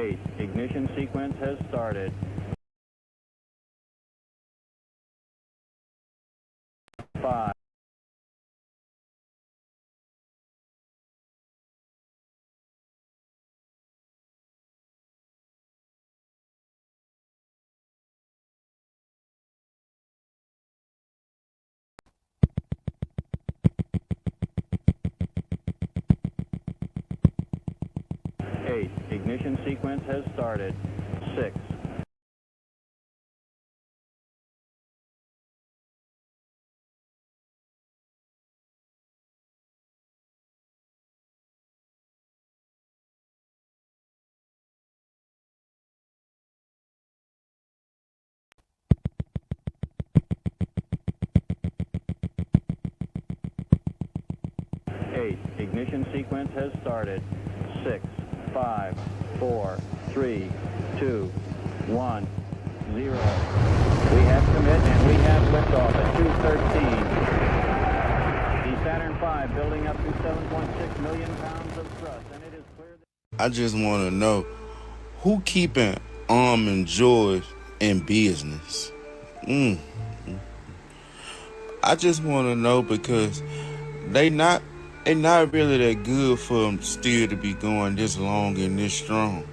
8. Ignition sequence has started. 5. 8. Ignition sequence has started. 6. 8. Ignition sequence has started. 6, 5, 4, 3, 2, 1, 0. We have commit and we have liftoff at 2:13. The Saturn V building up to 7.6 million pounds of thrust, and it is clear that... I just want to know who keeping and George in business. I just want to know because they not really that good for them still to be going this long and this strong.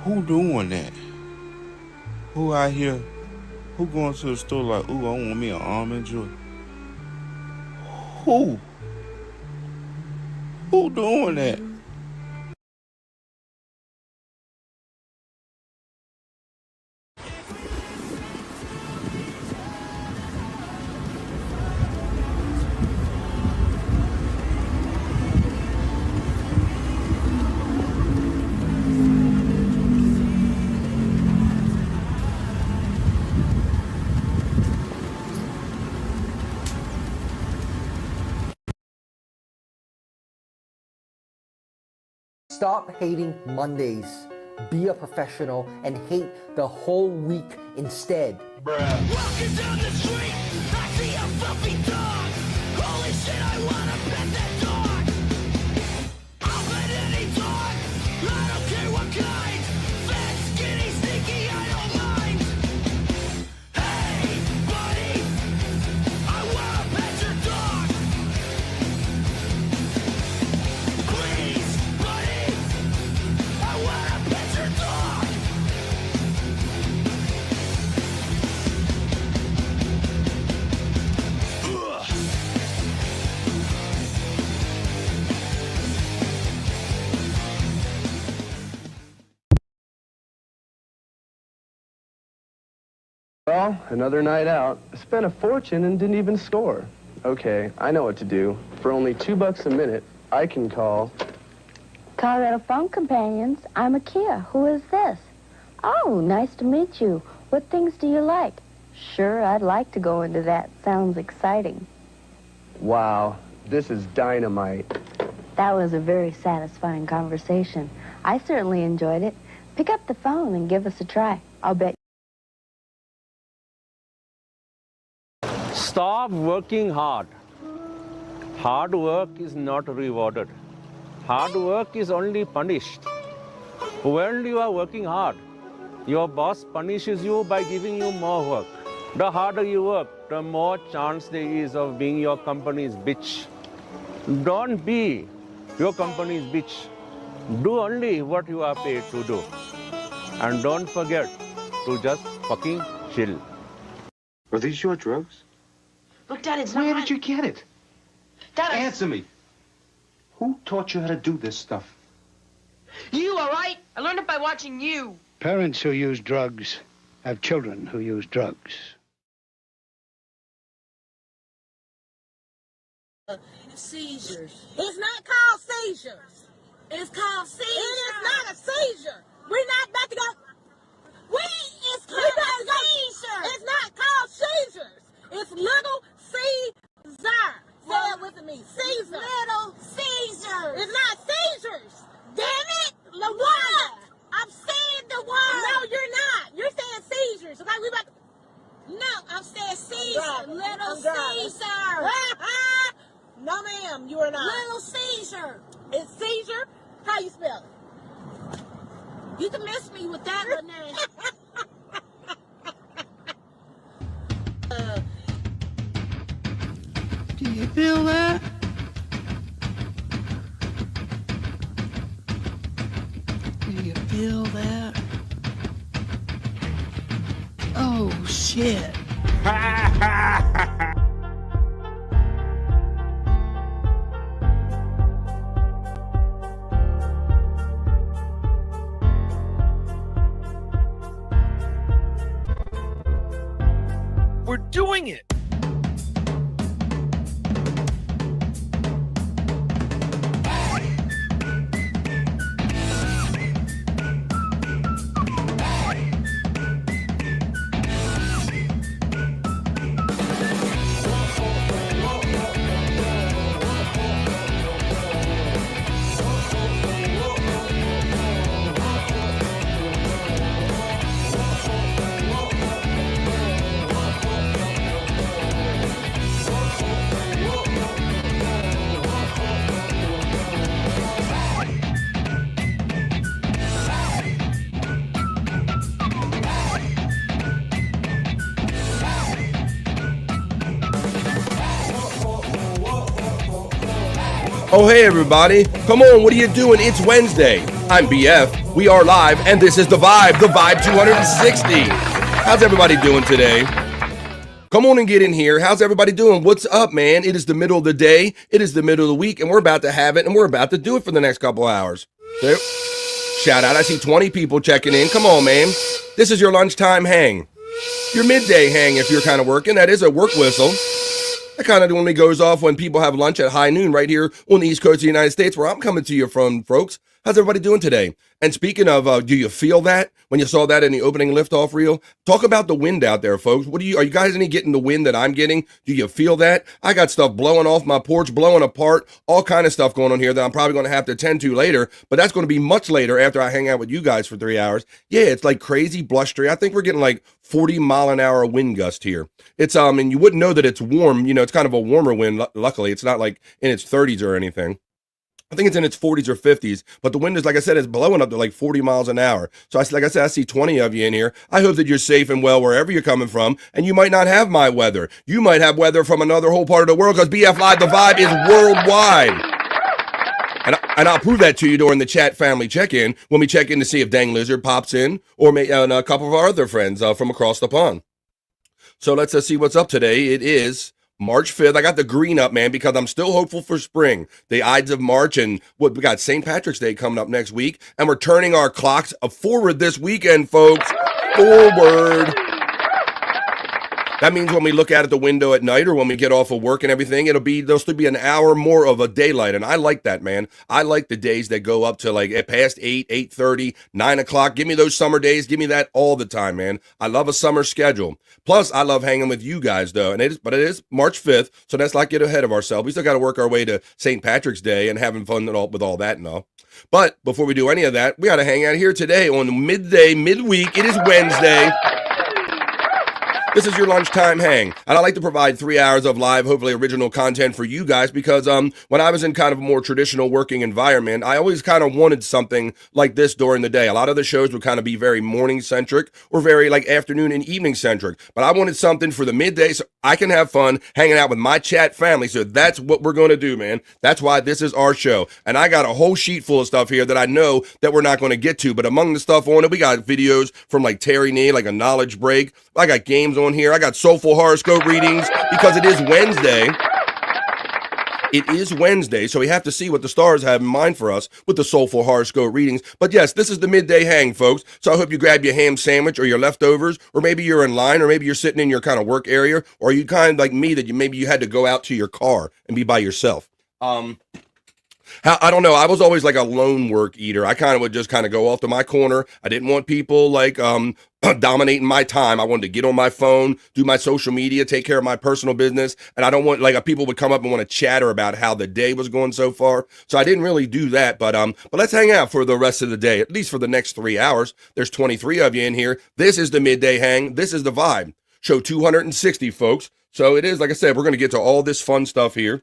Who doing that? Who out here? Who going to the store like, ooh, I want me an almond joy? Who? Who doing that? Stop hating Mondays. Be a professional and hate the whole week instead. Bruh. Walking down the street, I see a fluffy dog. Holy shit, I wanna pet that dog. I'll pet any dog. I don't care what kind. Fat, skinny, sneaky, I don't mind. Hey, buddy, I wanna pet your dog. Please, buddy, I wanna pet your dog. Well, another night out. Spent a fortune and didn't even score. Okay, I know what to do. For only $2 a minute, I can call... Colorado Phone Companions, I'm Akia. Who is this? Oh, nice to meet you. What things do you like? Sure, I'd like to go into that. Sounds exciting. Wow, this is dynamite. That was a very satisfying conversation. I certainly enjoyed it. Pick up the phone and give us a try. I'll bet. Stop working hard. Hard work is not rewarded. Hard work is only punished. When you are working hard, your boss punishes you by giving you more work. The harder you work, the more chance there is of being your company's bitch. Don't be your company's bitch. Do only what you are paid to do. And don't forget to just fucking chill. Are these your drugs? Look, Dad, it's not Where right. did you get it? Dad, Answer me. Who taught you how to do this stuff? You, all right? I learned it by watching you. Parents who use drugs have children who use drugs. Seizures. It's not called seizures. It's called seizure. It is not a seizure. We're not about to go. It's called seizure. It's not called seizures. It's little Caesar. Say it with me. Caesar. Little Caesar. It's not seizures. Damn it. What? I'm saying the word. No, you're not. You're saying seizures. Okay, we about to... No, I'm saying Caesar. Little Caesar. No, ma'am, you are not. Little Caesar. It's seizure. How you spell it? You can miss me with that little name. Do you feel that? Do you feel that? Oh, shit. We're doing it! Oh, hey, everybody. Come on, what are you doing? It's Wednesday. I'm BF. We are live, and this is The Vibe 260. How's everybody doing today? Come on and get in here. How's everybody doing? What's up, man? It is the middle of the day. It is the middle of the week, and we're about to have it, and we're about to do it for the next couple hours. So, shout out. I see 20 people checking in. Come on, man. This is your lunchtime hang. Your midday hang if you're kind of working. That is a work whistle. That kind of only goes off when people have lunch at high noon right here on the East Coast of the United States, where I'm coming to you from, folks. How's everybody doing today? And speaking of, do you feel that when you saw that in the opening liftoff reel? Talk about the wind out there, folks. Are you guys getting the wind that I'm getting? Do you feel that? I got stuff blowing off my porch, blowing apart, all kind of stuff going on here that I'm probably going to have to attend to later, but that's going to be much later after I hang out with you guys for 3 hours. Yeah, it's like crazy blustery. I think we're getting like 40-mile-an-hour wind gust here. It's, and you wouldn't know that it's warm. You know, it's kind of a warmer wind. Luckily, it's not like in its 30s or anything. I think it's in its 40s or 50s, but the wind is, like I said, is blowing up to like 40 miles an hour. So like I said, I see 20 of you in here. I hope that you're safe and well wherever you're coming from, and you might not have my weather. You might have weather from another whole part of the world, because BF Live, the Vibe, is worldwide. And I'll prove that to you during the chat family check-in when we check in to see if Dang Lizard pops in, or and a couple of our other friends from across the pond. So let's see what's up today. It is March 5th. I got the green up, man, because I'm still hopeful for spring. The Ides of March, and we got St. Patrick's Day coming up next week, and we're turning our clocks forward this weekend, folks. Forward. That means when we look out at the window at night, or when we get off of work and everything, there'll still be an hour more of a daylight. And I like that, man. I like the days that go up to like past 8, 8:30, 9 o'clock. Give me those summer days. Give me that all the time, man. I love a summer schedule. Plus, I love hanging with you guys, though. And it is March 5th, so let's not get ahead of ourselves. We still got to work our way to St. Patrick's Day and having fun with all that and all. But before we do any of that, we got to hang out here today on midweek. It is Wednesday. This is your lunchtime hang, and I like to provide 3 hours of live, hopefully original content for you guys, because when I was in kind of a more traditional working environment, I always kind of wanted something like this during the day. A lot of the shows would kind of be very morning-centric or very like afternoon and evening-centric, but I wanted something for the midday so I can have fun hanging out with my chat family, so that's what we're going to do, man. That's why this is our show, and I got a whole sheet full of stuff here that I know that we're not going to get to, but among the stuff on it, we got videos from like Terry Nee, like a knowledge break. I got games on here. I got Soulful Horoscope Readings, because it is Wednesday. It is Wednesday, so we have to see what the stars have in mind for us with the Soulful Horoscope Readings. But yes, this is the midday hang, folks. So I hope you grab your ham sandwich or your leftovers, or maybe you're in line, or maybe you're sitting in your kind of work area, or you kind of like me that maybe you had to go out to your car and be by yourself. I don't know. I was always like a lone work eater. I kind of would just kind of go off to my corner. I didn't want people like dominating my time. I wanted to get on my phone, do my social media, take care of my personal business. And I don't want like people would come up and want to chatter about how the day was going so far. So I didn't really do that. But let's hang out for the rest of the day, at least for the next 3 hours. There's 23 of you in here. This is the midday hang. This is the Vibe. Show 260, folks. So it is, like I said, we're going to get to all this fun stuff here.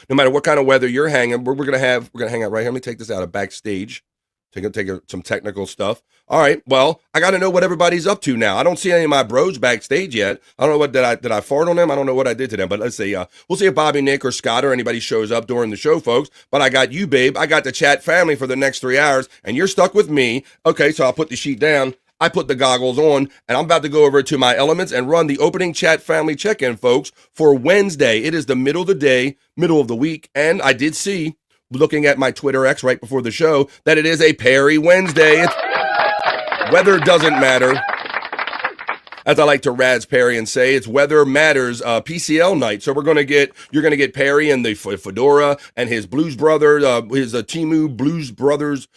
No matter what kind of weather you're hanging, we're gonna hang out right here. Let me take this out of backstage. some technical stuff. All right, well, I got to know what everybody's up to now. I don't see any of my bros backstage yet. I don't know what did I fart on them? I don't know what I did to them, but let's see. We'll see if Bobby, Nick, or Scott or anybody shows up during the show, folks. But I got you, babe. I got the chat family for the next 3 hours, and you're stuck with me. Okay, so I'll put the sheet down. I put the goggles on, and I'm about to go over to my elements and run the opening chat family check-in, folks, for Wednesday. It is the middle of the day, middle of the week, and I did see, looking at my Twitter X right before the show, that it is a Perry Wednesday. Weather doesn't matter. As I like to razz Perry and say, it's weather matters PCL night. So you're going to get Perry in the fedora and his Blues Brother, his Timu Blues Brothers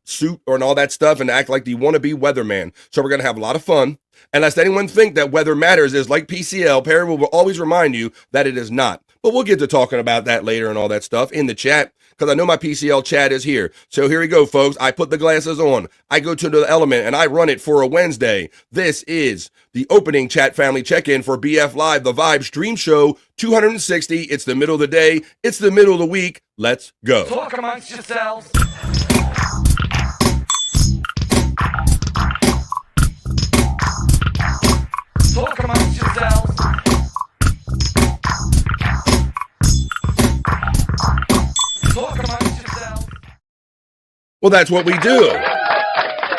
suit and all that stuff and act like the wannabe weatherman. So we're going to have a lot of fun. And lest anyone think that weather matters is like PCL, Perry will always remind you that it is not. But we'll get to talking about that later and all that stuff in the chat, because I know my PCL chat is here. So here we go, folks. I put the glasses on. I go to the element, and I run it for a Wednesday. This is the opening chat family check-in for BF Live, the Vibe Stream Show 260. It's the middle of the day. It's the middle of the week. Let's go. Talk amongst yourselves. Talk amongst yourselves. Talk amongst yourselves. Well, that's what we do.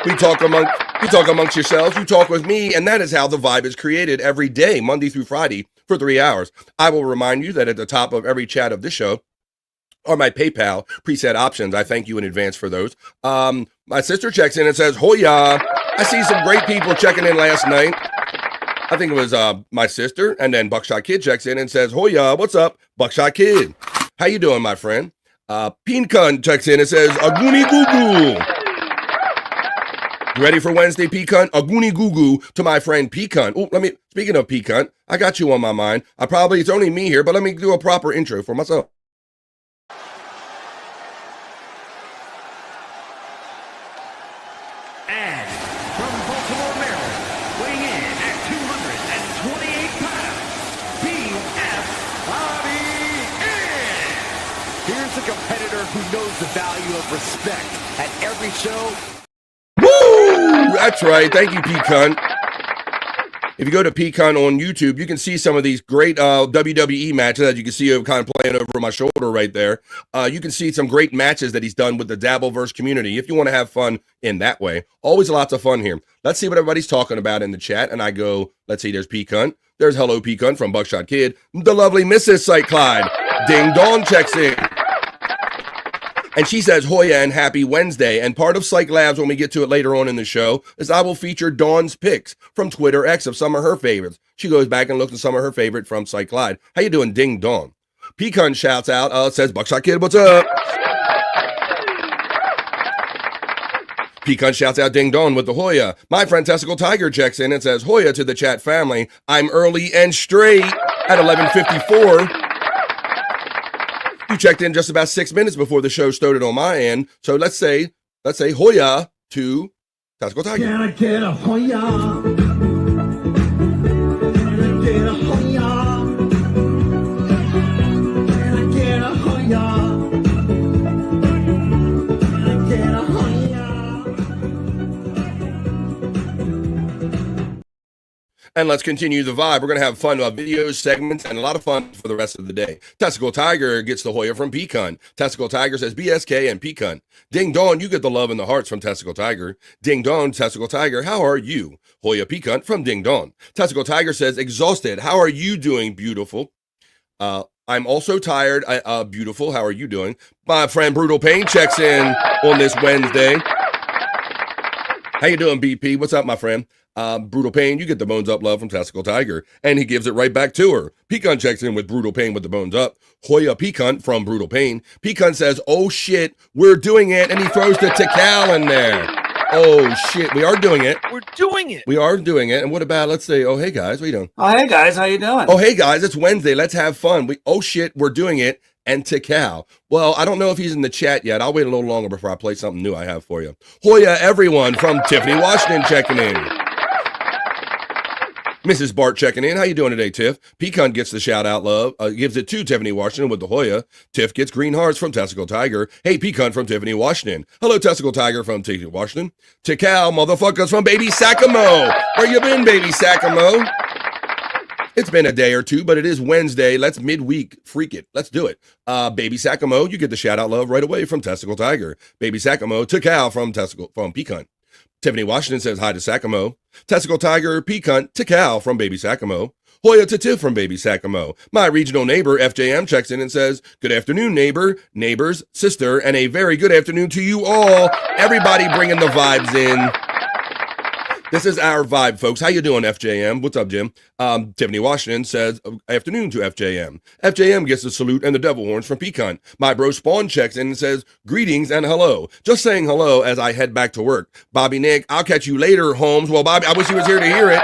You talk amongst yourselves, you talk with me, and that is how the vibe is created every day, Monday through Friday, for 3 hours. I will remind you that at the top of every chat of this show are my PayPal preset options. I thank you in advance for those. My sister checks in and says, Hoya. I see some great people checking in last night. I think it was my sister, and then Buckshot Kid checks in and says, Hoya, what's up, Buckshot Kid? How you doing, my friend? Pecan checks in and says, Aguni Goo Goo. You ready for Wednesday, Pecan? Aguni Goo Goo to my friend Pecan. Oh, speaking of Pecan, I got you on my mind. It's only me here, but let me do a proper intro for myself. And from Baltimore, Maryland, weighing in at 228 pounds, BF Bobby. Here's a competitor who knows the value of respect at every show. Woo! That's right. Thank you, Pecan. If you go to Pecan on YouTube, you can see some of these great WWE matches that you can see kind of playing over my shoulder right there. You can see some great matches that he's done with the Dabbleverse community if you want to have fun in that way. Always lots of fun here. Let's see what everybody's talking about in the chat. And I go, let's see, there's Pecan. There's Hello Pecan from Buckshot Kid. The lovely Mrs. Sight Clyde. Ding Dong checks in. And she says, Hoya and happy Wednesday. And part of Psych Labs, when we get to it later on in the show, is I will feature Dawn's picks from Twitter X of some of her favorites. She goes back and looks at some of her favorite from Psych Clyde. How you doing, Ding Dong? Pecan shouts out, says, Buckshot Kid, what's up? Pecan shouts out Ding Dong with the Hoya. My friend Testicle Tiger checks in and says, Hoya to the chat family. I'm early and straight at 11:54. You checked in just about 6 minutes before the show started on my end. So let's say Hoya to Tactical Tiger. Can I get a Hoya? Can I get a Hoya? Can I get a Hoya? Can I get a Hoya? And let's continue the vibe. We're going to have fun videos, segments, and a lot of fun for the rest of the day. Testicle Tiger gets the Hoya from Pecan. Testicle Tiger says BSK and Pecan. Ding Dong, you get the love and the hearts from Testicle Tiger. Ding Dong, Testicle Tiger, how are you? Hoya Pecan from Ding Dong. Testicle Tiger says exhausted. How are you doing, beautiful? I'm also tired. Beautiful. How are you doing? My friend Brutal Pain checks in on this Wednesday. How you doing, BP? What's up, my friend? Brutal Pain, you get the bones up love from Testicle Tiger, and he gives it right back to her. Pecan checks in with Brutal Pain with the bones up. Hoya Pecan from Brutal Pain. Pecan says, oh shit, we're doing it, and he throws the Tikal in there. Oh shit, we are doing it. We're doing it. We are doing it. And what about, let's say, oh hey guys, what you doing? Oh hey guys, how you doing? Oh hey guys, it's Wednesday, let's have fun. Oh shit, we're doing it. And Tikal. Well, I don't know if he's in the chat yet. I'll wait a little longer before I play something new I have for you. Hoya everyone from Tiffany Washington checking in. Mrs. Bart checking in. How you doing today, Tiff? Pecan gets the shout out love. Gives it to Tiffany Washington with the Hoya. Tiff gets green hearts from Testicle Tiger. Hey, Pecan from Tiffany Washington. Hello, Testicle Tiger from Tiffany Washington. Tikal motherfuckers from Baby Sacamo. Where you been, Baby Sacamo? It's been a day or two, but it is Wednesday. Let's midweek freak it. Let's do it. Baby Sacamo, you get the shout out love right away from Testicle Tiger. Baby Sacamo, Tikal from Pecan. Tiffany Washington says hi to Sacamo. Testicle Tiger, Pecan, Tikal from Baby Sacamo. Hoya to Tiff from Baby Sacamo. My regional neighbor, FJM, checks in and says, good afternoon, neighbor, neighbors, sister, and a very good afternoon to you all. Everybody bringing the vibes in. This is our vibe, folks. How you doing, FJM? What's up, Jim? Tiffany Washington says, afternoon to FJM. FJM gets the salute and the devil horns from Pecan. My bro Spawn checks in and says, greetings and hello. Just saying hello as I head back to work. Bobby Nick, I'll catch you later, Holmes. Well, Bobby, I wish he was here to hear it.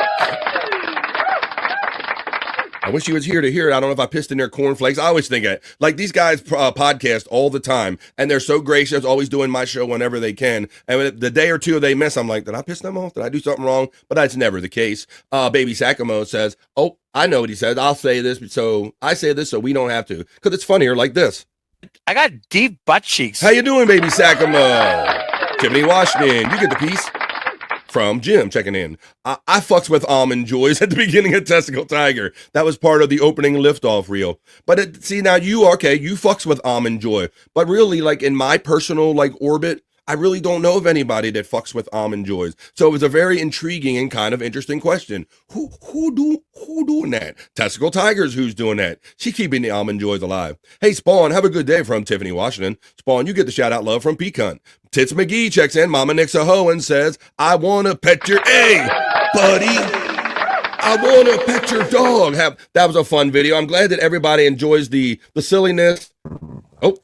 I wish he was here to hear it. I don't know if I pissed in their cornflakes. I always think it. Like, these guys podcast all the time, and they're so gracious, always doing my show whenever they can. And when the day or two they miss, I'm like, did I piss them off? Did I do something wrong? But that's never the case. Baby Sacamo says, oh, I know what he says. I'll say this, so I say this so we don't have to. Because it's funnier like this. I got deep butt cheeks. How you doing, Baby Sacamo? Tiffany Washington, you get the piece. From Jim checking in. I fucks with Almond Joys at the beginning of Testicle Tiger. That was part of the opening liftoff reel. But see, now you fucks with Almond Joy. But really, like in my personal orbit, I really don't know of anybody that fucks with Almond Joys. So it was a very intriguing and kind of interesting question. Who doing that? Testicle Tigers, who's doing that? She keeping the Almond Joys alive. Hey, Spawn, have a good day from Tiffany Washington. Spawn, you get the shout out love from Pecan. Tits McGee checks in. Mama Nick's a hoe and says, I want to pet your, hey, buddy. I want to pet your dog. That was a fun video. I'm glad that everybody enjoys the silliness. Oh.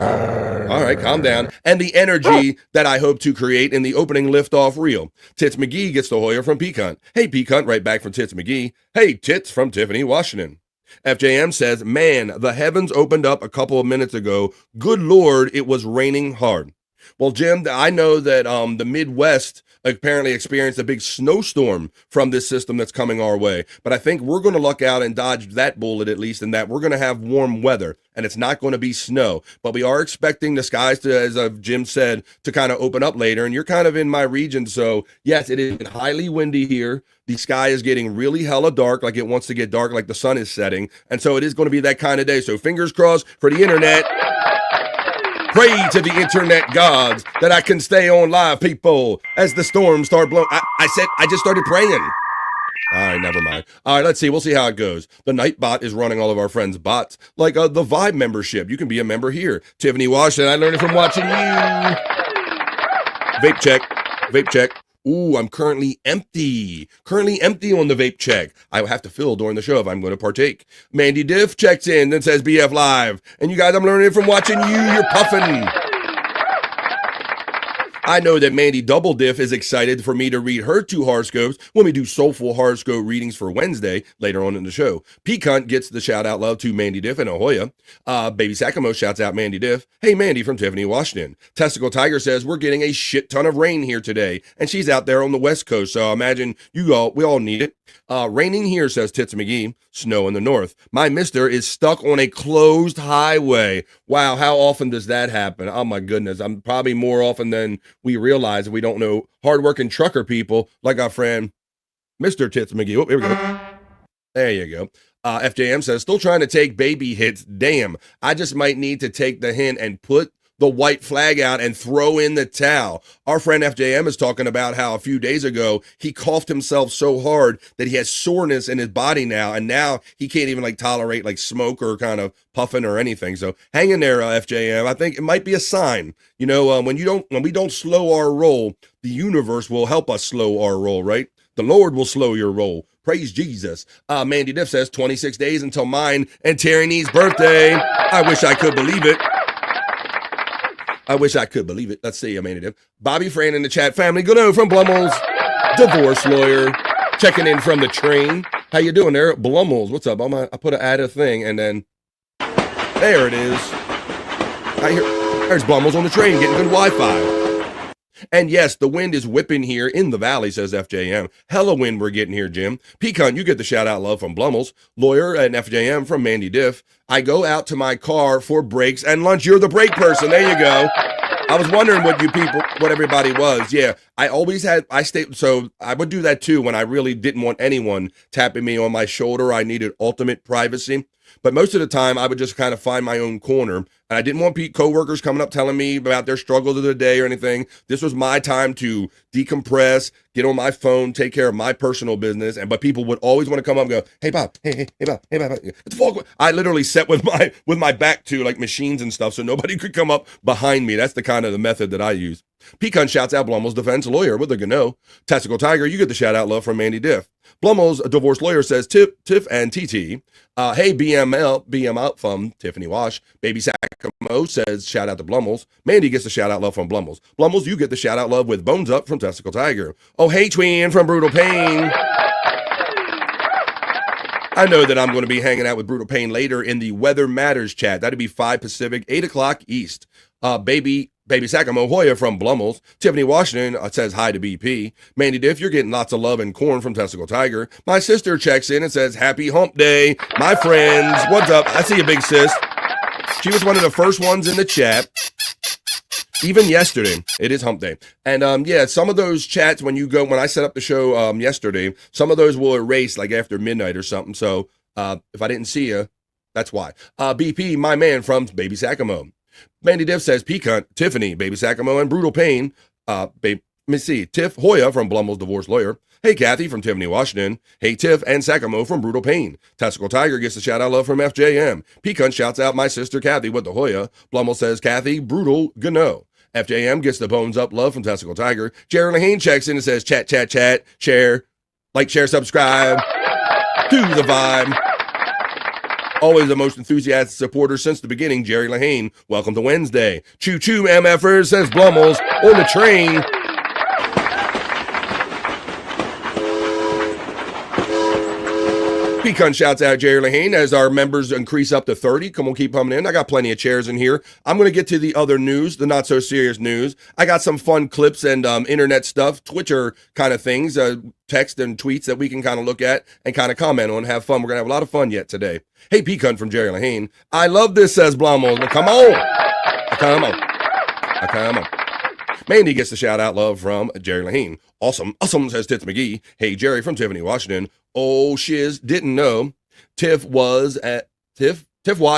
All right, calm down. And the energy that I hope to create in the opening liftoff reel. Tits McGee gets the Hoya from Pecan. Hey, Pecan, right back from Tits McGee. Hey, Tits from Tiffany Washington. FJM says, man, the heavens opened up a couple of minutes ago. Good Lord, it was raining hard. Well, Jim, I know that the Midwest apparently experienced a big snowstorm from this system that's coming our way. But I think we're going to luck out and dodge that bullet, at least, in that we're going to have warm weather, and it's not going to be snow. But we are expecting the skies to, as Jim said, to kind of open up later. And you're kind of in my region, so yes, it is highly windy here. The sky is getting really hella dark, like it wants to get dark, like the sun is setting. And so it is going to be that kind of day. So fingers crossed for the internet. Pray to the internet gods that I can stay on live, people, as the storms start blowing. I just started praying. All right, never mind. All right, let's see. We'll see how it goes. The Nightbot is running all of our friends' bots, like the Vibe membership. You can be a member here. Tiffany Washington, I learned it from watching you. Vape check. Vape check. Ooh, I'm currently empty. Currently empty on the vape check. I will have to fill during the show if I'm going to partake. Mandy Diff checks in and says BF Live. And you guys, I'm learning it from watching you. You're puffing. I know that Mandy Double Diff is excited for me to read her 2 horoscopes when we do Soulful Horoscope Readings for Wednesday later on in the show. Pecan gets the shout out love to Mandy Diff and Ahoya. Baby Sacamo shouts out Mandy Diff. Hey, Mandy from Tiffany Washington. Testicle Tiger says we're getting a shit ton of rain here today, and she's out there on the West Coast, so I imagine we all need it. Raining here, says Tits McGee. Snow in the north. My mister is stuck on a closed highway. Wow, how often does that happen? Oh my goodness, I'm probably more often than we realize. We don't know hardworking trucker people like our friend Mr. Tits McGee. Oh, here we go. There you go. FJM says, still trying to take baby hits. Damn, I just might need to take the hint and put the white flag out and throw in the towel. Our friend FJM is talking about how a few days ago he coughed himself so hard that he has soreness in his body now, and now he can't even tolerate smoke or kind of puffing or anything. So hang in there, FJM. I think it might be a sign. You know, when we don't slow our roll, the universe will help us slow our roll, right? The Lord will slow your roll. Praise Jesus. Mandy Diff says 26 days until mine and Tyranny's birthday. I wish I could believe it. I wish I could believe it. Let's see, Mandy Diff. Bobby Fran in the chat. Family, good on from Blummel's. Divorce lawyer. Checking in from the train. How you doing there? Blummel's. What's up? I put a thing and then there it is. There's Blummel's on the train getting good Wi-Fi. And yes, the wind is whipping here in the valley, says FJM. Hella wind we're getting here, Jim. Pecan, you get the shout out love from Blumels. Lawyer and FJM from Mandy Diff. I go out to my car for breaks and lunch. You're the break person. There you go. I was wondering what everybody was. Yeah, I would do that too when I really didn't want anyone tapping me on my shoulder. I needed ultimate privacy. But most of the time, I would just kind of find my own corner. And I didn't want coworkers coming up telling me about their struggles of the day or anything. This was my time to decompress, get on my phone, take care of my personal business. But people would always want to come up and go, "Hey, Bob, hey, Bob, hey, Bob." It's fuck. I literally sat with my back to like machines and stuff, so nobody could come up behind me. That's the kind of the method that I use. Pecan shouts out Blummel's defense lawyer with a Gano. Testicle Tiger, you get the shout out love from Mandy Diff. Blummel's divorce lawyer says Tiff and TT. Hey, BM out from Tiffany Wash. Baby Sacamo says shout out to Blummel's. Mandy gets the shout out love from Blummel's. Blummel's, you get the shout out love with Bones Up from Testicle Tiger. Oh, hey, Tween from Brutal Pain. I know that I'm going to be hanging out with Brutal Pain later in the Weather Matters chat. That'd be 5 Pacific, 8 o'clock East. Baby Sacamo Hoya from Blummel's. Tiffany Washington says hi to BP. Mandy Diff, you're getting lots of love and corn from Testicle Tiger. My sister checks in and says, happy hump day. My friends, what's up? I see you, big sis. She was one of the first ones in the chat. Even yesterday, it is hump day. And yeah, some of those chats when I set up the show yesterday, some of those will erase like after midnight or something. So if I didn't see you, that's why. BP, my man from Baby Sacamo. Mandy Diff says Pecan, Tiffany, Baby Sacamo, and Brutal Pain. Let me see. Tiff Hoya from Blummel's divorce lawyer. Hey, Kathy from Tiffany Washington. Hey, Tiff and Sacamo from Brutal Pain. Testicle Tiger gets the shout out love from FJM. Pecan shouts out my sister Kathy with the Hoya. Blummel says Kathy, Brutal, Gano. FJM gets the bones up love from Testicle Tiger. Jerry Lahane checks in and says chat, share, like, share, subscribe to the vibe. Always the most enthusiastic supporter since the beginning, Jerry Lahane. Welcome to Wednesday. Choo choo, MFers, says Blummel's on the train. Pecan shouts out Jerry Lahane as our members increase up to 30. Come on, keep coming in. I got plenty of chairs in here. I'm going to get to the other news, the not so serious news. I got some fun clips and internet stuff, Twitter kind of things, text and tweets that we can kind of look at and kind of comment on, have fun. We're going to have a lot of fun yet today. Hey, Pecan from Jerry Lahane. I love this, says Blumel. Come on. Come on. Come on. Mandy gets the shout out love from Jerry Lahane. Awesome, says Tits McGee. Hey, Jerry from Tiffany Washington. Oh, shiz, didn't know. Tiff Wash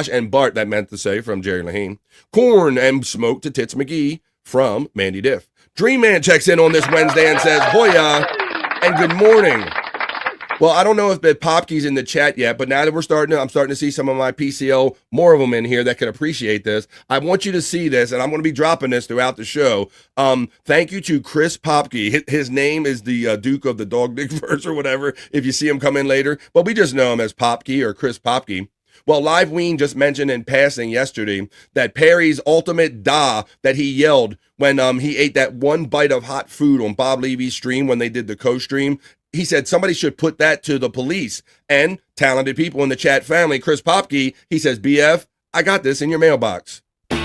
and Bart, that meant to say, from Jerry Lahane. Corn and smoke to Tits McGee from Mandy Diff. Dream Man checks in on this Wednesday and says, Hoya, and good morning. Well, I don't know if the Popkey's in the chat yet, but now that I'm starting to see some of my PCL, more of them in here that can appreciate this. I want you to see this, and I'm going to be dropping this throughout the show. Thank you to Chris Popkey. His name is the Duke of the Dog Dick verse or whatever, if you see him come in later. But we just know him as Popkey or Chris Popkey. Well, Live Ween just mentioned in passing yesterday that Perry's ultimate da that he yelled when he ate that one bite of hot food on Bob Levy's stream when they did the co-stream. He said somebody should put that to the police. And talented people in the chat family, Chris Popkey, he says, BF, I got this in your mailbox. I'm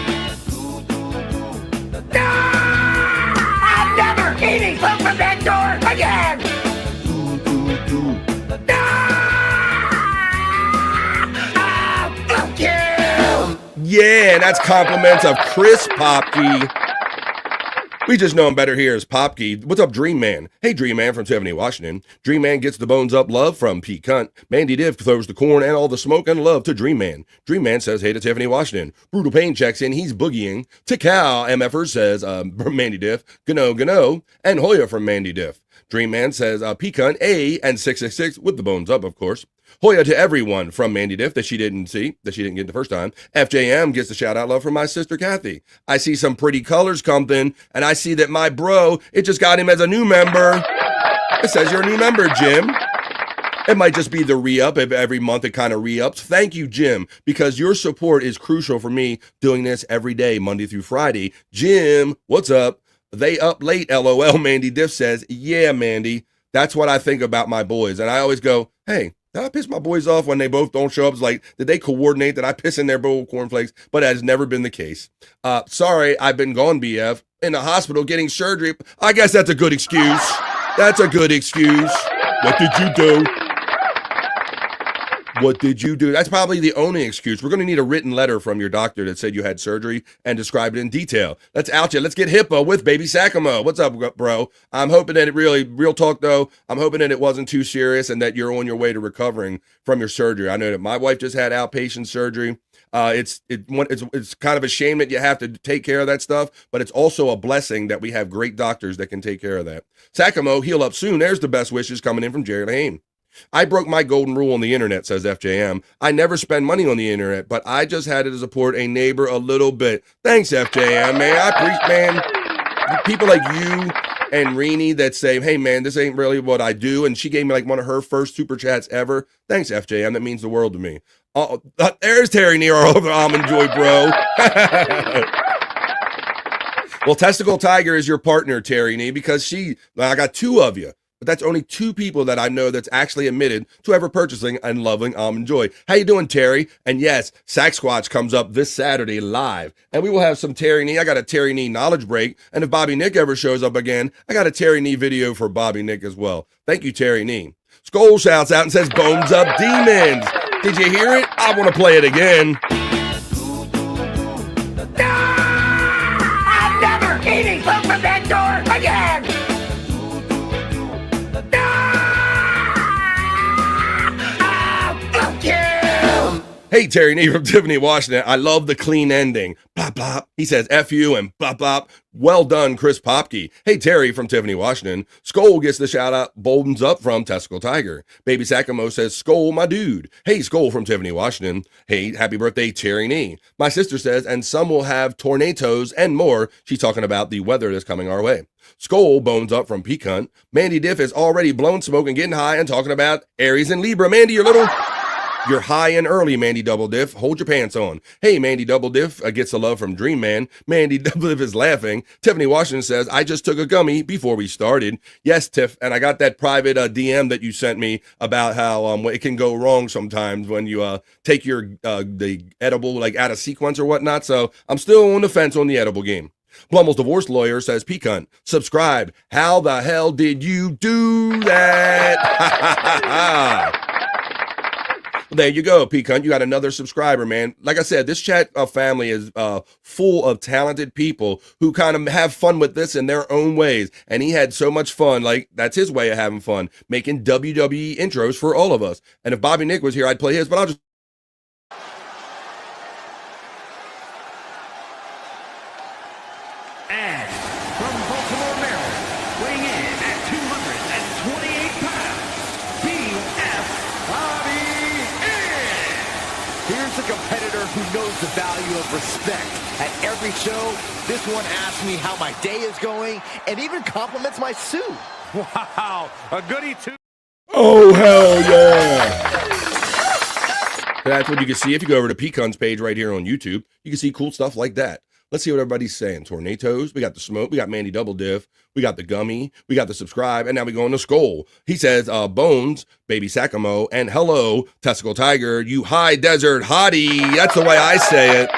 never eating food from that door again! Fuck you! Yeah, and that's compliments of Chris Popkey. We just know him better here as Popkey. What's up, Dream Man? Hey, Dream Man from Tiffany Washington. Dream Man gets the bones up love from Pete Cunt. Mandy Diff throws the corn and all the smoke and love to Dream Man. Dream Man says hey to Tiffany Washington. Brutal Pain checks in. He's boogieing. To Cal, MFR says Mandy Diff. Gano. And Hoya from Mandy Diff. Dream Man says Pete Cunt, A, and 666 with the bones up, of course. Hoya to everyone from Mandy Diff that she didn't get the first time. FJM gets the shout out love from my sister Kathy. I see some pretty colors coming, and I see that my bro, it just got him as a new member. It says you're a new member, Jim. It might just be the re-up. If every month it kind of re-ups. Thank you, Jim, because your support is crucial for me doing this every day, Monday through Friday. Jim, what's up? They up late, LOL, Mandy Diff says. Yeah, Mandy, that's what I think about my boys. And I always go, hey, did I piss my boys off when they both don't show up? It's like, did they coordinate that I piss in their bowl of cornflakes? But that has never been the case. Sorry, I've been gone, BF. in the hospital getting surgery. I guess that's a good excuse. That's a good excuse. What did you do? What did you do? That's probably the only excuse. We're going to need a written letter from your doctor that said you had surgery and described it in detail. Let's out you. Let's get hippo with Baby Sakamo. What's up, bro? I'm hoping that real talk though, I'm hoping that it wasn't too serious and that you're on your way to recovering from your surgery. I know that my wife just had outpatient surgery. It's kind of a shame that you have to take care of that stuff, but it's also a blessing that we have great doctors that can take care of that. Sakamo, heal up soon. There's the best wishes coming in from Jared Hain. I broke my golden rule on the internet, says FJM. I never spend money on the internet, but I just had to support a neighbor a little bit. Thanks, FJM, man. I appreciate, man. People like you and Rini that say, hey, man, this ain't really what I do. And she gave me like one of her first super chats ever. Thanks, FJM. That means the world to me. There's Terry near our other Almond Joy, bro. Well, Testicle Tiger is your partner, Terry Nee, because I got two of you. But that's only two people that I know that's actually admitted to ever purchasing and loving Almond Joy. How you doing, Terry? And yes, Sack Squatch comes up this Saturday live. And we will have some Terry Nee. I got a Terry Nee knowledge break. And if Bobby Nick ever shows up again, I got a Terry Nee video for Bobby Nick as well. Thank you, Terry Nee. Skull shouts out and says, Bones Up Demons. Did you hear it? I want to play it again. I'm never eating food from that door again! Hey, Terry Nee from Tiffany, Washington. I love the clean ending. Blop, blop. He says, F you and blop, blop. Well done, Chris Popke. Hey, Terry from Tiffany, Washington. Skull gets the shout out. Boldens up from Testicle Tiger. Baby Sakamo says, Skull, my dude. Hey, Skull from Tiffany, Washington. Hey, happy birthday, Terry Nee. My sister says, and some will have tornadoes and more. She's talking about the weather that's coming our way. Skull bones up from Peak Hunt. Mandy Diff is already blown smoke and getting high and talking about Aries and Libra. Mandy, you're high and early, Mandy Double Diff. Hold your pants on. Hey, Mandy Double Diff gets the love from Dream Man. Mandy Double Diff is laughing. Tiffany Washington says, I just took a gummy before we started. Yes, Tiff, and I got that private DM that you sent me about how it can go wrong sometimes when you take your the edible like out of sequence or whatnot. So I'm still on the fence on the edible game. Blummel's divorce lawyer says, Peak Hunt, subscribe. How the hell did you do that? There you go, Peak Hunt. You got another subscriber, man. Like I said, this chat family is full of talented people who kind of have fun with this in their own ways. And he had so much fun. Like, that's his way of having fun, making WWE intros for all of us. And if Bobby Nick was here, I'd play his, but I'll just... And from Baltimore, Maryland, weighing in at 228 pounds, BF Bobby In. Here's a competitor who knows the value of respect. At every show, this one asks me how my day is going and even compliments my suit. Wow, a goodie too. Oh, hell yeah. That's what you can see if you go over to Peak Hunt's page right here on YouTube. You can see cool stuff like that. Let's see what everybody's saying. Tornadoes, we got the smoke, we got Mandy Double Diff, we got the gummy, we got the subscribe, and now we go on to Skull. He says, Bones, Baby Sakamo, and hello, Testicle Tiger, you high desert hottie. That's the way I say it.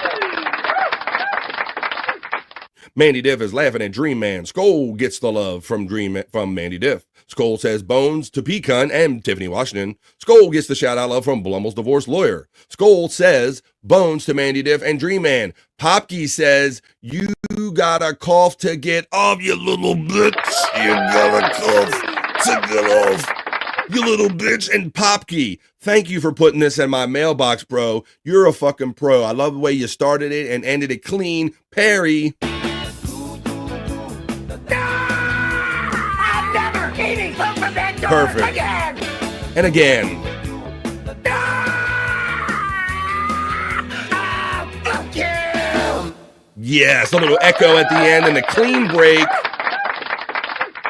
Mandy Diff is laughing at Dream Man. Skull gets the love from Mandy Diff. Skull says Bones to Peak Hunt and Tiffany Washington. Skull gets the shout out love from Blummel's divorce lawyer. Skull says Bones to Mandy Diff and Dream Man. Popke says, you got a cough to get off, you little bitch. You got a cough to get off, you little bitch. And Popke, thank you for putting this in my mailbox, bro. You're a fucking pro. I love the way you started it and ended it clean. Perry. Eating food from that door Perfect. Again. And again. Fuck you. Yes, a little echo at the end and a clean break.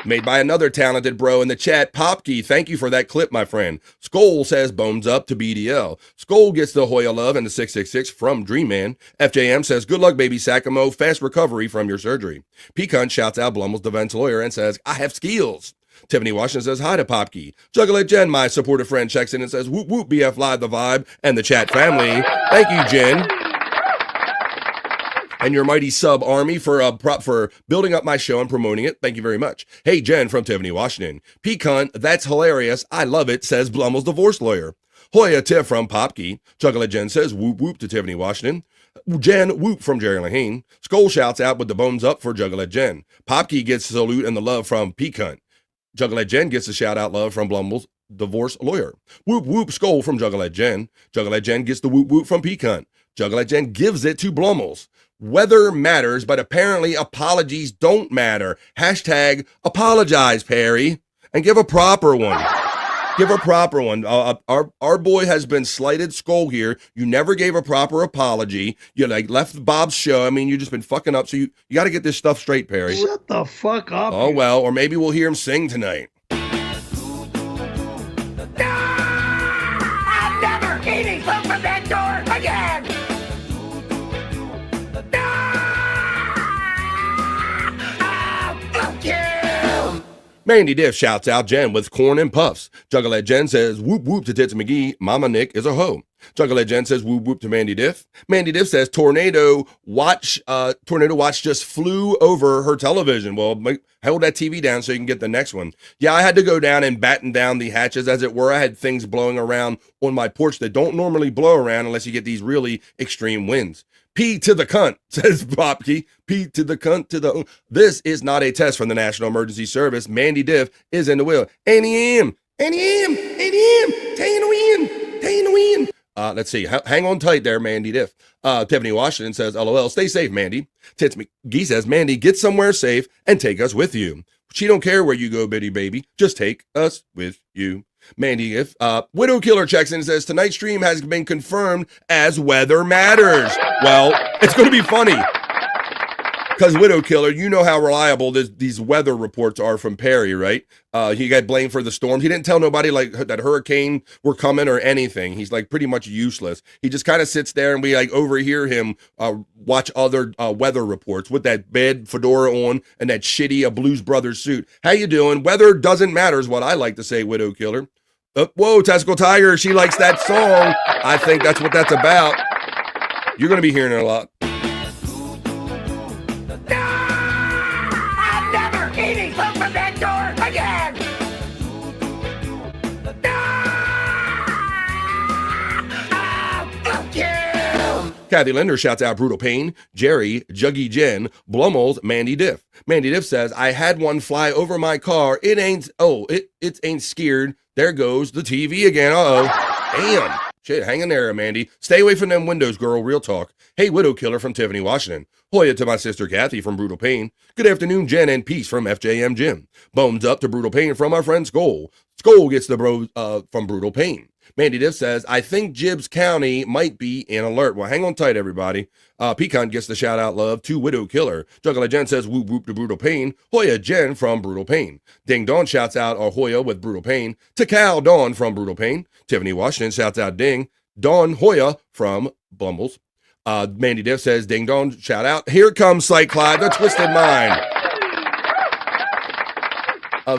Made by another talented bro in the chat. Popke, thank you for that clip, my friend. Skull says bones up to BDL. Skull gets the Hoya love and the 666 from Dream Man. FJM says, good luck, baby Sakamo. Fast recovery from your surgery. Peak Hunt shouts out Blummel's defense lawyer and says, I have skills. Tiffany Washington says, hi to Popke. Juggler Jen, my supportive friend, checks in and says, whoop whoop, BF Live the vibe and the chat family. Thank you, Jen. and your mighty sub army for building up my show and promoting it. Thank you very much. Hey, Jen from Tiffany, Washington. Pecan, that's hilarious. I love it, says Blummel's divorce lawyer. Hoya Tiff from Popkey. Chocolate Jen says whoop whoop to Tiffany, Washington. Jen whoop from Jerry Lahane. Skull shouts out with the bones up for Juggalette Jen. Popkey gets the salute and the love from Pecan. Juggalette Jen gets a shout out love from Blummel's divorce lawyer. Whoop whoop skull from Juggalette Jen. Juggalette Jen gets the whoop whoop from Pecan. Juggalette Jen gives it to Blummel's. Weather matters, but apparently apologies don't matter. Hashtag apologize, Perry, and give a proper one. Give a proper one. Our boy has been slighted, Skull here. You never gave a proper apology. You left Bob's show. I mean, you just been fucking up. So you got to get this stuff straight, Perry. Shut the fuck up. Oh well, or maybe we'll hear him sing tonight. I'm never eating food from that door again! Fuck you! Mandy Diff shouts out Jen with corn and puffs. Juggalette Jen says whoop whoop to Tits McGee. Mama Nick is a hoe. Juggalette Jen says whoop whoop to Mandy Diff. Mandy Diff says Tornado Watch just flew over her television. Well, hold that TV down so you can get the next one. Yeah, I had to go down and batten down the hatches, as it were. I had things blowing around on my porch that don't normally blow around unless you get these really extreme winds. P to the cunt, says Popkey. P to the cunt to the... This is not a test from the National Emergency Service. Mandy Diff is in the wheel. N-E-M, N-E-M, N-E-M, tay in the wind, tay in the wind. Let's see. Hang on tight there, Mandy Diff. Tiffany Washington says, LOL, stay safe, Mandy. Tits McGee says, Mandy, get somewhere safe and take us with you. She don't care where you go, bitty baby. Just take us with you. Mandy, if Widow Killer checks in and says tonight's stream has been confirmed as Weather Matters. Well, it's going to be funny because Widow Killer, you know how reliable these weather reports are from Perry, right? He got blamed for the storm. He didn't tell nobody like that hurricane were coming or anything. He's like pretty much useless. He just kind of sits there and we like overhear him watch other weather reports with that bad fedora on and that shitty Blues Brothers suit. How you doing? Weather doesn't matter is what I like to say, Widow Killer. Whoa, Testicle Tiger, she likes that song. I think that's what that's about. You're going to be hearing it a lot. I'm never eating food from that door again! Fuck you! Kathy Linder shouts out Brutal Pain, Jerry, Juggy Jen, Blummel's, Mandy Diff. Mandy Diff says, I had one fly over my car. It ain't scared. There goes the TV again. Uh-oh. Damn. Shit, hang in there, Mandy. Stay away from them windows, girl. Real talk. Hey, Widow Killer from Tiffany, Washington. Hoya to my sister Kathy from Brutal Pain. Good afternoon, Jen, and peace from FJM Jim. Bones up to Brutal Pain from our friend Skull. Skull gets the bro from Brutal Pain. Mandy Diff says, I think Gibbs County might be in alert. Well, hang on tight, everybody. Pecan gets the shout out love to Widow Killer. Juggler Jen says, whoop whoop to Brutal Pain. Hoya Jen from Brutal Pain. Ding Dawn shouts out Hoya with Brutal Pain. To Cal Dawn from Brutal Pain. Tiffany Washington shouts out Ding. Dawn Hoya from Blumbles. Mandy Diff says, Ding Dawn, shout out. Here comes Sight Clyde, the Twisted Mind.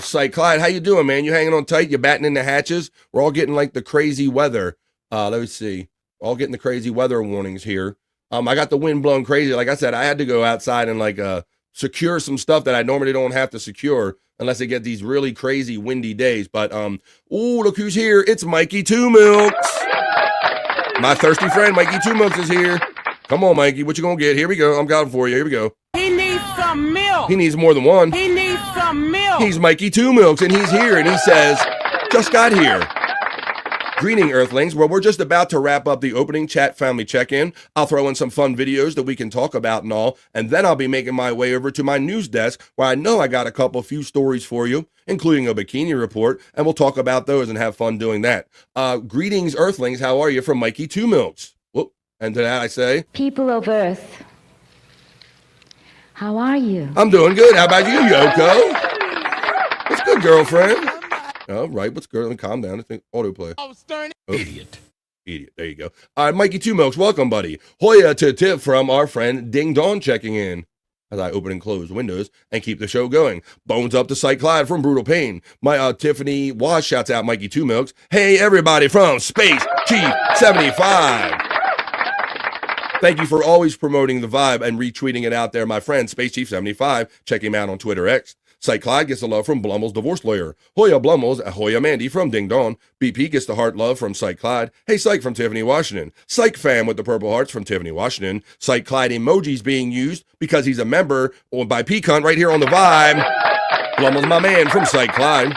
Sight Clyde, how you doing, man? You hanging on tight? You batting in the hatches? We're all getting like the crazy weather. Let me see. All getting the crazy weather warnings here. I got the wind blowing crazy. Like I said, I had to go outside and like secure some stuff that I normally don't have to secure unless I get these really crazy windy days. But ooh, look who's here. It's Mikey Two Milks. My thirsty friend Mikey Two Milks is here. Come on, Mikey. What you gonna get? Here we go. I'm going for you. Here we go. He needs some milk. He needs more than one. He needs some milk. He's Mikey Two Milks, and he's here, and he says, just got here. Greeting, Earthlings. Well, we're just about to wrap up the opening chat family check-in. I'll throw in some fun videos that we can talk about and all, and then I'll be making my way over to my news desk, where I know I got a few stories for you, including a bikini report, and we'll talk about those and have fun doing that. Greetings, Earthlings. How are you? From Mikey Two Milks. Whoop. And to that I say, People of Earth, how are you? I'm doing good. How about you, Yoko? What's good, girlfriend? All right, what's good? Calm down. I think autoplay. Idiot. There you go. All right, Mikey Two Milks, welcome, buddy. Hoya to tip from our friend Ding Dong checking in as I open and close windows and keep the show going. Bones up to Sight Clyde from Brutal Pain. My Tiffany Wash shouts out Mikey Two Milks. Hey, everybody from Space Chief 75. Thank you for always promoting the vibe and retweeting it out there, my friend. Space Chief 75. Check him out on Twitter X. Psych Clyde gets the love from Blummel's divorce lawyer. Hoya Blummels, Hoya Mandy from Ding Dong. BP gets the heart love from Psych Clyde. Hey Psych from Tiffany, Washington. Psych fam with the purple hearts from Tiffany, Washington. Psych Clyde emojis being used because he's a member or by P-Cunt right here on the vibe. Blummel's my man from Psych Clyde.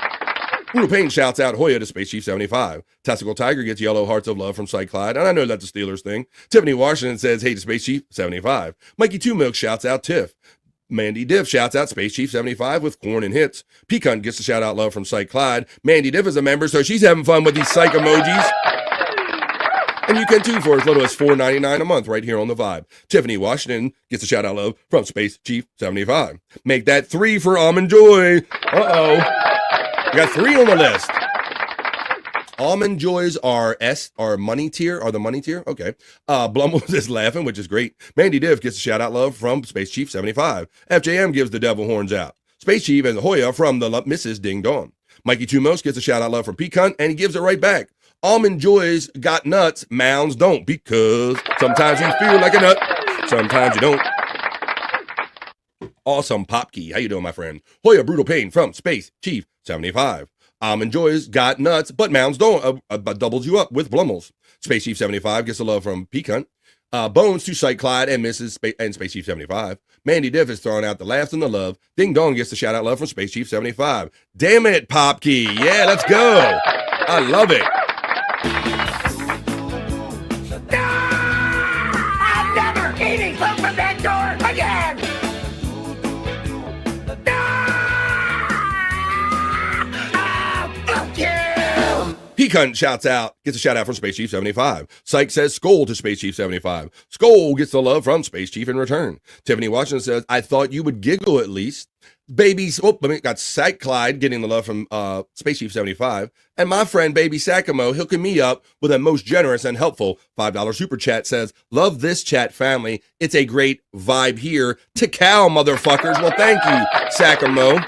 Brutal Payne shouts out Hoya to Space Chief 75. Testicle Tiger gets yellow hearts of love from Psych Clyde, and I know that's a Steelers thing. Tiffany Washington says hey to Space Chief 75. Mikey Two Milk shouts out Tiff. Mandy Div shouts out Space Chief 75 with corn and hits. Pecan gets a shout out love from Psych Clyde. Mandy Div is a member, so she's having fun with these psych emojis. And you can too for as little as $4.99 a month right here on the vibe. Tiffany Washington gets a shout out love from Space Chief 75. Make that 3 for Almond Joy. Uh-oh. We got 3 on the list. Almond Joys are money tier, are the money tier? Okay. Blumbles is laughing, which is great. Mandy Div gets a shout out love from Space Chief 75. FJM gives the devil horns out. Space Chief and Hoya from the Mrs. Ding Dong. Mikey Two Most gets a shout out love from Pecan, and he gives it right back. Almond Joys got nuts, Mounds don't, because sometimes you feel like a nut, sometimes you don't. Awesome Popkey, how you doing, my friend? Hoya Brutal Pain from Space Chief 75. Almond Joys got nuts, but Mounds don't, doubles you up with Blummels. Space Chief 75 gets a love from Pecan. Bones to Psych Clyde and Space Chief 75. Mandy Diff is throwing out the laughs and the love. Ding Dong gets the shout out love from Space Chief 75. Damn it, Popkey. Yeah, let's go. I love it. I'm never eating food from that door again! Fuck you! Pecan shouts out, gets a shout out from Space Chief 75. Psych says Skull to Space Chief 75. Skull gets the love from Space Chief in return. Tiffany Washington says, I thought you would giggle at least. Got Psych Clyde getting the love from Space Chief 75. And my friend Baby Sakamo hooking me up with a most generous and helpful $5 super chat says, love this chat family. It's a great vibe here. To cow, motherfuckers. Well, thank you, Sakamo.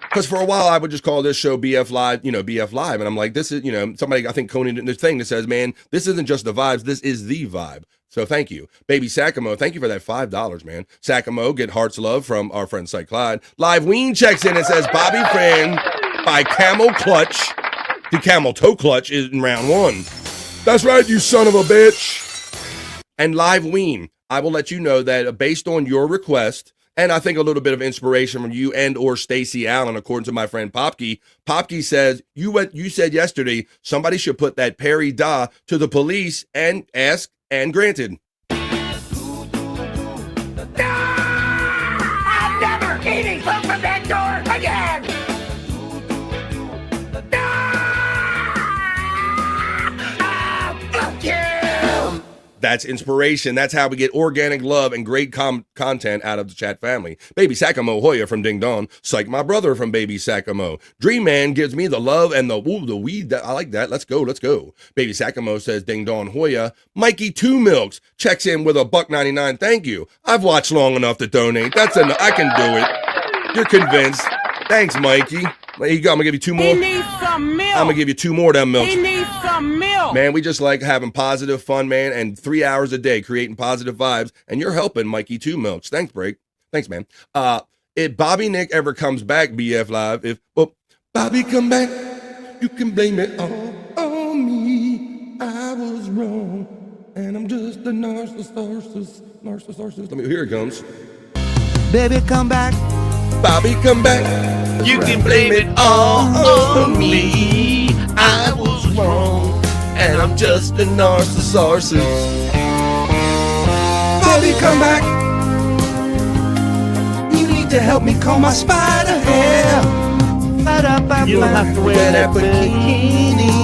Because for a while I would just call this show BF Live, BF Live. And I'm like, this is, somebody, I think Conan did this thing that says, man, this isn't just the vibes, this is the vibe. So thank you. Baby Sakamo, thank you for that $5, man. Sakamo, get hearts love from our friend Psych Clyde. Live Ween checks in and says, Bobby Friend by Camel Clutch. The Camel Toe Clutch is in round 1. That's right, you son of a bitch. And Live Ween, I will let you know that based on your request, and I think a little bit of inspiration from you and or Stacey Allen, according to my friend Popkey. Popkey says, you said yesterday somebody should put that Perry Da to the police and ask and granted. I'm never eating food from that door again! Fuck you! That's inspiration. That's how we get organic love and great content out of the chat family. Baby Sakamo Hoya from Ding Dong. Psych my brother from Baby Sakamo. Dream Man gives me the love and the weed. I like that. Let's go. Baby Sakamo says Ding Dong Hoya. Mikey Two Milks checks in with a $1.99. Thank you. I've watched long enough to donate. That's enough. I can do it. You're convinced. Thanks, Mikey. There you go. I'm gonna give you 2 more. He needs some milk. I'm gonna give you 2 more of them milks. He needs some milk. Man, we just like having positive fun, man, and 3 hours a day creating positive vibes, and you're helping Mikey Two Milks. Thanks, Break. Thanks, man. If Bobby Nick ever comes back, BF Live, Bobby come back, you can blame it all on me. I was wrong, and I'm just a narcissist. Let me, here it comes. Baby, come back. Bobby, come back. You can blame it all on me. I was wrong, and I'm just a narcissist. Bobby, come back. You need to help me comb my spider hair. You'll have to wear that bikini.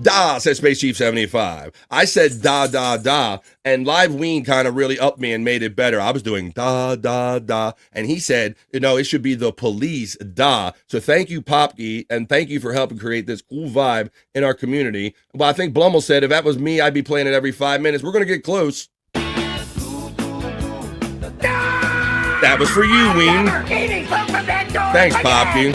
Da, said Space Chief 75. I said da, and Live Ween kind of really upped me and made it better. I was doing da, and he said, it should be the police, da. So thank you, Popkey, and thank you for helping create this cool vibe in our community. Well, I think Blummel said if that was me, I'd be playing it every 5 minutes. We're going to get close. That was for you, Ween. Thanks, Popkey.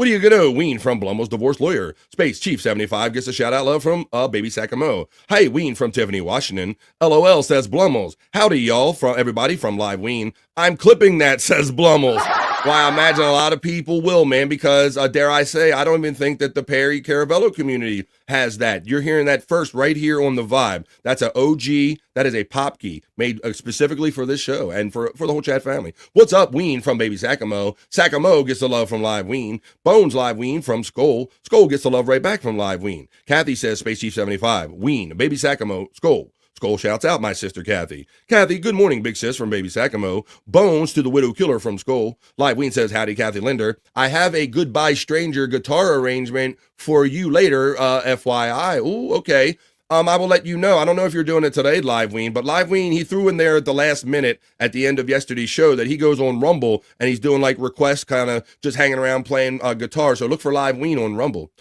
What are you gonna do? Ween from Blummel's divorce lawyer. Space Chief 75 gets a shout out love from Baby Sacamo. Hey, Ween from Tiffany, Washington. LOL says Blummel's. Howdy, y'all, from everybody from Live Ween. I'm clipping that, says Blummel's. Why, I imagine a lot of people will, man, because dare I say, I don't even think that the Perry Caravello community has that. You're hearing that first right here on The Vibe. That's an OG. That is a pop key made specifically for this show and for the whole chat family. What's up, Ween from Baby Sacamo? Sacamo gets the love from Live Ween. Bones Live Ween from Skull. Skull gets the love right back from Live Ween. Kathy says Space Chief 75. Ween, Baby Sacamo, Skull. Skull shouts out my sister Kathy. Kathy, good morning, big sis from Baby Sacamo. Bones to the Widow Killer from Skull. Live Ween says, howdy, Kathy Linder. I have a Goodbye Stranger guitar arrangement for you later, FYI. Ooh, okay. I will let you know. I don't know if you're doing it today, Live Ween, but Live Ween, he threw in there at the last minute at the end of yesterday's show that he goes on Rumble and he's doing like requests, kind of just hanging around playing guitar. So look for Live Ween on Rumble.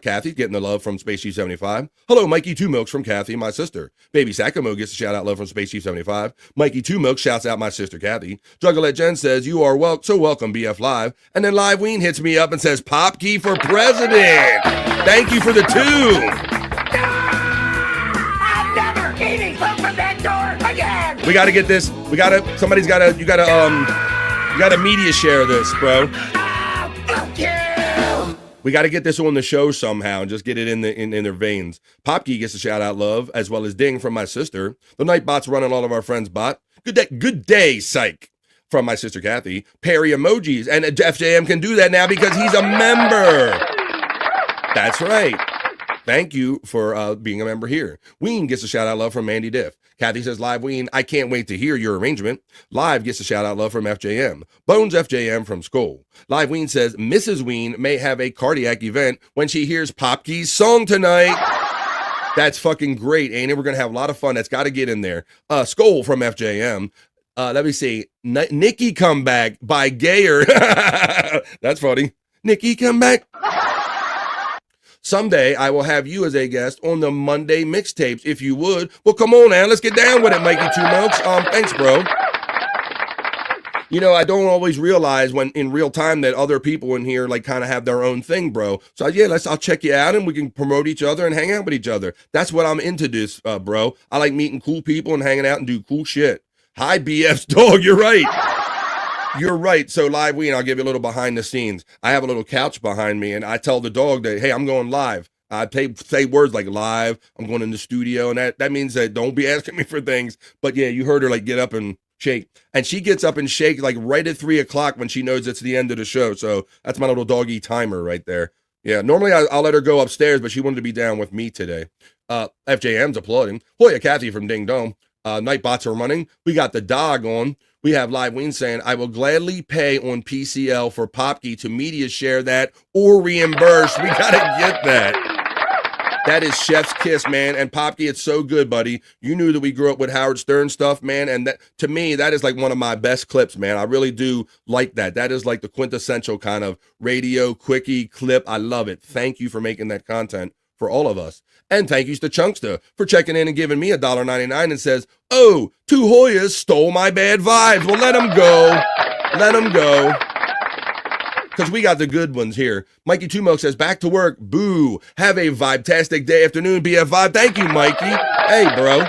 Kathy getting the love from Space Chief 75. Hello, Mikey Two Milks from Kathy, my sister. Baby Sacamo gets a shout out love from Space Chief 75. Mikey Two Milks shouts out my sister Kathy. Juggalette Jen says, you are so welcome, BF Live. And then Live Ween hits me up and says, Pop Key for President. Thank you for the two. We gotta get this. You gotta media share this, bro. We gotta get this on the show somehow and just get it in their veins. Popkey gets a shout out love, as well as Ding from my sister. The Nightbot's running all of our friends' bot. Good day, psych. From my sister Kathy. Perry emojis. And FJM can do that now because he's a member. That's right. Thank you for being a member here. Ween gets a shout out love from Mandy Diff. Kathy says, Live Ween, I can't wait to hear your arrangement. Live gets a shout out love from FJM. Bones FJM from Skull. Live Ween says, Mrs. Ween may have a cardiac event when she hears Popkey's song tonight. That's fucking great, ain't it? We're going to have a lot of fun. That's got to get in there. Skull from FJM. Let me see. Nikki Come Back by Gayer. That's funny. Nikki Come Back. Someday I will have you as a guest on the Monday mixtapes, if you would. Well, come on, man. Let's get down with it, Mikey Two Milks. Thanks, bro. You know, I don't always realize when in real time that other people in here like kind of have their own thing, bro. So yeah, I'll check you out and we can promote each other and hang out with each other. That's what I'm into this, bro. I like meeting cool people and hanging out and do cool shit. Hi, BF's dog. You're right. You're right. So Live Ween, I'll give you a little behind the scenes. I have a little couch behind me and I tell the dog that, hey, I'm going live. I say words like live, I'm going in the studio, and that means that don't be asking me for things. But yeah, you heard her like get up and shake. And she gets up and shake like right at 3 o'clock when she knows it's the end of the show. So that's my little doggy timer right there. Yeah, normally I'll let her go upstairs, but she wanted to be down with me today. FJM's applauding. Hoya Kathy from Ding Dong. Nightbots are running. We got the dog on. We have Live Ween saying, I will gladly pay on PCL for Popkey to media share that or reimburse. We got to get that. That is chef's kiss, man. And Popkey, it's so good, buddy. You knew that we grew up with Howard Stern stuff, man. And that, to me, that is like one of my best clips, man. I really do like that. That is like the quintessential kind of radio quickie clip. I love it. Thank you for making that content for all of us. And thank yous to Chunkster for checking in and giving me $1.99 and says, oh, two Hoyas stole my bad vibes. Well, let them go. Let them go. Because we got the good ones here. Mikey Two Milk says, back to work. Boo. Have a vibe-tastic day afternoon, BF Vibe. Thank you, Mikey. Hey, bro.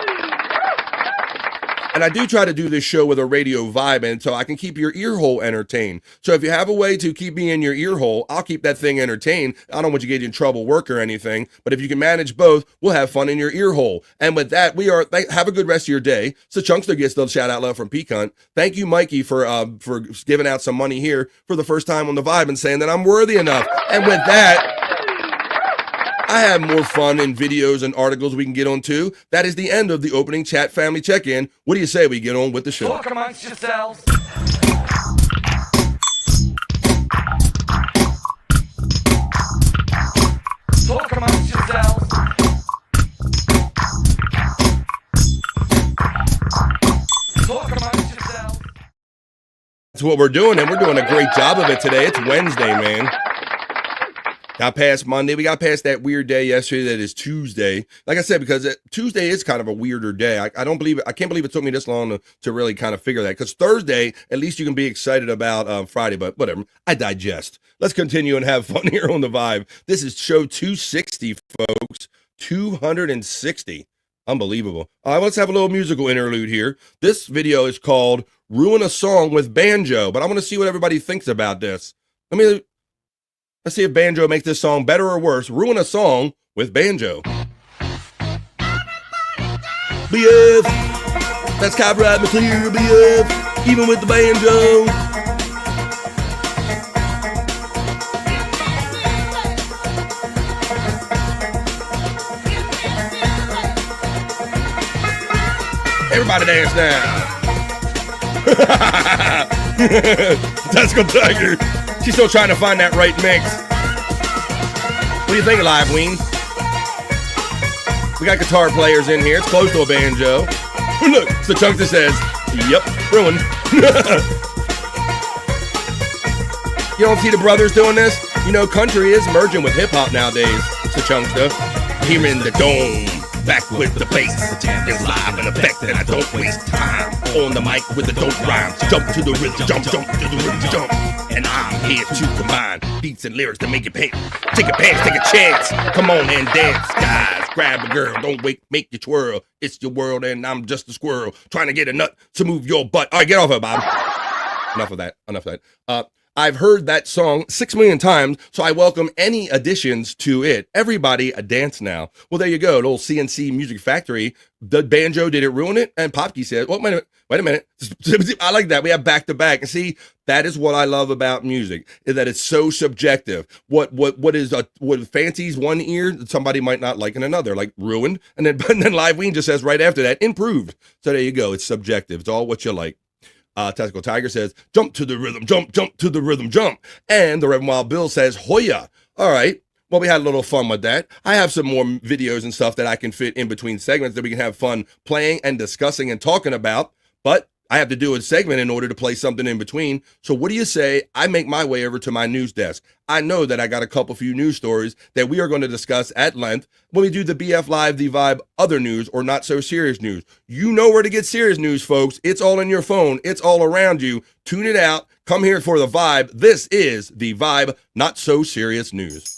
And I do try to do this show with a radio vibe, and so I can keep your ear hole entertained. So if you have a way to keep me in your ear hole, I'll keep that thing entertained. I don't want you to get in trouble, work, or anything. But if you can manage both, we'll have fun in your ear hole. And with that, have a good rest of your day. So Chunkster gets the shout out love from Peacunt. Thank you, Mikey, for giving out some money here for the first time on the vibe and saying that I'm worthy enough. And with that, I have more fun in videos and articles we can get on too. That is the end of the opening chat family check-in. What do you say we get on with the show? Talk amongst yourselves. Talk amongst yourselves. Talk amongst yourselves. That's what we're doing, and we're doing a great job of it today. It's Wednesday, man. Got past Monday. We got past that weird day yesterday that is Tuesday. Like I said, because Tuesday is kind of a weirder day. I can't believe it took me this long to really kind of figure that. Because Thursday, at least you can be excited about Friday, but whatever. I digest. Let's continue and have fun here on The Vibe. This is show 260, folks. 260. Unbelievable. All right, let's have a little musical interlude here. This video is called Ruin a Song with Banjo, but I want to see what everybody thinks about this. Let's see if Banjo makes this song better or worse. Ruin a Song with Banjo. BF. That's copyright material, BF. Even with the banjo. Everybody dance now. That's good, Tiger. She's still trying to find that right mix. What do you think, Live Ween? We got guitar players in here. It's close to a banjo. Look, it's the chunk that says, yep, ruined. You don't see the brothers doing this? You know, country is merging with hip-hop nowadays. It's the chunkster. Here in the dome. Back with the bass, is live in effect, and I don't waste time. On the mic with the dope rhymes, jump to the rhythm, jump to the rhythm, jump. And I'm here to combine beats and lyrics to make it pay. Take a pass, take a chance, come on and dance, guys. Grab a girl, don't wait, make you twirl. It's your world, and I'm just a squirrel trying to get a nut to move your butt. All right, get off it, Bob. Enough of that. I've heard that song 6 million times, so I welcome any additions to it. Everybody a dance now. Well, there you go. The old CNC Music Factory. The banjo, did it ruin it? And Popke said, well, wait a minute. I like that. We have back to back. And see, that is what I love about music, is that it's so subjective. What fancies one ear, somebody might not like in another, like ruined. And then Live Ween just says right after that, improved. So there you go. It's subjective. It's all what you like. Tactical Tiger says, jump to the rhythm, jump to the rhythm, jump. And the Reverend Wild Bill says, Hoya. All right. Well, we had a little fun with that. I have some more videos and stuff that I can fit in between segments that we can have fun playing and discussing and talking about. But I have to do a segment in order to play something in between. So what do you say I make my way over to my news desk? I know that I got a few news stories that we are going to discuss at length when we do the BF Live, The Vibe, other news, or not so serious news. You know where to get serious news, folks. It's all in your phone. It's all around you. Tune it out. Come here for The Vibe. This is The Vibe, not so serious news.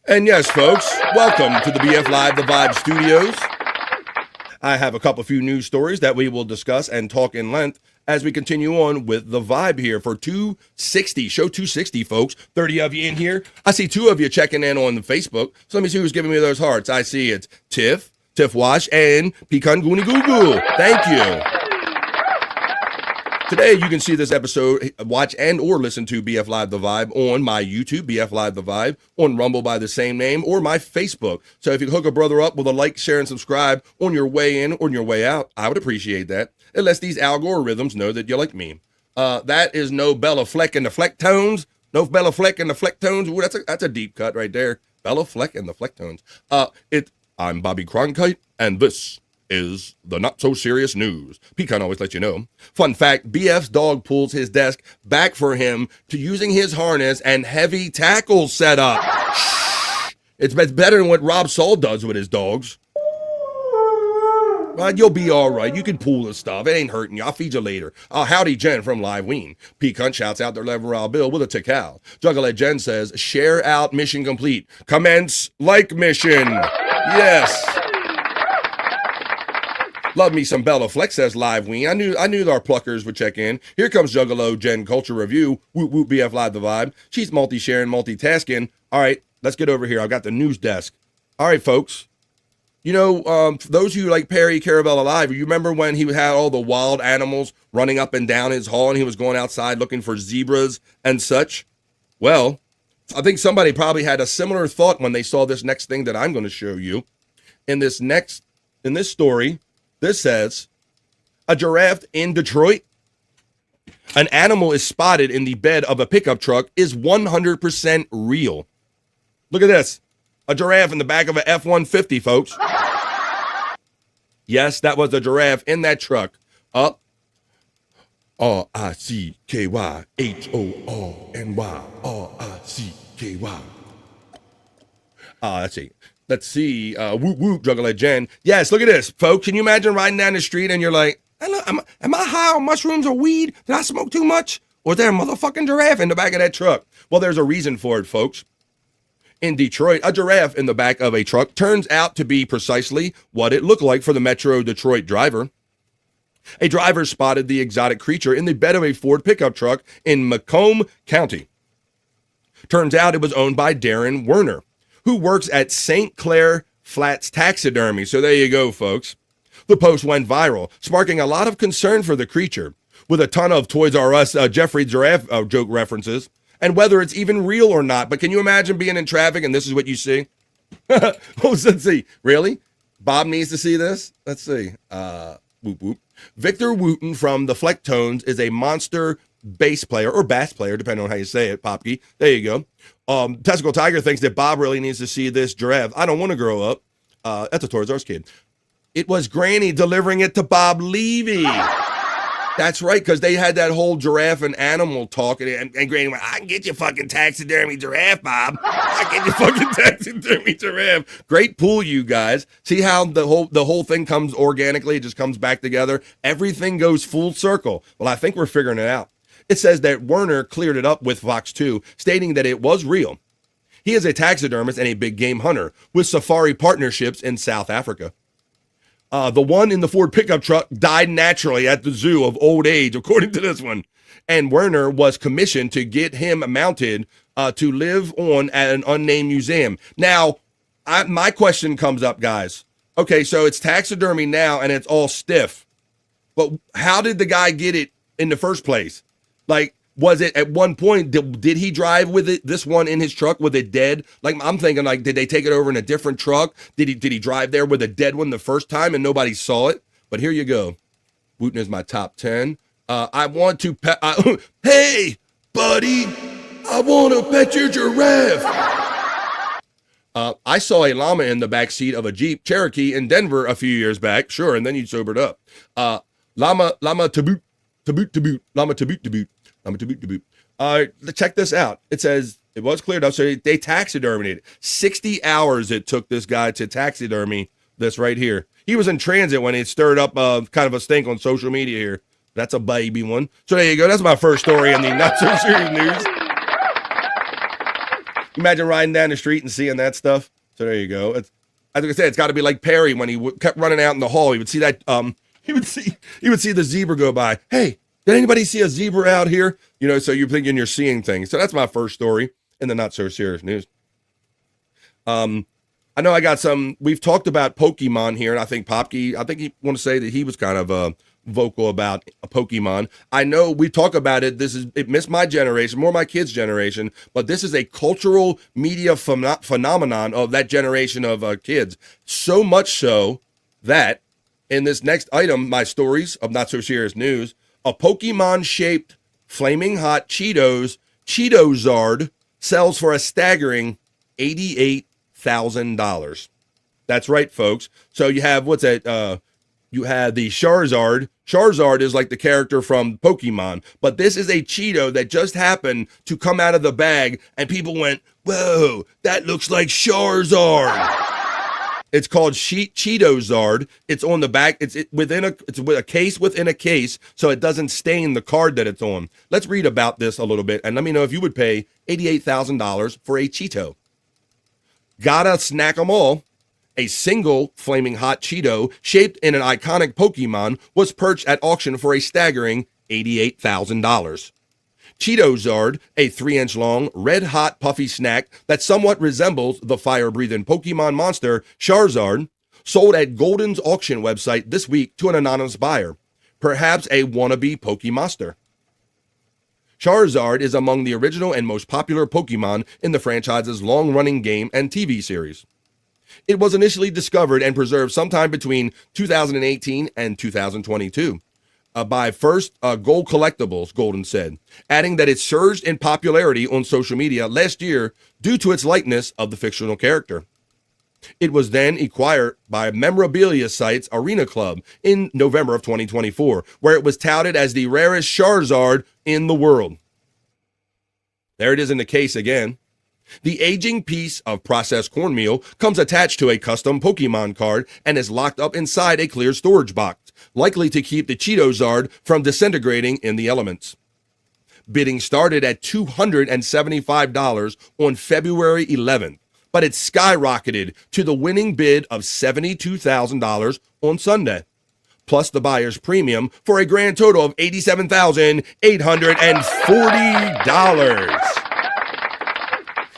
And yes, folks, welcome to the BF Live, The Vibe studios. I have a few news stories that we will discuss and talk in length as we continue on with The Vibe here for 260, show 260, folks. 30 of you in here. I see 2 of you checking in on the Facebook. So let me see who's giving me those hearts. I see it's Tiff Wash, and Pecan Goonie Goo Goo. Thank you. Today, you can see this episode, watch and or listen to BF Live The Vibe on my YouTube, BF Live The Vibe, on Rumble by the same name, or my Facebook. So if you hook a brother up with a like, share, and subscribe on your way in or on your way out, I would appreciate that. It lets these algorithms know that you like me. That is no Bella Fleck and the Fleck Tones. No Bella Fleck and the Fleck Tones. Ooh, that's a deep cut right there. Bella Fleck and the Fleck Tones. I'm Bobby Cronkite, and this is the not so serious news. Pecan always lets you know. Fun fact, BF's dog pulls his desk back for him to using his harness and heavy tackle setup. Shh. It's better than what Rob Saul does with his dogs. Well, you'll be all right. You can pull the stuff. It ain't hurting you. I'll feed you later. Howdy Jen from Live Ween. Pecan shouts out their Leverall Bill with a tical. Juggalette Jen says, share out mission complete. Commence like mission. Yes. Love me some Bella Flex, says Live Ween. I knew our pluckers would check in. Here comes Juggalo Jen Culture Review. Whoop whoop BF Live The Vibe. She's multi-sharing, multitasking. All right, let's get over here. I've got the news desk. All right, folks. You know, for those of you like Perry Carabella Live, you remember when he had all the wild animals running up and down his hall and he was going outside looking for zebras and such? Well, I think somebody probably had a similar thought when they saw this next thing that I'm going to show you. In this story, this says, a giraffe in Detroit. An animal is spotted in the bed of a pickup truck is 100% real. Look at this. A giraffe in the back of a F-150, folks. Yes, that was a giraffe in that truck. Up. R-I-C-K-Y-H-O-R-N-Y. R-I-C-K-Y. Let's see. Whoop, whoop, Juggler Jen. Yes, look at this, folks. Can you imagine riding down the street and you're like, am I high on mushrooms or weed? Did I smoke too much? Or is there a motherfucking giraffe in the back of that truck? Well, there's a reason for it, folks. In Detroit, a giraffe in the back of a truck turns out to be precisely what it looked like for the Metro Detroit driver. A driver spotted the exotic creature in the bed of a Ford pickup truck in Macomb County. Turns out it was owned by Darren Werner, who works at St. Clair Flats Taxidermy. So there you go, folks. The post went viral, sparking a lot of concern for the creature, with a ton of Toys R Us Jeffrey Giraffe joke references, and whether it's even real or not. But can you imagine being in traffic and this is what you see? Let's see. Really? Bob needs to see this? Let's see. Whoop, whoop. Victor Wooten from the Flecktones is a monster bass player, or bass player, depending on how you say it, Popke. There you go. Testicle Tiger thinks that Bob really needs to see this giraffe. I don't want to grow up. That's a Toys R Us kid. It was Granny delivering it to Bob Levy. That's right, because they had that whole giraffe and animal talk, and Granny went, I can get you fucking taxidermy giraffe, Bob. I can get you fucking taxidermy giraffe. Great pool, you guys. See how the whole thing comes organically, it just comes back together. Everything goes full circle. Well, I think we're figuring it out. It says that Werner cleared it up with Fox 2, stating that it was real. He is a taxidermist and a big game hunter with safari partnerships in South Africa. The one in the Ford pickup truck died naturally at the zoo of old age, according to this one. And Werner was commissioned to get him mounted to live on at an unnamed museum. Now, my question comes up, guys. Okay, so it's taxidermy now and it's all stiff. But how did the guy get it in the first place? Like, was it at one point, did he drive with it, this one in his truck, with it dead? Like, I'm thinking, like, did they take it over in a different truck? Did he drive there with a dead one the first time and nobody saw it? But here you go. Wooten is my top 10. I want to pet, hey, buddy, I want to pet your giraffe. I saw a llama in the back seat of a Jeep Cherokee in Denver a few years back. Sure, and then you sobered up. Llama taboot, llama taboot. Check this out. It says it was cleared up, so they taxidermied it. 60 hours it took this guy to taxidermy this right here. He was in transit when it stirred up kind of a stink on social media here. That's a baby one. So there you go. That's my first story in the Not So Serious News. Imagine riding down the street and seeing that stuff. So there you go. It's, as I said, it's got to be like Perry when he kept running out in the hall. He would see that. He would see the zebra go by. Hey, did anybody see a zebra out here? You know, so you're thinking you're seeing things. So that's my first story in the Not So Serious News. I know I got some. We've talked about Pokemon here, and I think Popke, he want to say that he was kind of vocal about a Pokemon. I know we talk about it. It missed my generation, more my kids' generation, but this is a cultural media phenomenon of that generation of kids. So much so that in this next item, my stories of Not So Serious News, a Pokemon-shaped flaming hot Cheeto-Zard sells for a staggering $88,000. That's right, folks. So you have, what's that? You have the Charizard. Charizard is like the character from Pokemon, but this is a Cheeto that just happened to come out of the bag, and people went, whoa, that looks like Charizard. It's called Cheeto-Zard. It's on the back. It's with a case within a case, so it doesn't stain the card that it's on. Let's read about this a little bit, and let me know if you would pay $88,000 for a Cheeto. Gotta snack 'em all. A single flaming hot Cheeto shaped in an iconic Pokemon was perched at auction for a staggering $88,000. Cheeto-Zard, a 3-inch long, red-hot puffy snack that somewhat resembles the fire-breathing Pokemon monster Charizard, sold at Golden's auction website this week to an anonymous buyer, perhaps a wannabe Pokemonster. Charizard is among the original and most popular Pokemon in the franchise's long-running game and TV series. It was initially discovered and preserved sometime between 2018 and 2022. by First Gold Collectibles, Golden said, adding that it surged in popularity on social media last year due to its likeness of the fictional character. It was then acquired by memorabilia sites Arena Club in November of 2024, where it was touted as the rarest Charizard in the world. There it is in the case again. The aging piece of processed cornmeal comes attached to a custom Pokemon card and is locked up inside a clear storage box, likely to keep the Cheetozard from disintegrating in the elements. Bidding started at $275 on February 11th, but it skyrocketed to the winning bid of $72,000 on Sunday, plus the buyer's premium for a grand total of $87,840.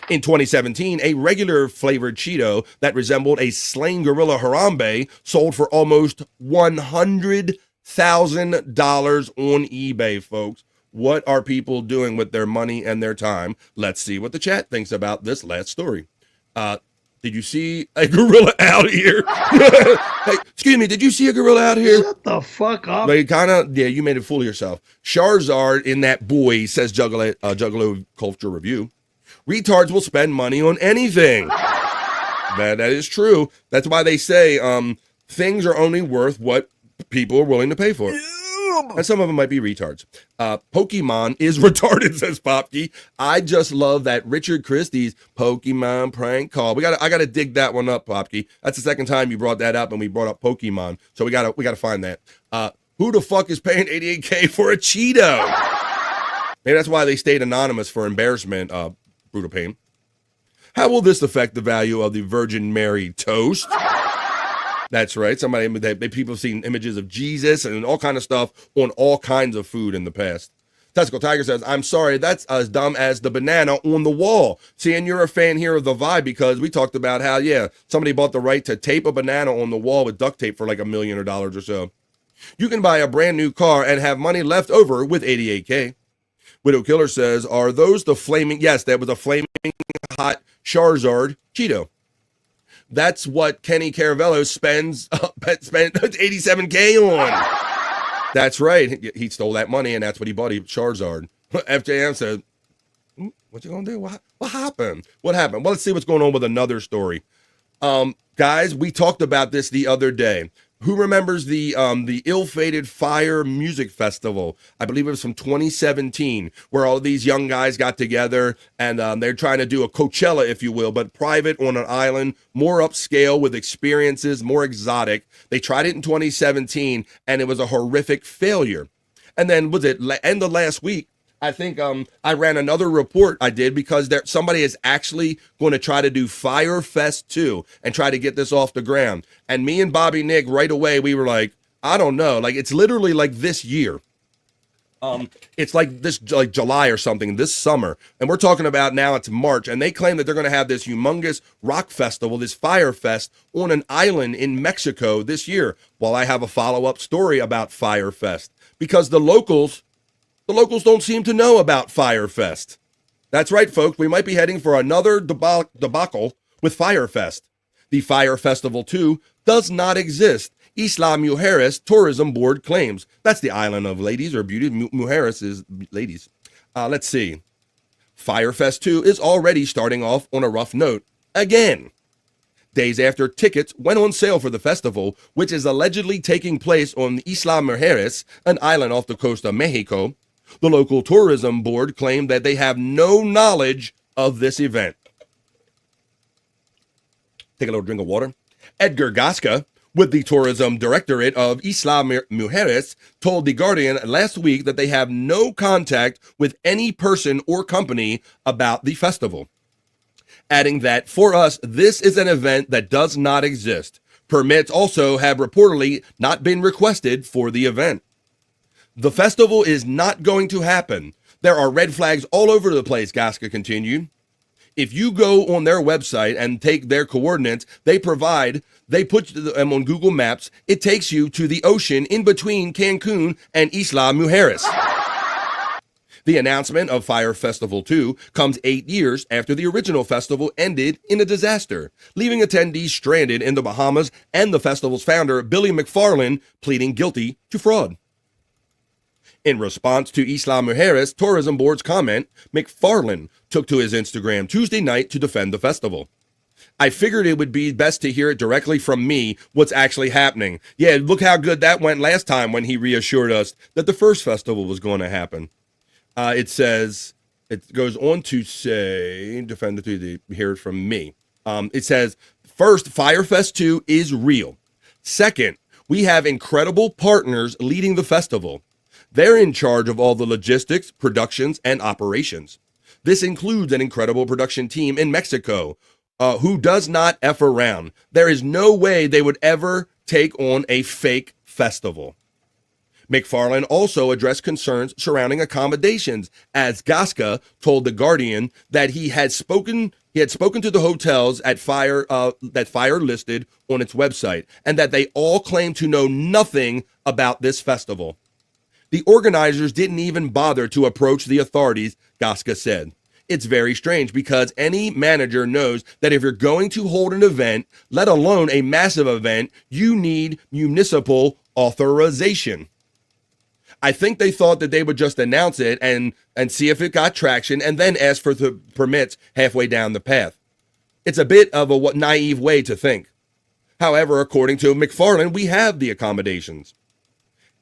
In 2017, a regular flavored Cheeto that resembled a slain gorilla Harambe sold for almost $100,000 on eBay, folks. What are people doing with their money and their time? Let's see what the chat thinks about this last story. Did you see a gorilla out here? Hey, excuse me, did you see a gorilla out here? Shut the fuck up. But you made a fool of yourself. Charizard in that boy, says Juggalo Culture Review. Retards will spend money on anything. That is true. That's why they say things are only worth what people are willing to pay for. And some of them might be retards. Pokemon is retarded, says Popke. I just love that Richard Christie's Pokemon prank call. I gotta dig that one up, Popke. That's the second time you brought that up, and we brought up Pokemon. So we gotta find that. Who the fuck is paying $88K for a Cheeto? Maybe that's why they stayed anonymous for embarrassment. Brutal pain. How will this affect the value of the Virgin Mary toast? That's right. People have seen images of Jesus and all kind of stuff on all kinds of food in the past. Testicle Tiger says, I'm sorry, that's as dumb as the banana on the wall. See, and you're a fan here of The Vibe because we talked about how, somebody bought the right to tape a banana on the wall with duct tape for like $1 million or so. You can buy a brand new car and have money left over with $88K. Widow Killer says, are those the flaming... Yes, that was a flaming hot Charizard Cheeto. That's what Kenny Caravello spent $87K on. That's right. He stole that money, and that's what he bought. Charizard. FJM said, what you gonna do? What happened? What happened? Well, let's see what's going on with another story. Guys, we talked about this the other day. Who remembers the ill-fated Fire Music Festival? I believe it was from 2017, where all of these young guys got together and they're trying to do a Coachella, if you will, but private on an island, more upscale with experiences, more exotic. They tried it in 2017 and it was a horrific failure. And then end of last week, I think I ran another report I did because somebody is actually going to try to do Fire Fest 2 and try to get this off the ground. And me and Bobby Nick right away, we were like, I don't know. Like, it's literally like this year. It's like July or something, this summer. And we're talking about now it's March. And they claim that they're going to have this humongous rock festival, this Fire Fest on an island in Mexico this year. Well, I have a follow-up story about Fire Fest because the locals don't seem to know about Fire Fest. That's right, folks. We might be heading for another debacle with Fire Fest. The Fire Festival 2 does not exist. Isla Mujeres Tourism Board claims. That's the island of ladies or beauty. Mujeres is ladies. Let's see. Fire Fest 2 is already starting off on a rough note. Again. Days after tickets went on sale for the festival, which is allegedly taking place on Isla Mujeres, an island off the coast of Mexico, the local tourism board claimed that they have no knowledge of this event. Take a little drink of water. Edgar Gasca, with the tourism directorate of Isla Mujeres, told The Guardian last week that they have no contact with any person or company about the festival, adding that, for us, this is an event that does not exist. Permits also have reportedly not been requested for the event. The festival is not going to happen. There are red flags all over the place, Gasca continued. If you go on their website and take their coordinates they put them on Google Maps, it takes you to the ocean in between Cancun and Isla Mujeres. The announcement of Fire Festival 2 comes 8 years after the original festival ended in a disaster, leaving attendees stranded in the Bahamas and the festival's founder, Billy McFarland, pleading guilty to fraud. In response to Isla Mujeres Tourism Board's comment, McFarlane took to his Instagram Tuesday night to defend the festival. I figured it would be best to hear it directly from me what's actually happening. Yeah, look how good that went last time when he reassured us that the first festival was going to happen. It goes on to say, defend it to hear it from me. It says, first, Firefest 2 is real. Second, we have incredible partners leading the festival. They're in charge of all the logistics, productions, and operations. This includes an incredible production team in Mexico who does not F around. There is no way they would ever take on a fake festival. McFarlane also addressed concerns surrounding accommodations, as Gasca told The Guardian that he had spoken to the hotels at that Fire listed on its website, and that they all claim to know nothing about this festival. The organizers didn't even bother to approach the authorities, Gasca said. It's very strange because any manager knows that if you're going to hold an event, let alone a massive event, you need municipal authorization. I think they thought that they would just announce it and see if it got traction and then ask for the permits halfway down the path. It's a bit of a naive way to think. However, according to McFarlane, we have the accommodations.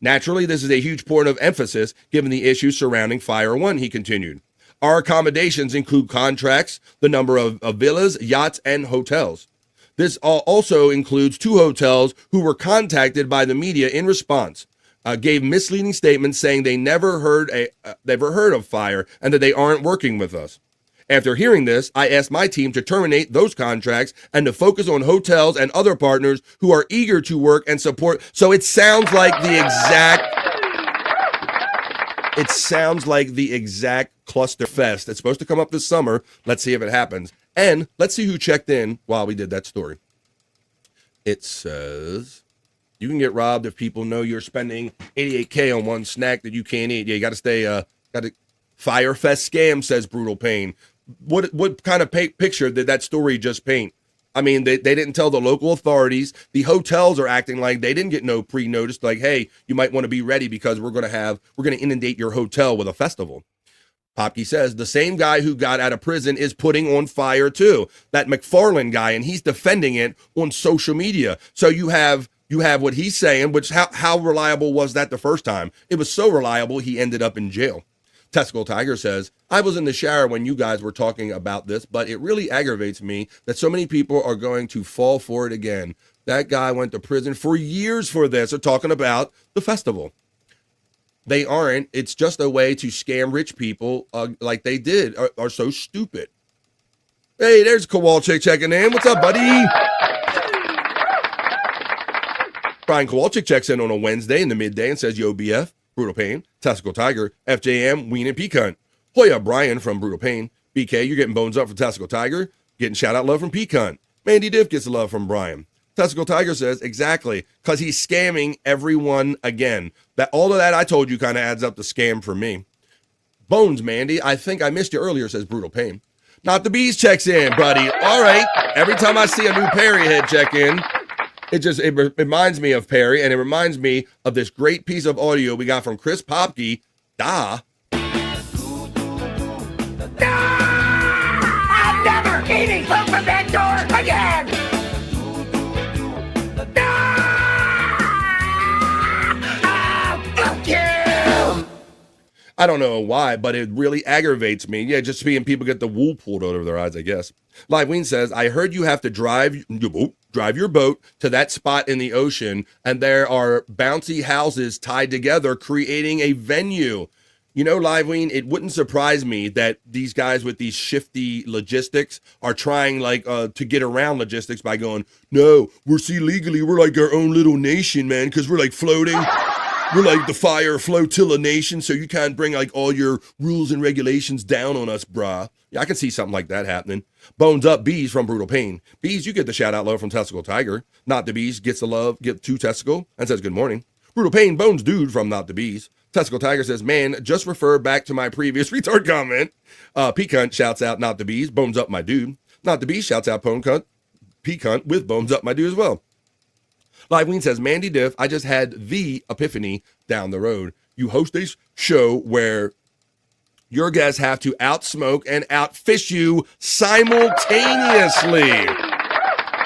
Naturally, this is a huge point of emphasis given the issues surrounding Fire 1, he continued. Our accommodations include contracts, the number of villas, yachts, and hotels. This also includes 2 hotels who were contacted by the media in response, gave misleading statements saying they never heard of Fire and that they aren't working with us. After hearing this, I asked my team to terminate those contracts and to focus on hotels and other partners who are eager to work and support. So it sounds like the exact cluster fest that's supposed to come up this summer. Let's see if it happens. And let's see who checked in while we did that story. It says, you can get robbed if people know you're spending $88K on one snack that you can't eat. Yeah, you got to stay, Firefest scam, says Brutal Pain. What kind of picture did that story just paint? I mean, they didn't tell the local authorities. The hotels are acting like they didn't get no pre-notice, like, hey, you might want to be ready because we're going to inundate your hotel with a festival. Popke says the same guy who got out of prison is putting on Fire too, that McFarlane guy, and he's defending it on social media. So you have what he's saying, which how reliable was that the first time? It was so reliable he ended up in jail. Testicle Tiger says, I was in the shower when you guys were talking about this, but it really aggravates me that so many people are going to fall for it again. That guy went to prison for years for this. They're talking about the festival. They aren't. It's just a way to scam rich people like they did, are so stupid. Hey, there's Kowalczyk checking in. What's up, buddy? Brian Kowalczyk checks in on a Wednesday in the midday and says, Yo, BF. Brutal Pain, Testicle Tiger, FJM, Ween and Pecan. Hoya Brian from Brutal Pain. BK, you're getting bones up from Testicle Tiger. Getting shout out love from Pecan. Mandy Diff gets love from Brian. Testicle Tiger says, exactly, because he's scamming everyone again. All of that I told you kind of adds up to scam for me. Bones, Mandy, I think I missed you earlier, says Brutal Pain. Not the Bees checks in, buddy. All right. Every time I see a new Perry head check in, it reminds me of Perry, and it reminds me of this great piece of audio we got from Chris Popke. I'm never eating food from that door again! Fuck you! I don't know why, but it really aggravates me. Yeah, just seeing people get the wool pulled out of their eyes, I guess. Liveween says, I heard you have to drive your boat to that spot in the ocean, and there are bouncy houses tied together creating a venue. You know, Liveween, it wouldn't surprise me that these guys with these shifty logistics are trying to get around logistics by going, no, we're legally, we're like our own little nation, man, because we're like floating. We're like the Fire Flotilla Nation, so you can't bring like all your rules and regulations down on us, brah. Yeah, I can see something like that happening. Bones up, Bees from Brutal Pain. Bees, you get the shout out love from Testicle Tiger. Not the Bees gets the love, get to Testicle, and says good morning. Brutal Pain, Bones Dude from Not the Bees. Testicle Tiger says, man, just refer back to my previous retard comment. Peacunt shouts out Not the Bees, Bones up my dude. Not the Bees shouts out Peacunt with Bones up my dude as well. Liveween says, Mandy Diff, I just had the epiphany down the road. You host a show where your guests have to outsmoke and outfish you simultaneously.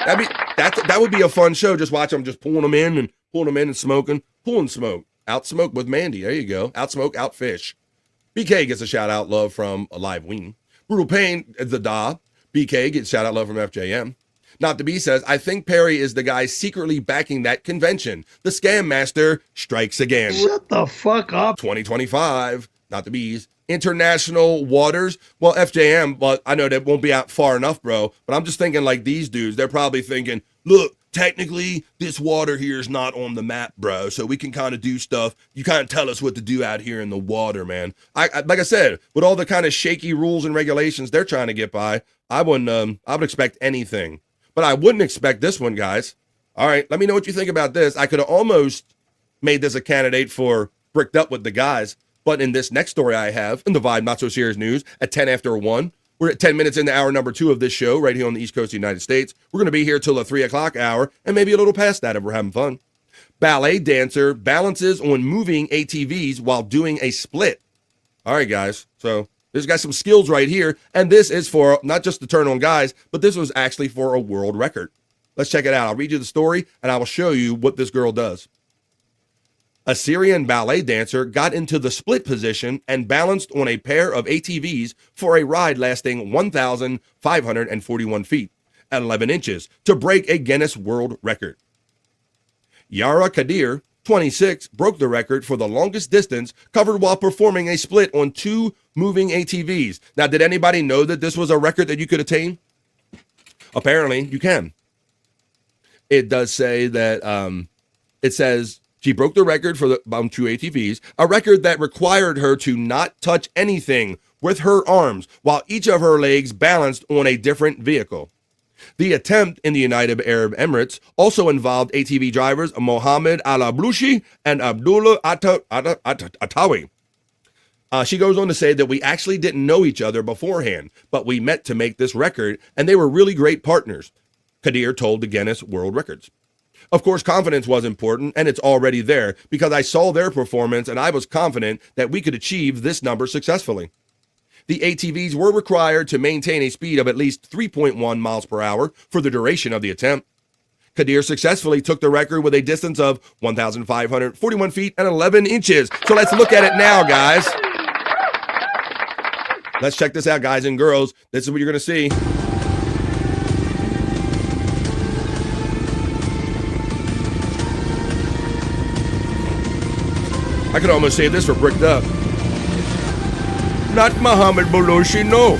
That would be a fun show. Just watch them just pulling them in and smoking, pulling smoke. Outsmoke with Mandy. There you go. Outsmoke, outfish. BK gets a shout out love from Alive Ween. Brutal Pain, the Da. BK gets shout out love from FJM. Not the B says, I think Perry is the guy secretly backing that convention. The Scam Master strikes again. Shut the fuck up. 2025. Not the B's. International waters. Well, FJM, but I know that won't be out far enough, bro. But I'm just thinking like these dudes, they're probably thinking, look, technically this water here is not on the map, bro. So we can kind of do stuff. You kind of tell us what to do out here in the water, man. I like I said, with all the kind of shaky rules and regulations they're trying to get by, I would expect anything. But I wouldn't expect this one, guys. All right, let me know what you think about this. I could have almost made this a candidate for Bricked Up with the Guys. But in this next story I have, in the Vibe Not So Serious News, at 10 after 1, we're at 10 minutes into hour number 2 of this show right here on the East Coast of the United States. We're going to be here till the 3 o'clock hour and maybe a little past that if we're having fun. Ballet dancer balances on moving ATVs while doing a split. All right, guys. So this got some skills right here. And this is for not just the turn on guys, but this was actually for a world record. Let's check it out. I'll read you the story and I will show you what this girl does. A Syrian ballet dancer got into the split position and balanced on a pair of ATVs for a ride lasting 1,541 feet at 11 inches to break a Guinness World Record. Yara Kadir, 26, broke the record for the longest distance covered while performing a split on 2 moving ATVs. Now, did anybody know that this was a record that you could attain? Apparently, you can. It does say that it says she broke the record for on 2 ATVs, a record that required her to not touch anything with her arms while each of her legs balanced on a different vehicle. The attempt in the United Arab Emirates also involved ATV drivers Mohammed Al-Ablushi and Abdullah Atawi. She goes on to say that we actually didn't know each other beforehand, but we met to make this record, and they were really great partners, Kadir told the Guinness World Records. Of course, confidence was important, and it's already there because I saw their performance and I was confident that we could achieve this number successfully. The ATVs were required to maintain a speed of at least 3.1 miles per hour for the duration of the attempt. Kadir successfully took the record with a distance of 1,541 feet and 11 inches. So let's look at it now, guys. Let's check this out, guys and girls. This is what you're going to see. I could almost say this for Bricked Up. Not Mohammed Baloshi, no.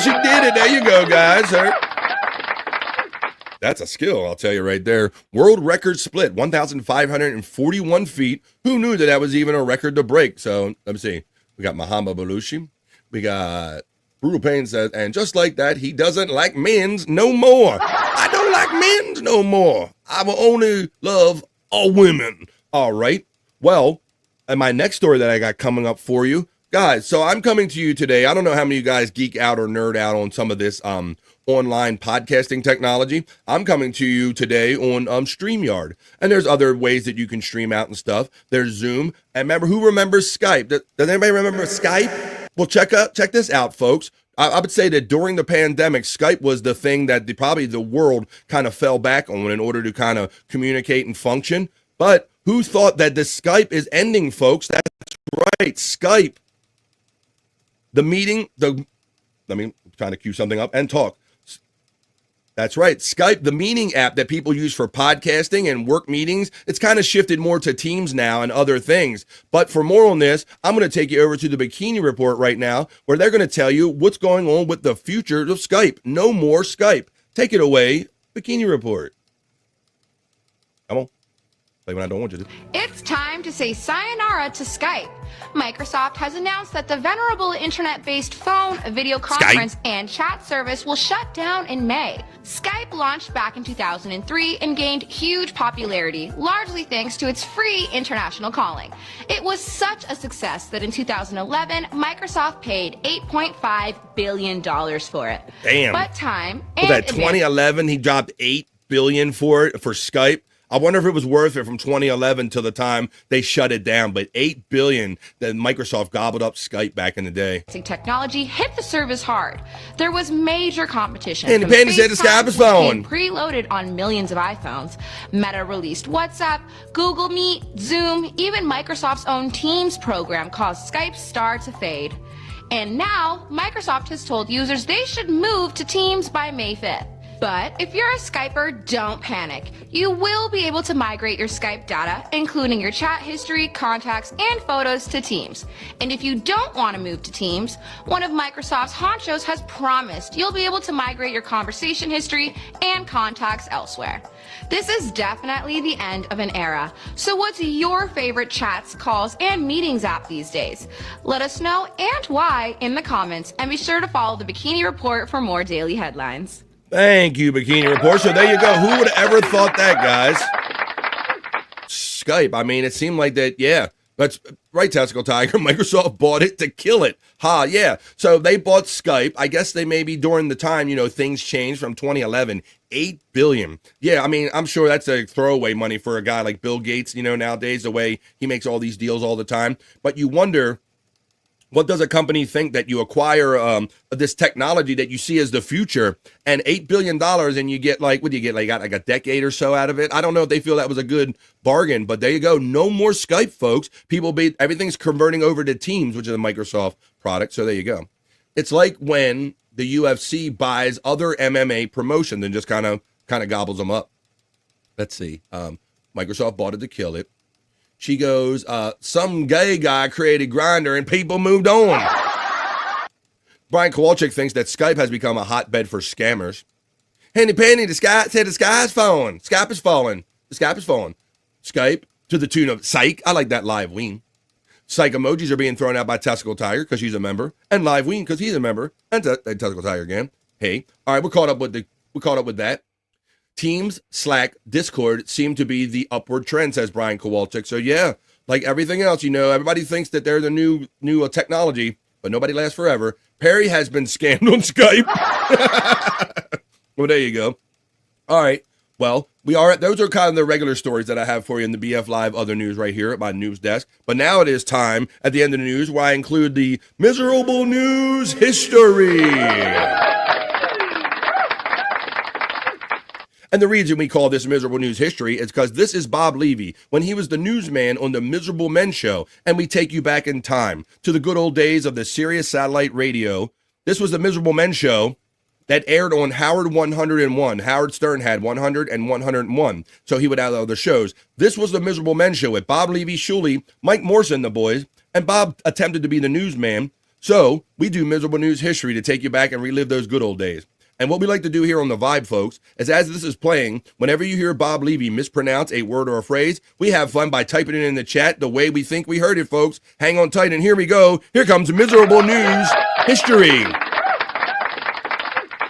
She did it. There you go, guys. That's a skill, I'll tell you right there. World record split, 1,541 feet. Who knew that was even a record to break? So let me see. We got Muhammad Balushi. We got Brutal Pain says, and just like that, he doesn't like men's no more. I don't like men's no more. I will only love all women. All right. Well, and my next story that I got coming up for you, guys. So I'm coming to you today. I don't know how many of you guys geek out or nerd out on some of this online podcasting technology. I'm coming to you today on StreamYard. And there's other ways that you can stream out and stuff. There's Zoom. And remember, who remembers Skype? Does anybody remember Skype? Well, check this out, folks. I would say that during the pandemic, Skype was the thing that probably the world kind of fell back on in order to kind of communicate and function. But who thought that the Skype is ending, folks? That's right, Skype. The meeting, I'm trying to cue something up and talk. That's right. Skype, the meeting app that people use for podcasting and work meetings, it's kind of shifted more to Teams now and other things. But for more on this, I'm going to take you over to the Bikini Report right now, where they're going to tell you what's going on with the future of Skype. No more Skype. Take it away, Bikini Report. Come on. Play when I don't want you to. It's time to say sayonara to Skype. Microsoft has announced that the venerable internet-based phone, video conference, and chat service will shut down in May. Skype launched back in 2003 and gained huge popularity, largely thanks to its free international calling. It was such a success that in 2011, Microsoft paid $8.5 billion for it. Damn. But time Was and that 2011? He dropped $8 billion for it, for Skype. I wonder if it was worth it from 2011 to the time they shut it down. But $8 billion that Microsoft gobbled up Skype back in the day. Technology hit the service hard. There was major competition. And the Panda said the Skype is phone. Preloaded on millions of iPhones. Meta released WhatsApp, Google Meet, Zoom, even Microsoft's own Teams program caused Skype's star to fade. And now, Microsoft has told users they should move to Teams by May 5th. But if you're a Skyper, don't panic. You will be able to migrate your Skype data, including your chat history, contacts, and photos to Teams. And if you don't want to move to Teams, one of Microsoft's honchos has promised you'll be able to migrate your conversation history and contacts elsewhere. This is definitely the end of an era. So what's your favorite chats, calls, and meetings app these days? Let us know and why in the comments, and be sure to follow the Bikini Report for more daily headlines. Thank you, Bikini Report. So there you go. Who would have ever thought that, guys? Skype. I mean, it seemed like that, yeah. That's right, Testicle Tiger. Microsoft bought it to kill it. Yeah. So they bought Skype. I guess they maybe during the time, things changed from 2011. $8 billion. Yeah, I mean, I'm sure that's a throwaway money for a guy like Bill Gates, nowadays, the way he makes all these deals all the time. But you wonder, what does a company think that you acquire this technology that you see as the future, and $8 billion, and you get like a decade or so out of it? I don't know if they feel that was a good bargain, but there you go. No more Skype, folks. Everything's converting over to Teams, which is a Microsoft product. So there you go. It's like when the UFC buys other MMA promotions and just kind of gobbles them up. Let's see. Microsoft bought it to kill it. She goes, some gay guy created Grindr and people moved on. Brian Kowalczyk thinks that Skype has become a hotbed for scammers. Henny Penny, the sky is falling. Skype is falling. The Skype is falling. Skype to the tune of Psych. I like that Live Ween. Psych emojis are being thrown out by Testicle Tiger because she's a member, and Live Ween because he's a member, and Testicle Tiger again. Hey, all right, we're caught up with that. Teams, Slack, Discord seem to be the upward trend, says Brian Kowalczyk. So yeah, like everything else, everybody thinks that they're the new technology, but nobody lasts forever. Perry has been scammed on Skype. Well, there you go. All right. Well, those are kind of the regular stories that I have for you in the BF Live other news right here at my news desk. But now it is time at the end of the news where I include the miserable news history. And the reason we call this miserable news history is because this is Bob Levy when he was the newsman on the Miserable Men Show. And we take you back in time to the good old days of the Sirius satellite radio. This was the Miserable Men Show that aired on Howard 101. Howard Stern had 100 and 101. So he would have other shows. This was the Miserable Men Show with Bob Levy, Shuley, Mike Morrison, the boys. And Bob attempted to be the newsman. So we do miserable news history to take you back and relive those good old days. And what we like to do here on The Vibe, folks, is as this is playing, whenever you hear Bob Levy mispronounce a word or a phrase, we have fun by typing it in the chat the way we think we heard it, folks. Hang on tight, and here we go. Here comes miserable news history.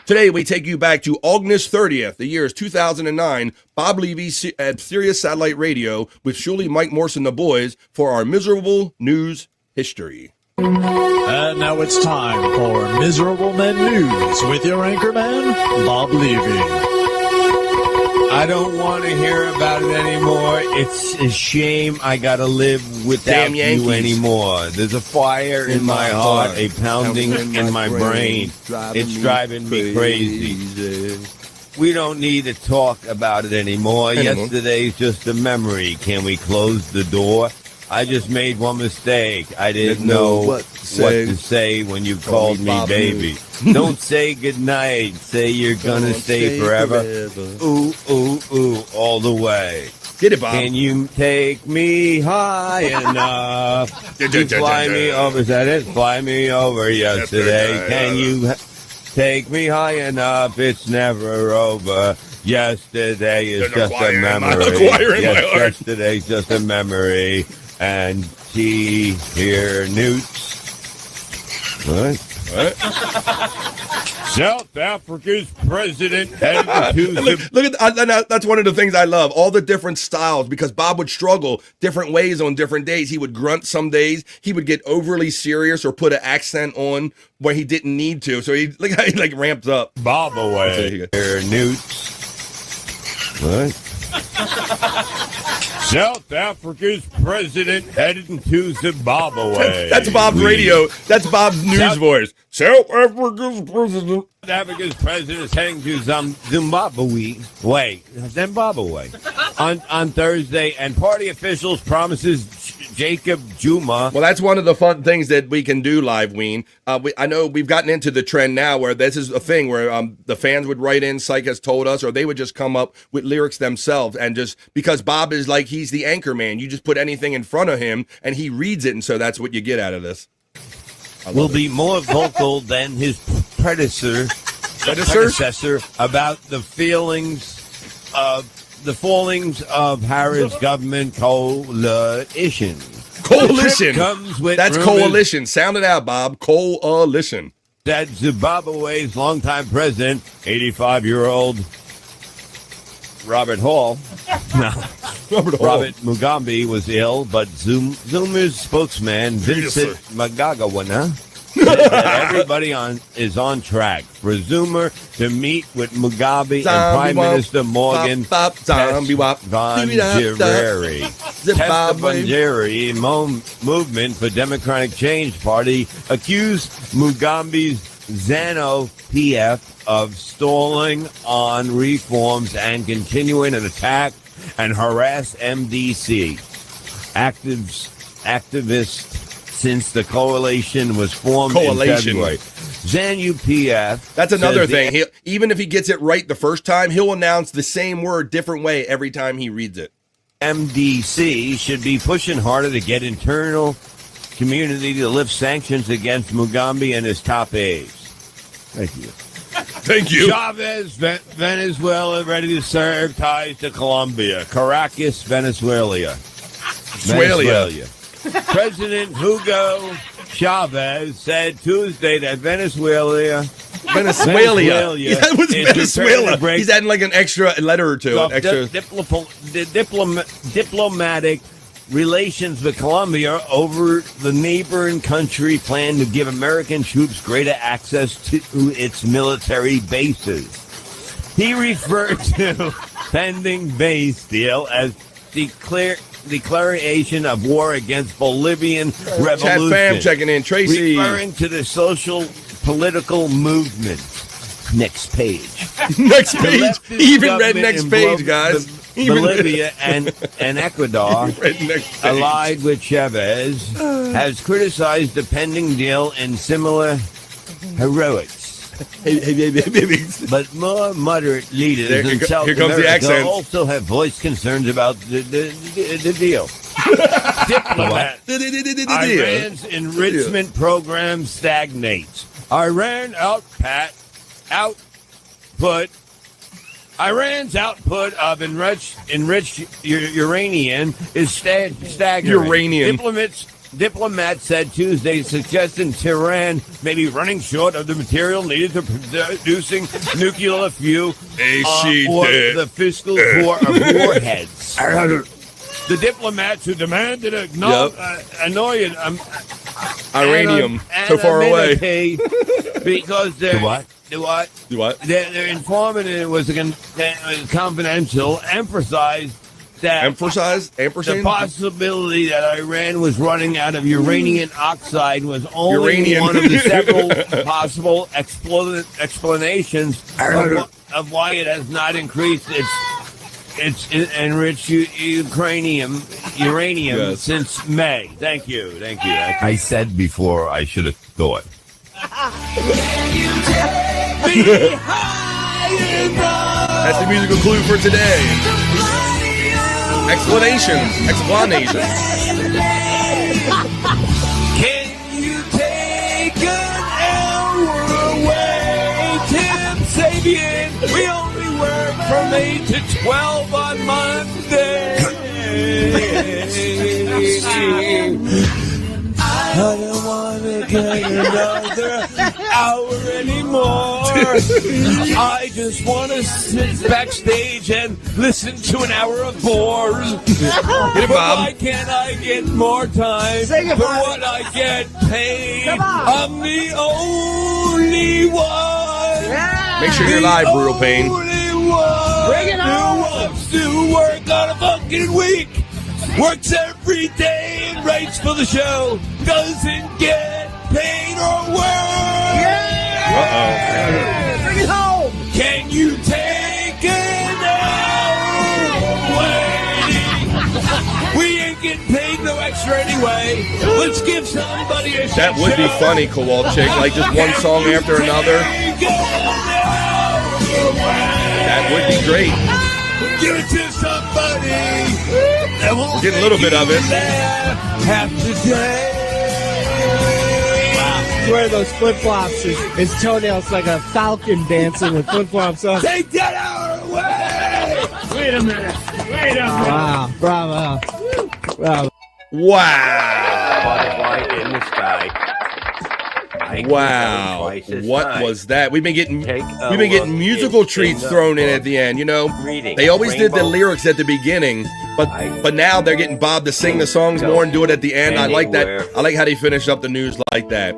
Today, we take you back to August 30th. The year is 2009. Bob Levy at Sirius Satellite Radio with Shuley, Mike Morrison, the boys, for our miserable news history. And now it's time for Miserable Men News with your anchorman, Bob Levy. I don't want to hear about it anymore. It's a shame I got to live without you anymore. There's a fire in my heart, a pounding in my brain. It's driving me crazy. We don't need to talk about it anymore. Yesterday's just a memory. Can we close the door? I just made one mistake. I didn't know what to say when you called me baby. Don't say goodnight. Say you're gonna stay forever. Ooh, ooh, ooh, all the way. Get it, Bob. Can you take me high enough to fly me over? Is that it? Fly me over yesterday. Can you take me high enough? It's never over. Yesterday is just a memory. Yes, yesterday's just a memory. And here, Newts. What? South Africa's president headed to look at that's one of the things I love. All the different styles, because Bob would struggle different ways on different days. He would grunt some days. He would get overly serious or put an accent on where he didn't need to. So he like ramps up. Bob away. Newts. What? South Africa's president headed to Zimbabwe. That's Bob's radio. That's Bob's news voice. South Africa's president. South Africa's president is heading to Zimbabwe. Zimbabwe. on Thursday, and party officials promises Jacob Zuma. Well, that's one of the fun things that we can do live, Ween. I know we've gotten into the trend now where this is a thing where the fans would write in, Psych has told us, or they would just come up with lyrics themselves, and just because Bob is like, he's the anchor man, you just put anything in front of him and he reads it, and so that's what you get out of this. Will be more vocal than his predecessor about the fallings of Harris government coalition. Coalition. That's rumors coalition. Sound it out, Bob. Coalition. That Zimbabwe's longtime president, 85-year-old Robert Hall. Robert Mugabe was ill, but Zuma's spokesman, Vincent Magagawana, said that everybody is on track for Zuma to meet with Mugabe and Prime Minister Morgan Tsvangirai. Tsvangirai Movement for Democratic Change Party accused Mugabe's ZANU-PF of stalling on reforms and continuing an attack and harass MDC activists since the coalition was formed in February. ZANU-PF. That's another thing. Even if he gets it right the first time, he'll announce the same word different way every time he reads it. MDC should be pushing harder to get internal community to lift sanctions against Mugabe and his top aides. Thank you. Thank you. Chavez, Venezuela, ready to serve ties to Colombia. Caracas, Venezuela. President Hugo Chavez said Tuesday that Venezuela. That was Venezuela. He's adding like an extra letter or two. Diplomatic relations with Colombia over the neighboring country plan to give American troops greater access to its military bases. He referred to pending base deal as declaration of war against Bolivian revolution. Chat fam checking in. Tracy. Referring to the social political movement. Next page. Next page. He even read next page, guys. Bolivia and Ecuador, allied with Chavez, has criticized the pending deal in similar heroics. But more moderate leaders in South America also have voiced concerns about the deal. Iran's enrichment program stagnates. Iran's output of enriched uranium is staggering. Diplomats said Tuesday, suggesting Tehran may be running short of the material needed to producing nuclear fuel or the fiscal core of warheads. The diplomats who demanded annoying uranium so far away because they're Do what? Their informant was confidential. Emphasized that the possibility that Iran was running out of uranium oxide was only one of the several possible explanations of why it has not increased its enriched uranium since May. Thank you. I said before I should have thought. That's the musical clue for today. Explanations. Can you take an hour away, Tim Sabian? We only work from 8 to 12 on Monday. I don't want to get another hour anymore. I just want to sit backstage and listen to an hour of bores. But why can't I get more time Sing it, for Bobby. what I get paid? Come on. I'm the only one. Make sure you're live, Brutal Pain. Bring it on. Who wants to work on a fucking week? Works every day and writes for the show. Doesn't get paid or work. Uh-oh. Bring it home. Can you take an hour away? We ain't getting paid no extra anyway. Let's give somebody a That would be funny, Kowalczyk. Like just one song after another. That would be great. Give it to somebody. We're getting a little bit of it. Half the day. Wear those flip-flops. His toenails like a falcon dancing with flip-flops on. Take that hour away. Wait a minute. Wow. Bravo. Bravo. Wow. Butterfly in the sky. Wow. What was that? We've been getting musical treats thrown in at the end, you know. They always did the lyrics at the beginning, but now they're getting Bob to sing the songs more and do it at the end. I like that. I like how they finish up the news like that.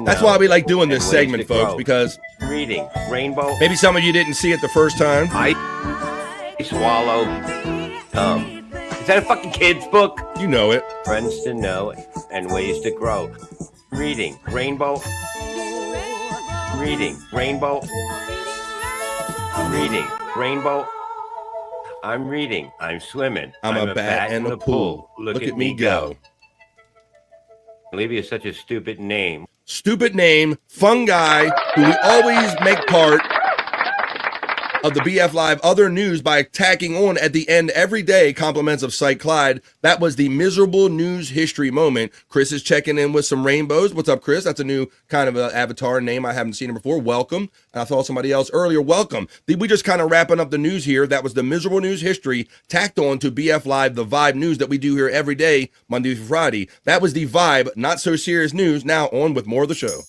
That's why we like doing this segment, folks, because Reading Rainbow. maybe some of you didn't see it the first time. I swallow. Is that a fucking kid's book? You know it. Friends to know and ways to grow. Reading Rainbow. Reading Rainbow. Reading Rainbow. I'm reading. I'm swimming. I'm a bat in the pool. Look at me go. Olivia is such a stupid name. Stupid name, fun guy, who we always make part of the BF Live other news by tacking on at the end every day compliments of Psych Clyde. That was the miserable news history moment. Chris is checking in with some rainbows. What's up, Chris? That's a new kind of avatar name. I haven't seen him before. Welcome. And I saw somebody else earlier. Welcome. We just kind of wrapping up the news here. That was the miserable news history tacked on to BF Live, the Vibe news that we do here every day, Monday through Friday. That was the Vibe, not so serious news. Now on with more of the show.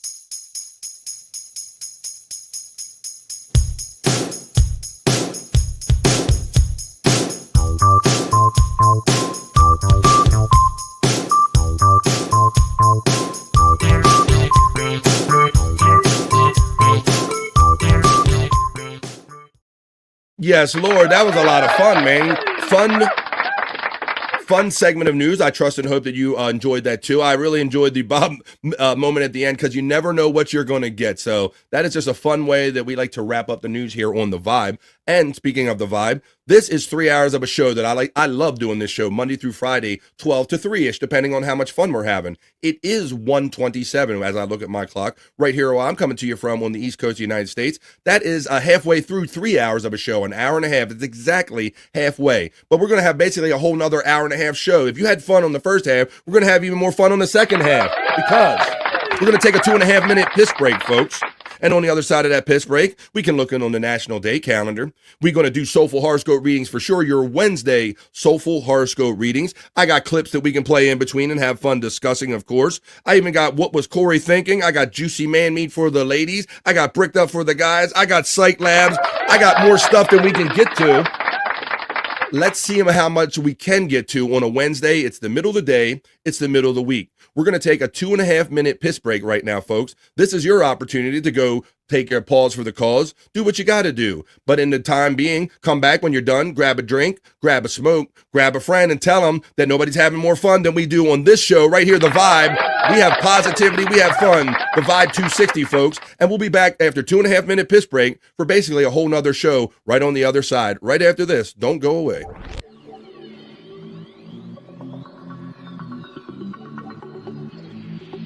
Yes, Lord, that was a lot of fun, man. Fun segment of news. I trust and hope that you enjoyed that too. I really enjoyed the Bob moment at the end because you never know what you're going to get. So that is just a fun way that we like to wrap up the news here on the Vibe. And speaking of the Vibe, this is 3 hours of a show that I like. I love doing this show Monday through Friday, 12 to 3-ish, depending on how much fun we're having. It is 1:27 as I look at my clock right here where I'm coming to you from on the East Coast of the United States. That is halfway through 3 hours of a show, an hour and a half. It's exactly halfway. But we're going to have basically a whole nother hour and a half show. If you had fun on the first half, we're going to have even more fun on the second half because we're going to take a 2.5 minute piss break, folks. And on the other side of that piss break, we can look in on the National Day calendar. We're going to do Soulful Horoscope Readings for sure. Your Wednesday Soulful Horoscope Readings. I got clips that we can play in between and have fun discussing, of course. I even got What Was Corey Thinking? I got Juicy Man Meat for the ladies. I got Bricked Up for the guys. I got Psych Labs. I got more stuff than we can get to. Let's see how much we can get to on a Wednesday. It's the middle of the day. It's the middle of the week. We're going to take a 2.5 minute piss break right now, folks. This is your opportunity to go take your pause for the cause. Do what you got to do. But in the time being, come back when you're done, grab a drink, grab a smoke, grab a friend, and tell them that nobody's having more fun than we do on this show right here, The Vibe. We have positivity. We have fun. The Vibe 260, folks. And we'll be back after 2.5 minute piss break for basically a whole nother show right on the other side. Right after this. Don't go away.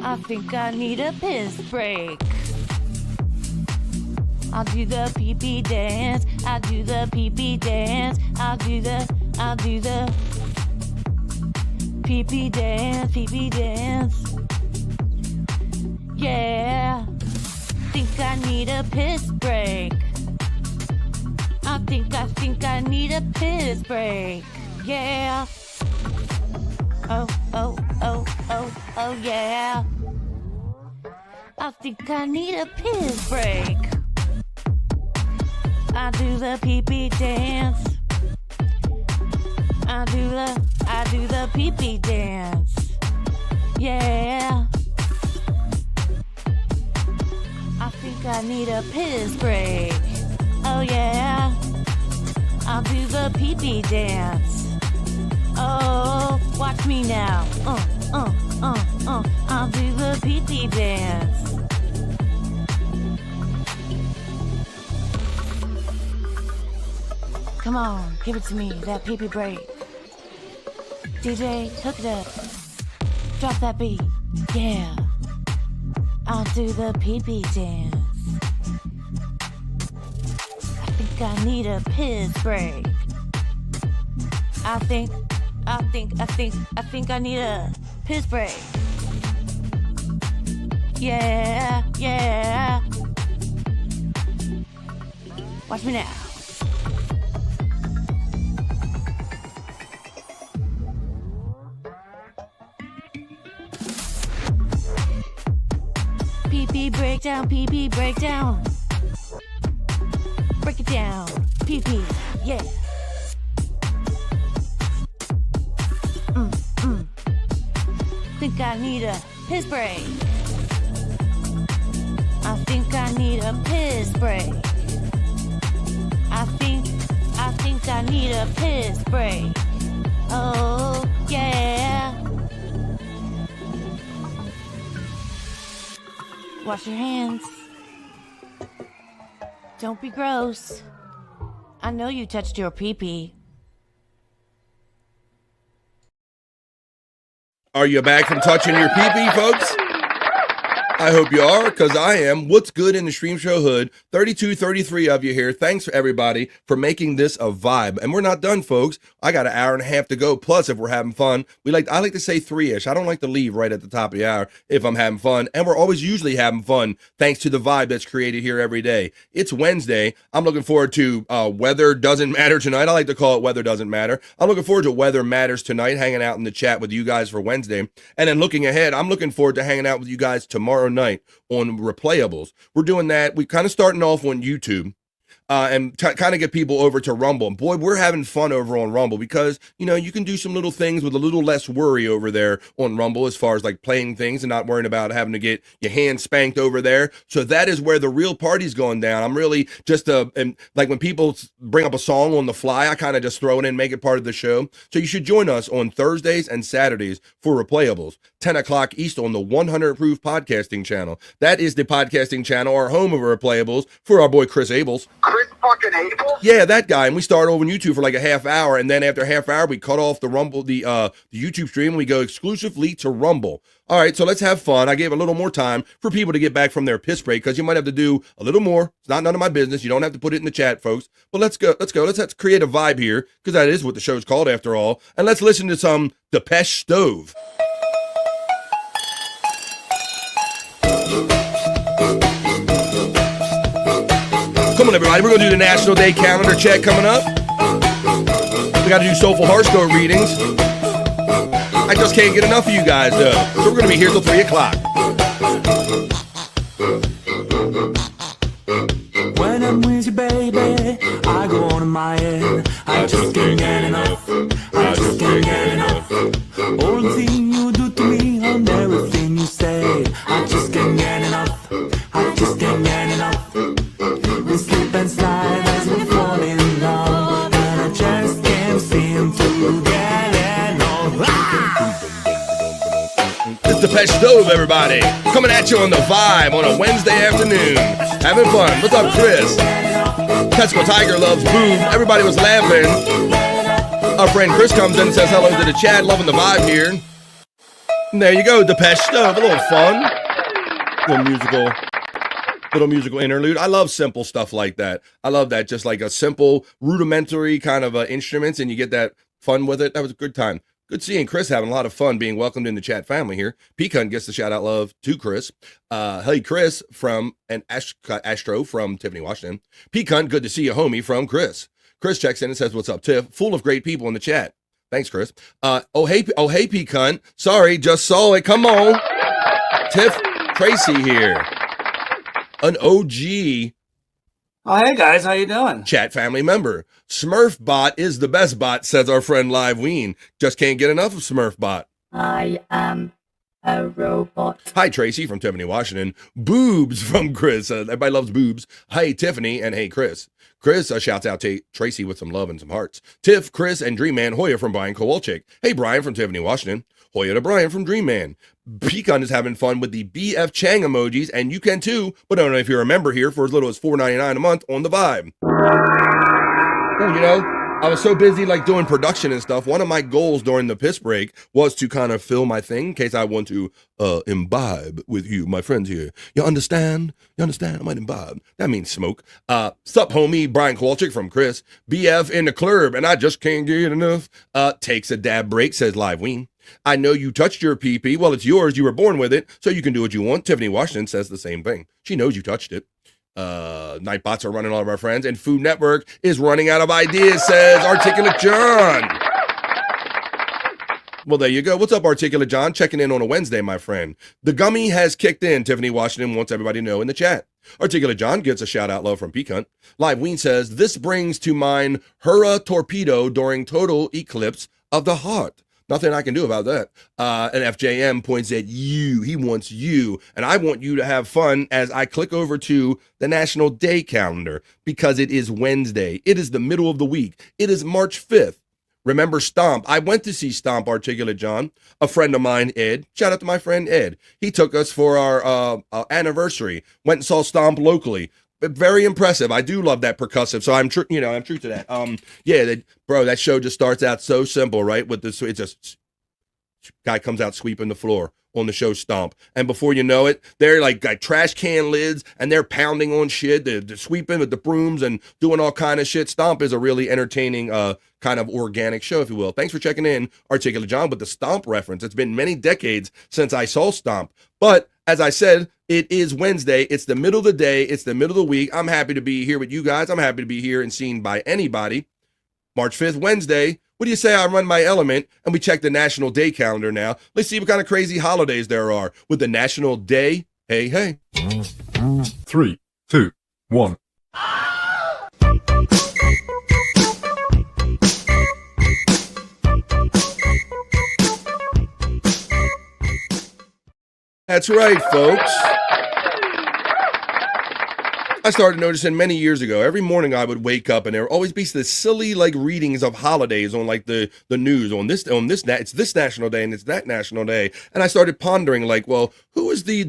I think I need a piss break. I'll do the pee-pee dance. I'll do the pee-pee dance. I'll do the pee-pee dance, pee-pee dance. Yeah. Think I need a piss break. I think I need a piss break. Yeah. Oh, yeah. I think I need a piss break. I do the pee-pee dance. I do the pee-pee dance. Yeah. I think I need a piss break. Oh yeah. I'll do the pee-pee dance. Oh, watch me now. I'll do the pee-pee dance. Come on, give it to me, that pee-pee break. DJ, hook it up. Drop that beat. Yeah. I'll do the pee-pee dance. I think I need a piss break. I think I need a piss break. Yeah, yeah. Watch me now. Pee-pee breakdown, pee-pee breakdown. Break it down, pee-pee, yeah. Think I need a piss break. I think I need a piss break. I think I need a piss break. Oh, yeah. Wash your hands. Don't be gross. I know you touched your pee-pee. Are you back from touching your pee-pee, folks? I hope you are, because I am. What's good in the Stream Show Hood? 32, 33 of you here. Thanks for everybody for making this a vibe. And we're not done, folks. I got an hour and a half to go. Plus, if we're having fun, I like to say 3-ish. I don't like to leave right at the top of the hour if I'm having fun. And we're always usually having fun thanks to the vibe that's created here every day. It's Wednesday. I'm looking forward to Weather Doesn't Matter tonight. I like to call it Weather Doesn't Matter. I'm looking forward to Weather Matters tonight, hanging out in the chat with you guys for Wednesday. And then looking ahead, I'm looking forward to hanging out with you guys tomorrow night on Replayables. We're doing that. We kind of starting off on YouTube. And kind of get people over to Rumble. And boy, we're having fun over on Rumble because, you know, you can do some little things with a little less worry over there on Rumble as far as like playing things and not worrying about having to get your hand spanked over there. So that is where the real party's going down. I'm really just and like when people bring up a song on the fly, I kind of just throw it in, make it part of the show. So you should join us on Thursdays and Saturdays for Replayables, 10 o'clock East on the 100 Proof Podcasting channel. That is the podcasting channel, our home of Replayables, for our boy Chris Abels. Chris fucking Abel? Yeah, that guy. And we start over on YouTube for like a half hour, and then after a half hour, we cut off the Rumble, the YouTube stream, and we go exclusively to Rumble. All right, so let's have fun. I gave a little more time for people to get back from their piss break because you might have to do a little more. It's not none of my business. You don't have to put it in the chat, folks. But let's go. Let's create a vibe here because that is what the show's called after all. And let's listen to some Depeche Stove. Come on, everybody. We're going to do the National Day calendar check coming up. We got to do Soulful Horoscope Readings. I just can't get enough of you guys, though. So we're going to be here till 3 o'clock. When I'm with you, baby, I go on my head. I just can't get enough. I just can't get enough. All the things you do to me and everything you say. I just can't get enough. I just can't get enough. We slip and slide as we fall in love, and I just can't seem to get enough. It's Depeche Stove, everybody. Coming at you on the vibe on a Wednesday afternoon. Having fun. What's up, Chris? Tesco Tiger loves Boob. Everybody was laughing. Our friend Chris comes in and says hello to the chat. Loving the vibe here. And there you go, Depeche Stove. A little fun. Little musical interlude. I love simple stuff like that. I love that. Just like a simple, rudimentary kind of instruments, and you get that fun with it. That was a good time. Good seeing Chris having a lot of fun being welcomed in the chat family here. Pecan gets the shout out love to Chris. Hey, Chris from Astro from Tiffany, Washington. Pecan, good to see you, homie, from Chris. Chris checks in and says, what's up, Tiff? Full of great people in the chat. Thanks, Chris. Oh, hey, Pecan. Sorry, just saw it. Come on. Tiff Tracy here. An OG. Oh, hey guys, how you doing? Chat family member. Smurfbot is the best bot, says our friend Live Ween. Just can't get enough of Smurfbot. I am a robot. Hi, Tracy from Tiffany, Washington. Boobs from Chris. Everybody loves boobs. Hey, Tiffany, and hey, Chris. Chris shouts out to Tracy with some love and some hearts. Tiff, Chris, and Dream Man Hoya from Brian Kowalczyk. Hey, Brian from Tiffany, Washington. Hoya to Brian from Dream Man. Pecan is having fun with the BF Chang emojis, and you can too, but I don't know if you're a member here for as little as $4.99 a month on the Vibe. Oh, you know, I was so busy like doing production and stuff. One of my goals during the piss break was to kind of fill my thing in case I want to imbibe with you, my friends here. You understand? You understand? I might imbibe. That means smoke. Sup, homie, Brian Kowalczyk from Chris. BF in the club, and I just can't get enough. Takes a dab break, says Live Ween. I know you touched your pee-pee. Well, it's yours. You were born with it, so you can do what you want. Tiffany Washington says the same thing. She knows you touched it. Nightbots are running all of our friends, and Food Network is running out of ideas, says Articulate John. Well, there you go. What's up, Articulate John? Checking in on a Wednesday, my friend. The gummy has kicked in. Tiffany Washington wants everybody to know in the chat. Articulate John gets a shout-out love from Pecan. Live Ween says, this brings to mind Hurrah Torpedo during total eclipse of the heart. Nothing I can do about that. And FJM points at you. He wants you. And I want you to have fun as I click over to the National Day calendar because it is Wednesday. It is the middle of the week. It is March 5th. Remember Stomp. I went to see Stomp, Articulate John. A friend of mine, Ed. Shout out to my friend Ed. He took us for our anniversary. Went and saw Stomp locally. Very impressive. I do love that percussive, so I'm true. You know, I'm true to that. Yeah, bro, that show just starts out so simple, right? With this, it's just guy comes out sweeping the floor on the show Stomp, and before you know it, they're like got trash can lids and they're pounding on shit. They're sweeping with the brooms and doing all kind of shit. Stomp is a really entertaining, kind of organic show, if you will. Thanks for checking in, Articulate John, with the Stomp reference. It's been many decades since I saw Stomp, but as I said, it is Wednesday. It's the middle of the day. It's the middle of the week. I'm happy to be here with you guys. I'm happy to be here and seen by anybody. March 5th, Wednesday. What do you say I run my element and we check the National Day calendar now? Let's see what kind of crazy holidays there are with the National Day. Hey, hey. 3, 2, 1. That's right, folks. I started noticing many years ago, every morning I would wake up and there would always be this silly like readings of holidays on like the news on this it's this national day and it's that national day. And I started pondering like, well, who is the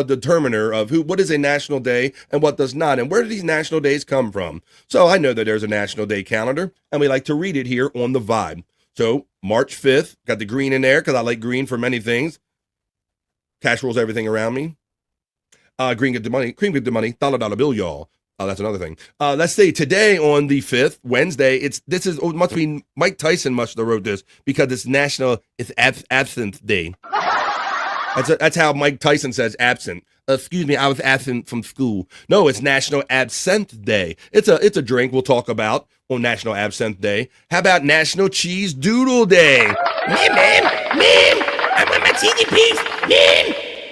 determiner of what is a national day and what does not? And where do these national days come from? So I know that there's a national day calendar and we like to read it here on the Vibe. So March 5th, got the green in there because I like green for many things. Cash rules everything around me. Green get the money, cream get the money, dollar bill, y'all. That's another thing. Let's see, today on the 5th, Wednesday, it must be Mike Tyson must have wrote this because it's absinthe day. That's how Mike Tyson says absent. Excuse me, I was absent from school. No, it's National Absinthe Day. It's a drink we'll talk about on National Absinthe Day. How about National Cheese Doodle Day? Ma'am, I want my cheesy piece,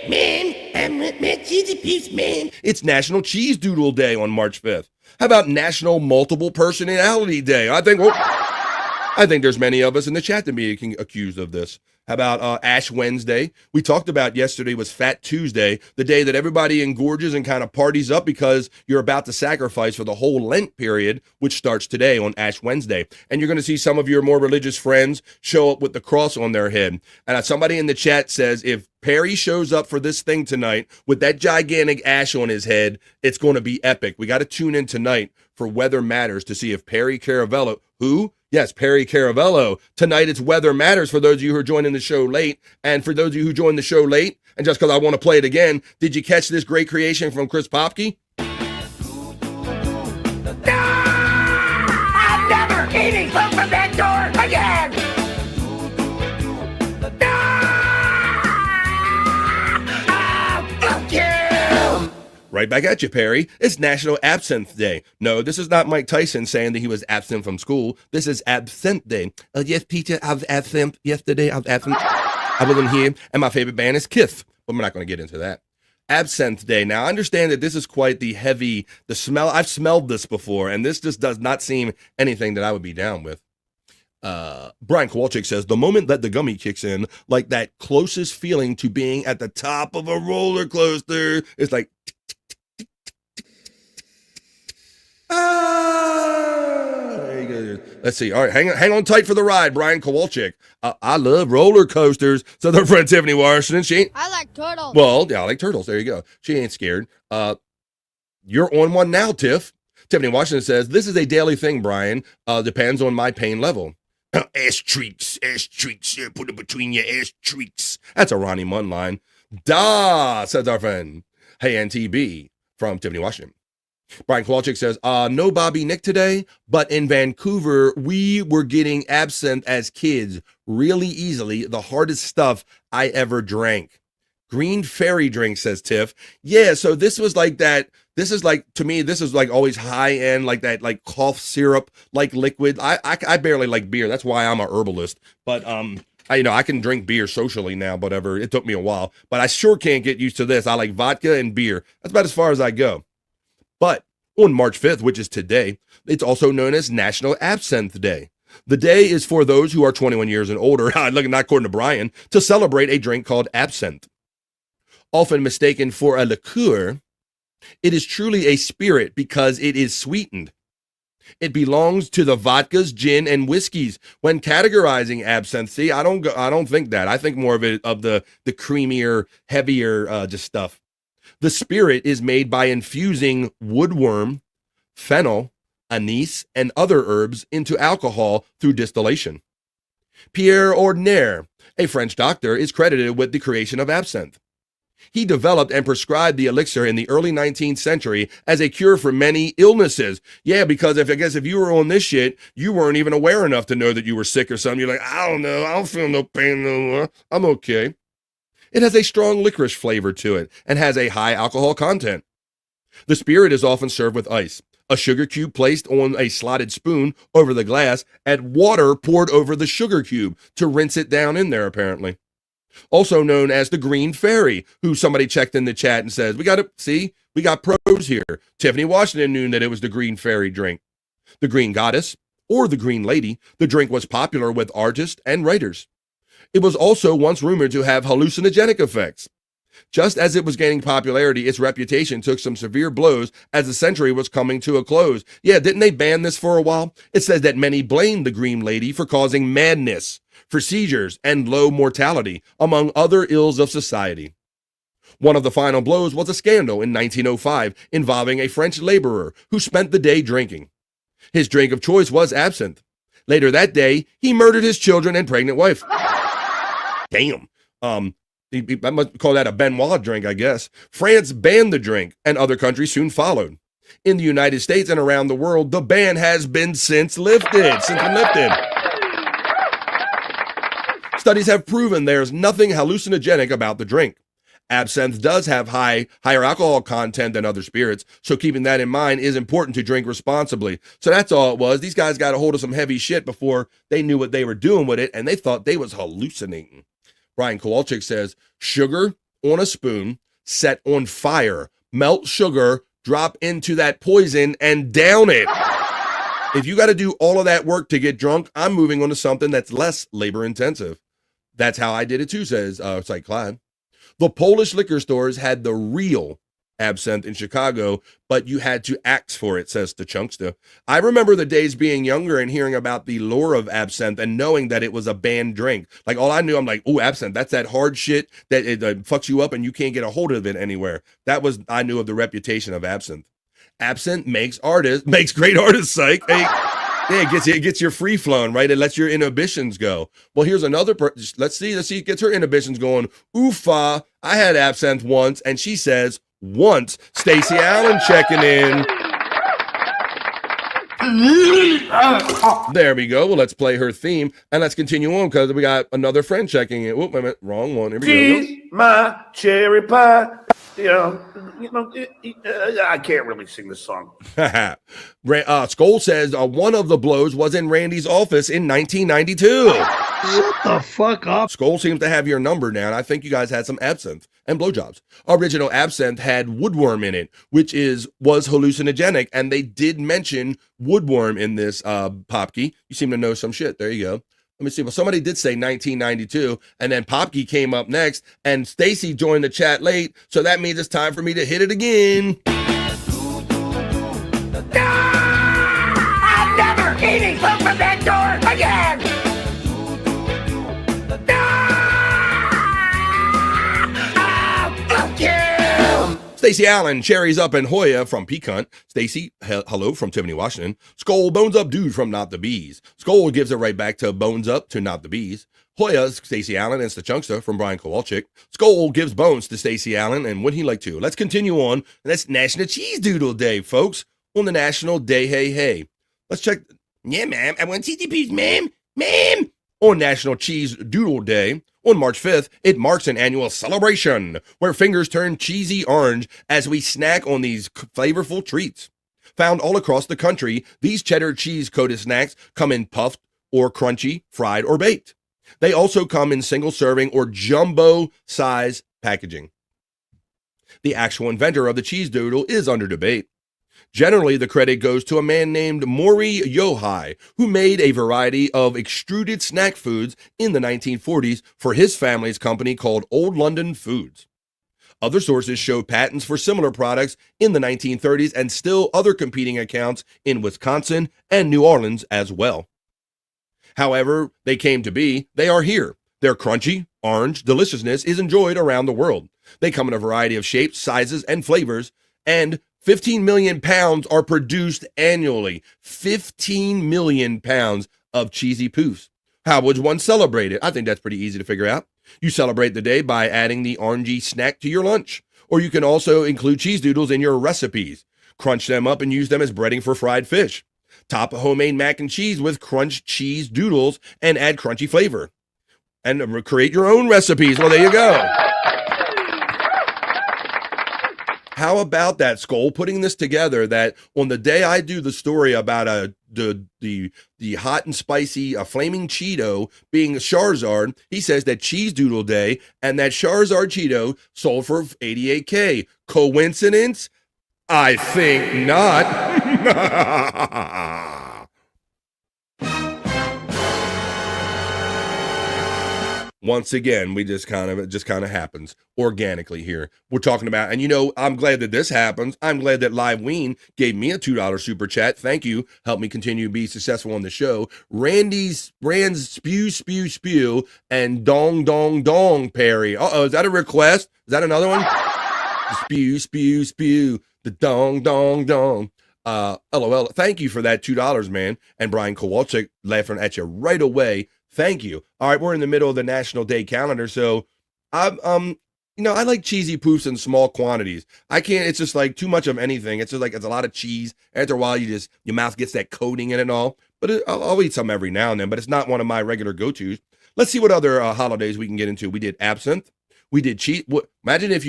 ma'am, I want my cheesy piece, ma'am. It's National Cheese Doodle Day on March 5th. How about National Multiple Personality Day? I think there's many of us in the chat that be accused of this. How about Ash Wednesday? We talked about yesterday was Fat Tuesday, the day that everybody engorges and kind of parties up because you're about to sacrifice for the whole Lent period, which starts today on Ash Wednesday. And you're going to see some of your more religious friends show up with the cross on their head. And somebody in the chat says, if Perry shows up for this thing tonight with that gigantic ash on his head, it's going to be epic. We got to tune in tonight for Weather Matters to see if Perry Caravello, who? Yes, Perry Caravello. Tonight it's Weather Matters for those of you who are joining the show late. And for those of you who joined the show late, and just because I want to play it again, did you catch this great creation from Chris Popke? I'm never eating food from that door again! Right back at you, Perry. It's National Absinthe Day. No, this is not Mike Tyson saying that he was absent from school. This is Absinthe Day. Yes, Peter, I was absent yesterday. I was absent. I wasn't here, and my favorite band is Kith, but we're not going to get into that. Absinthe Day. Now, I understand that this is quite the smell. I've smelled this before, and this just does not seem anything that I would be down with. Brian Kowalczyk says, the moment that the gummy kicks in, like that closest feeling to being at the top of a roller coaster, it's like, there you go. Let's see. All right, hang on tight for the ride, Brian Kowalczyk. I love roller coasters. So their friend Tiffany Washington, I like turtles. Well, yeah, I like turtles. There you go. She ain't scared. You're on one now, Tiff. Tiffany Washington says, this is a daily thing, Brian. Depends on my pain level. Ass treats, yeah, put it between your ass treats. That's a Ronnie Munn line. Da, says our friend. Hey, NTB from Tiffany Washington. Brian Kowalczyk says, no Bobby Nick today, but in Vancouver, we were getting absinthe as kids really easily. The hardest stuff I ever drank. Green Fairy drink, says Tiff. Yeah, so this was like that. This is like, to me, this is like always high end, like that, like cough syrup, like liquid. I barely like beer. That's why I'm a herbalist. But I can drink beer socially now, whatever. It took me a while, but I sure can't get used to this. I like vodka and beer. That's about as far as I go. But on March 5th, which is today, it's also known as National Absinthe Day. The day is for those who are 21 years and older, not according to Brian, to celebrate a drink called absinthe. Often mistaken for a liqueur, it is truly a spirit because it is sweetened. It belongs to the vodkas, gin, and whiskeys. When categorizing absinthe, see, I don't think that. I think more of it of the creamier, heavier just stuff. The spirit is made by infusing woodworm, fennel, anise, and other herbs into alcohol through distillation. Pierre Ordinaire, a French doctor, is credited with the creation of absinthe. He developed and prescribed the elixir in the early 19th century as a cure for many illnesses. Yeah, because if you were on this shit, you weren't even aware enough to know that you were sick or something. You're like, I don't know, I don't feel no pain no more. I'm okay. It has a strong licorice flavor to it and has a high alcohol content. The spirit is often served with ice, a sugar cube placed on a slotted spoon over the glass, and water poured over the sugar cube to rinse it down in there, apparently. Also known as the Green Fairy, who somebody checked in the chat and says, we got pros here. Tiffany Washington knew that it was the Green Fairy drink. The Green Goddess, or the Green Lady, the drink was popular with artists and writers. It was also once rumored to have hallucinogenic effects. Just as it was gaining popularity, its reputation took some severe blows as the century was coming to a close. Yeah, didn't they ban this for a while? It says that many blamed the Green Lady for causing madness, for seizures, and low mortality, among other ills of society. One of the final blows was a scandal in 1905 involving a French laborer who spent the day drinking. His drink of choice was absinthe. Later that day, he murdered his children and pregnant wife. Damn. I must call that a Benoit drink, I guess. France banned the drink, and other countries soon followed. In the United States and around the world, the ban has been since lifted. Studies have proven there's nothing hallucinogenic about the drink. Absinthe does have higher alcohol content than other spirits, so keeping that in mind is important to drink responsibly. So that's all it was. These guys got a hold of some heavy shit before they knew what they were doing with it, and they thought they was hallucinating. Brian Kowalczyk says, sugar on a spoon, set on fire, melt sugar, drop into that poison, and down it. If you got to do all of that work to get drunk, I'm moving on to something that's less labor intensive. That's how I did it too, says St. Clyde. The Polish liquor stores had the real absinthe in Chicago, but you had to ask for it, says the Chunkster. I remember the days being younger and hearing about the lore of absinthe and knowing that it was a banned drink. Like all I knew, I'm like, oh, absinthe, that's that hard shit that it fucks you up and you can't get a hold of it anywhere. I knew of the reputation of absinthe. Absinthe makes great artists, psych. Hey, yeah, it gets your free flowing, right? It lets your inhibitions go. Well, here's another let's see, it gets her inhibitions going. Oofa, I had absinthe once, and she says, once. Stacey Allen checking in. There we go. Well, let's play her theme, and let's continue on because we got another friend checking in. Wait a minute, wrong one. Here we go. She's my cherry pie. I can't really sing this song. Skoll says one of the blows was in Randy's office in 1992. Shut the fuck up. Skull seems to have your number now, and I think you guys had some absinthe and blowjobs. Original absinthe had woodworm in it, which was hallucinogenic, and they did mention woodworm in this, Popke. You seem to know some shit. There you go. Let me see. Well, somebody did say 1992, and then Popke came up next, and Stacy joined the chat late, so that means it's time for me to hit it again. I'm never eating food from that door again! Stacy Allen, Cherries Up and Hoya from Peacunt. Stacy, hello from Tiffany, Washington. Skull, Bones Up Dude from Not the Bees. Skull gives it right back to Bones Up to Not the Bees. Hoya, Stacy Allen, and Stachunkster from Brian Kowalczyk. Skull gives bones to Stacy Allen, and would he like to? Let's continue on. And that's National Cheese Doodle Day, folks. On the National Day, hey. Let's check. Yeah, ma'am. I want TTPs, ma'am. Ma'am. On National Cheese Doodle Day, on March 5th, it marks an annual celebration where fingers turn cheesy orange as we snack on these flavorful treats. Found all across the country, these cheddar cheese-coated snacks come in puffed or crunchy, fried or baked. They also come in single serving or jumbo size packaging. The actual inventor of the cheese doodle is under debate. Generally, the credit goes to a man named Maury Yohai, who made a variety of extruded snack foods in the 1940s for his family's company called Old London Foods. Other sources show patents for similar products in the 1930s and still other competing accounts in Wisconsin and New Orleans as well. However they came to be, they are here. Their crunchy, orange deliciousness is enjoyed around the world. They come in a variety of shapes, sizes, and flavors, and 15 million pounds are produced annually. 15 million pounds of cheesy poofs. How would one celebrate it? I think that's pretty easy to figure out. You celebrate the day by adding the orangey snack to your lunch. Or you can also include cheese doodles in your recipes. Crunch them up and use them as breading for fried fish. Top a homemade mac and cheese with crunched cheese doodles and add crunchy flavor. And create your own recipes. Well, there you go. How about that, Skull? Putting this together that on the day I do the story about the hot and spicy flaming Cheeto being Charizard, he says that Cheese Doodle Day and that Charizard Cheeto sold for $88K. Coincidence? I think not. Once again, we it just kind of happens organically here. We're talking about, and I'm glad that this happens. I'm glad that Live Ween gave me a $2 super chat. Thank you. Help me continue to be successful on the show. Rand's spew, and dong, Perry. Uh-oh, is that a request? Is that another one? Spew, the dong. LOL. Thank you for that $2, man. And Brian Kowalczyk laughing at you right away. Thank you. All right, we're in the middle of the National Day calendar, so I like cheesy poofs in small quantities. I can't. It's just like too much of anything. It's just like it's a lot of cheese. After a while, your mouth gets that coating in it and all. But I'll eat some every now and then. But it's not one of my regular go-tos. Let's see what other holidays we can get into. We did absinthe. We did cheese. Imagine if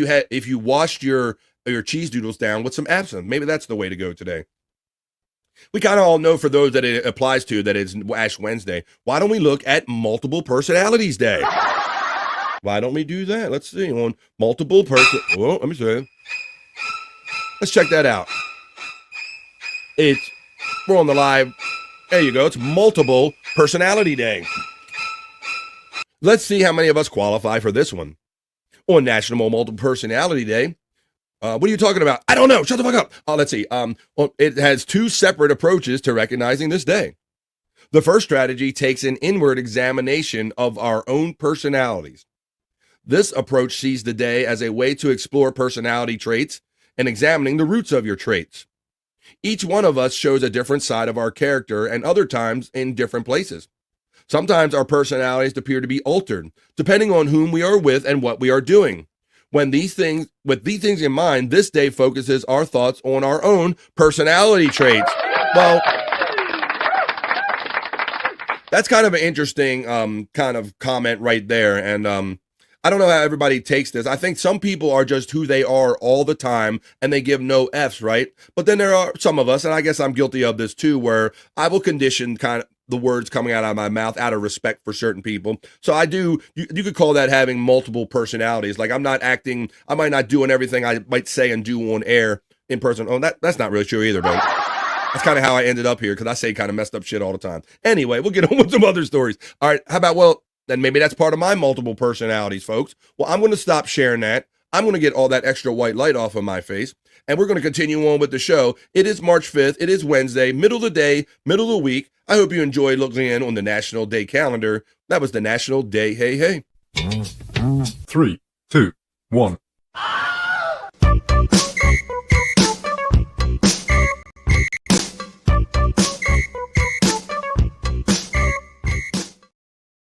you washed your cheese doodles down with some absinthe. Maybe that's the way to go today. We kind of all know for those that it applies to that it's Ash Wednesday. Why don't we look at Multiple Personalities Day? Why don't we do that? Let's see. On multiple person. Oh, let me see. Let's check that out. We're on the live. There you go. It's Multiple Personality Day. Let's see how many of us qualify for this one. On National Multiple Personality Day. What are you talking about? I don't know. Shut the fuck up. Let's see. It has two separate approaches to recognizing this day. The first strategy takes an inward examination of our own personalities. This approach sees the day as a way to explore personality traits and examining the roots of your traits. Each one of us shows a different side of our character and other times in different places. Sometimes our personalities appear to be altered, depending on whom we are with and what we are doing. With these things in mind, this day focuses our thoughts on our own personality traits. Well, that's kind of an interesting kind of comment right there. And I don't know how everybody takes this. I think some people are just who they are all the time and they give no F's, right? But then there are some of us, and I guess I'm guilty of this too, where I will condition kind of the words coming out of my mouth out of respect for certain people. So I do, you could call that having multiple personalities. Like I'm not acting, I might not doing everything I might say and do on air in person. Oh, that's not really true either, but that's kind of how I ended up here because I say kind of messed up shit all the time. Anyway, we'll get on with some other stories. All right, how about, well, then maybe that's part of my multiple personalities, folks. Well, I'm going to stop sharing that. I'm going to get all that extra white light off of my face, and we're going to continue on with the show. It is March 5th. It is Wednesday, middle of the day, middle of the week. I hope you enjoyed looking in on the National Day calendar. That was the National Day Hey Hey. 3, 2, 1.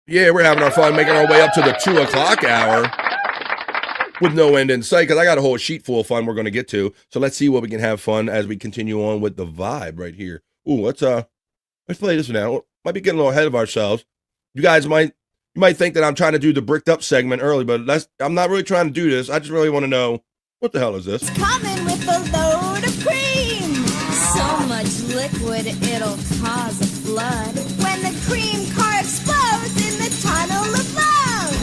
Yeah, we're having our fun making our way up to the 2 o'clock hour with no end in sight because I got a whole sheet full of fun we're going to get to. So let's see what we can have fun as we continue on with the vibe right here. Ooh, let's play this now. Might be getting a little ahead of ourselves. You guys might think that I'm trying to do the bricked up segment early, but I'm not really trying to do this. I just really want to know what the hell is this? Coming with a load of cream. So much liquid, it'll cause a flood. When the cream car explodes in the tunnel of love.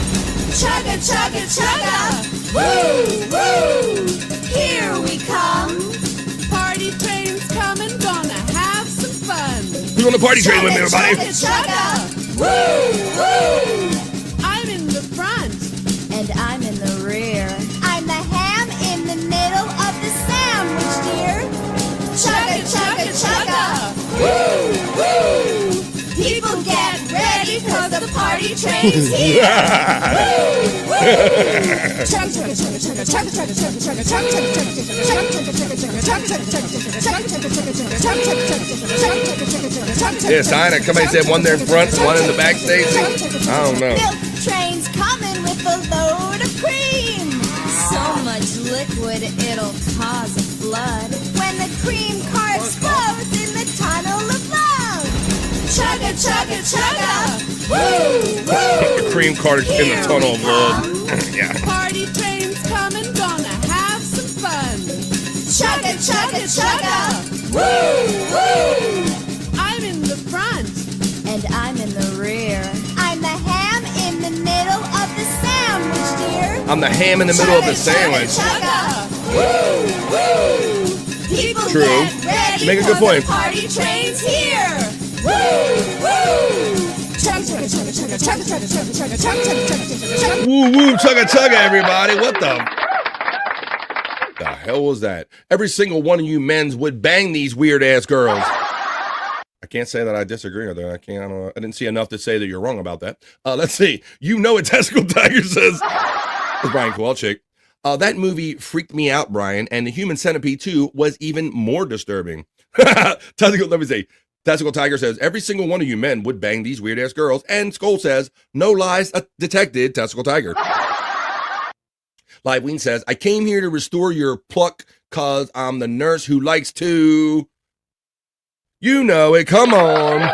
Chugga, chugga, chugga. Woo, woo. Here we come. Party train's coming, gonna have some fun. Who's on the party train with me, everybody? Chugga, chugga. Woo, woo. I'm in the front. And I'm in the rear. I'm the ham in the middle of the sandwich, dear. Chugga, chugga, chugga. Woo, woo. People get ready cause the party train's here. Woo, woo. Chugga, chugga, chugga, chugga, chugga, chugga, chugga, chugga, chugga, chugga, chugga. Yeah, Dinah, somebody said one there in front, one in the backstage. I don't know. Milk train's coming with a load of cream. So much liquid, it'll cause a flood. When the cream car explodes in the tunnel of love. Chugga, chugga, chugga. Woo, woo. The cream cart in the tunnel of love. Yeah. Party train's coming, gonna have some fun. Chugga, chugga, chugga. Woo, woo. I'm in the front. And I'm in the rear. I'm the ham in the middle of the sandwich, dear. I'm the ham in the middle of the sandwich. Chugga, woo, woo. People True. get ready Make a good point. the party train's here. Woo, woo. Chugga, chugga, chugga, chugga, chugga, chugga, chugga, chugga, chugga, chugga, chugga. Woo woo, chugga chugga, everybody. What the hell was that? Every single one of you men's would bang these weird ass girls. I can't say that I disagree with that. I didn't see enough to say that you're wrong about that. Let's see. You know what Testicle Tiger says. It's Brian Kowalczyk. That movie freaked me out, Brian, and the Human Centipede 2 was even more disturbing. Let me see. Testicle Tiger says, every single one of you men would bang these weird-ass girls. And Skull says, no lies detected, Testicle Tiger. Liveween says, I came here to restore your pluck because I'm the nurse who likes to... You know it, come on.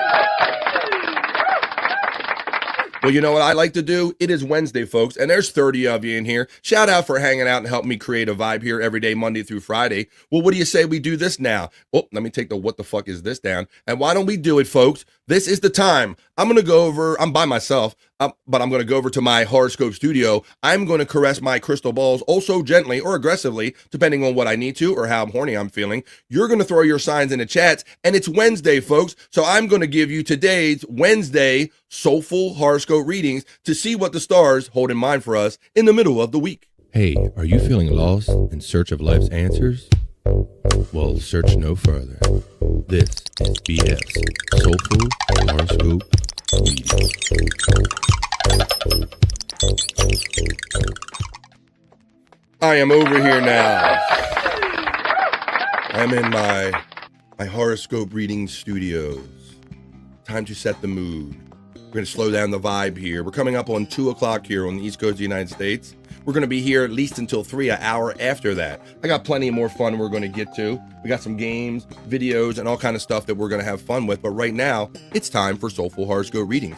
Well, you know what I like to do? It is Wednesday, folks, and there's 30 of you in here. Shout out for hanging out and helping me create a vibe here every day, Monday through Friday. Well, what do you say we do this now? Oh, let me take the what the fuck is this down. And why don't we do it, folks? This is the time. I'm going to go over, I'm by myself, but I'm going to go over to my horoscope studio. I'm going to caress my crystal balls also gently or aggressively, depending on what I need to or how horny I'm feeling. You're going to throw your signs in the chats, and it's Wednesday, folks. So I'm going to give you today's Wednesday Soulful Horoscope Readings to see what the stars hold in mind for us in the middle of the week. Hey, are you feeling lost in search of life's answers? Well, search no further. This is BF's Soulful Horoscope Readings. I am over here now. I'm in my horoscope reading studios. Time to set the mood. We're going to slow down the vibe here. We're coming up on 2 o'clock here on the East Coast of the United States. We're going to be here at least until 3, an hour after that. I got plenty more fun we're going to get to. We got some games, videos, and all kind of stuff that we're going to have fun with. But right now, it's time for Soulful Horoscope Readings.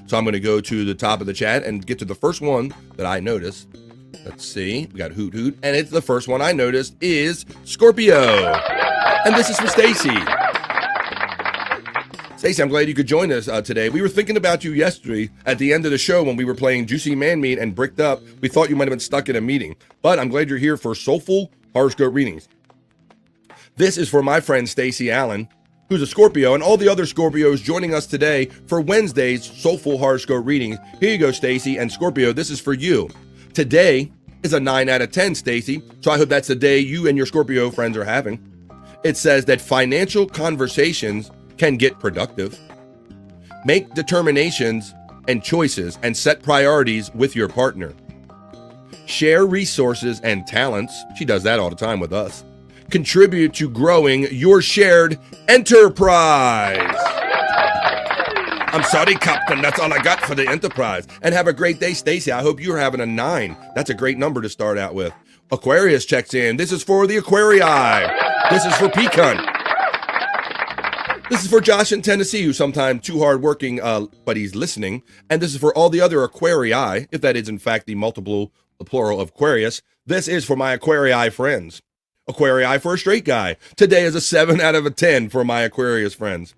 So I'm going to go to the top of the chat and get to the first one that I noticed. Let's see. We got Hoot Hoot. And it's the first one I noticed is Scorpio. And this is for Stacy. Stacey, I'm glad you could join us today. We were thinking about you yesterday at the end of the show when we were playing Juicy Man Meat and Bricked Up. We thought you might have been stuck in a meeting, but I'm glad you're here for Soulful Horoscope Readings. This is for my friend Stacey Allen, who's a Scorpio, and all the other Scorpios joining us today for Wednesday's Soulful Horoscope Readings. Here you go, Stacey, and Scorpio, this is for you. Today is a 9 out of 10, Stacey, so I hope that's the day you and your Scorpio friends are having. It says that financial conversations can get productive. Make determinations and choices and set priorities with your partner. Share resources and talents. She does that all the time with us. Contribute to growing your shared enterprise. I'm sorry, Captain. That's all I got for the enterprise. And have a great day, Stacey. I hope you're having a 9. That's a great number to start out with. Aquarius checks in. This is for the Aquarii. This is for Pecan. This is for Josh in Tennessee, who's sometimes too hard working, but he's listening. And this is for all the other Aquarii, if that is in fact the plural of Aquarius. This is for my Aquarii friends. Aquarii for a straight guy. Today is a 7 out of 10 for my Aquarius friends.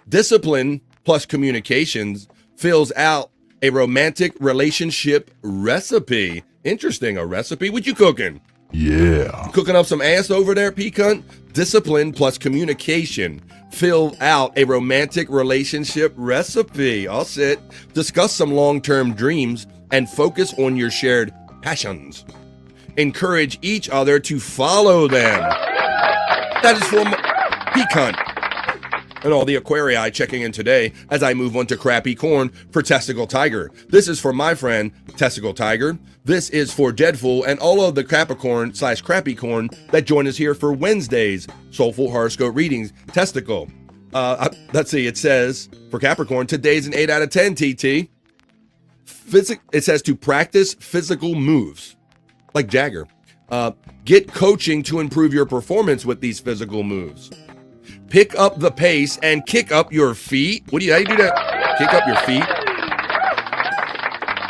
Discipline plus communications fills out a romantic relationship recipe. Interesting, a recipe? What you cooking? Yeah. You cooking up some ass over there, Pecan? Discipline plus communication fill out a romantic relationship recipe. I'll sit. Discuss some long-term dreams and focus on your shared passions. Encourage each other to follow them. That is from Pecan. And all the Aquarii checking in today as I move on to Crappy Corn for Testicle Tiger. This is for my friend Testicle Tiger. This is for Deadful and all of the Capricorn / Crappy Corn that join us here for Wednesday's Soulful Horoscope Readings. Testicle. Let's see, it says for Capricorn, today's an 8 out of 10, TT. It says to practice physical moves, like Jagger. Get coaching to improve your performance with these physical moves. Pick up the pace and kick up your feet. How do you do that? Kick up your feet.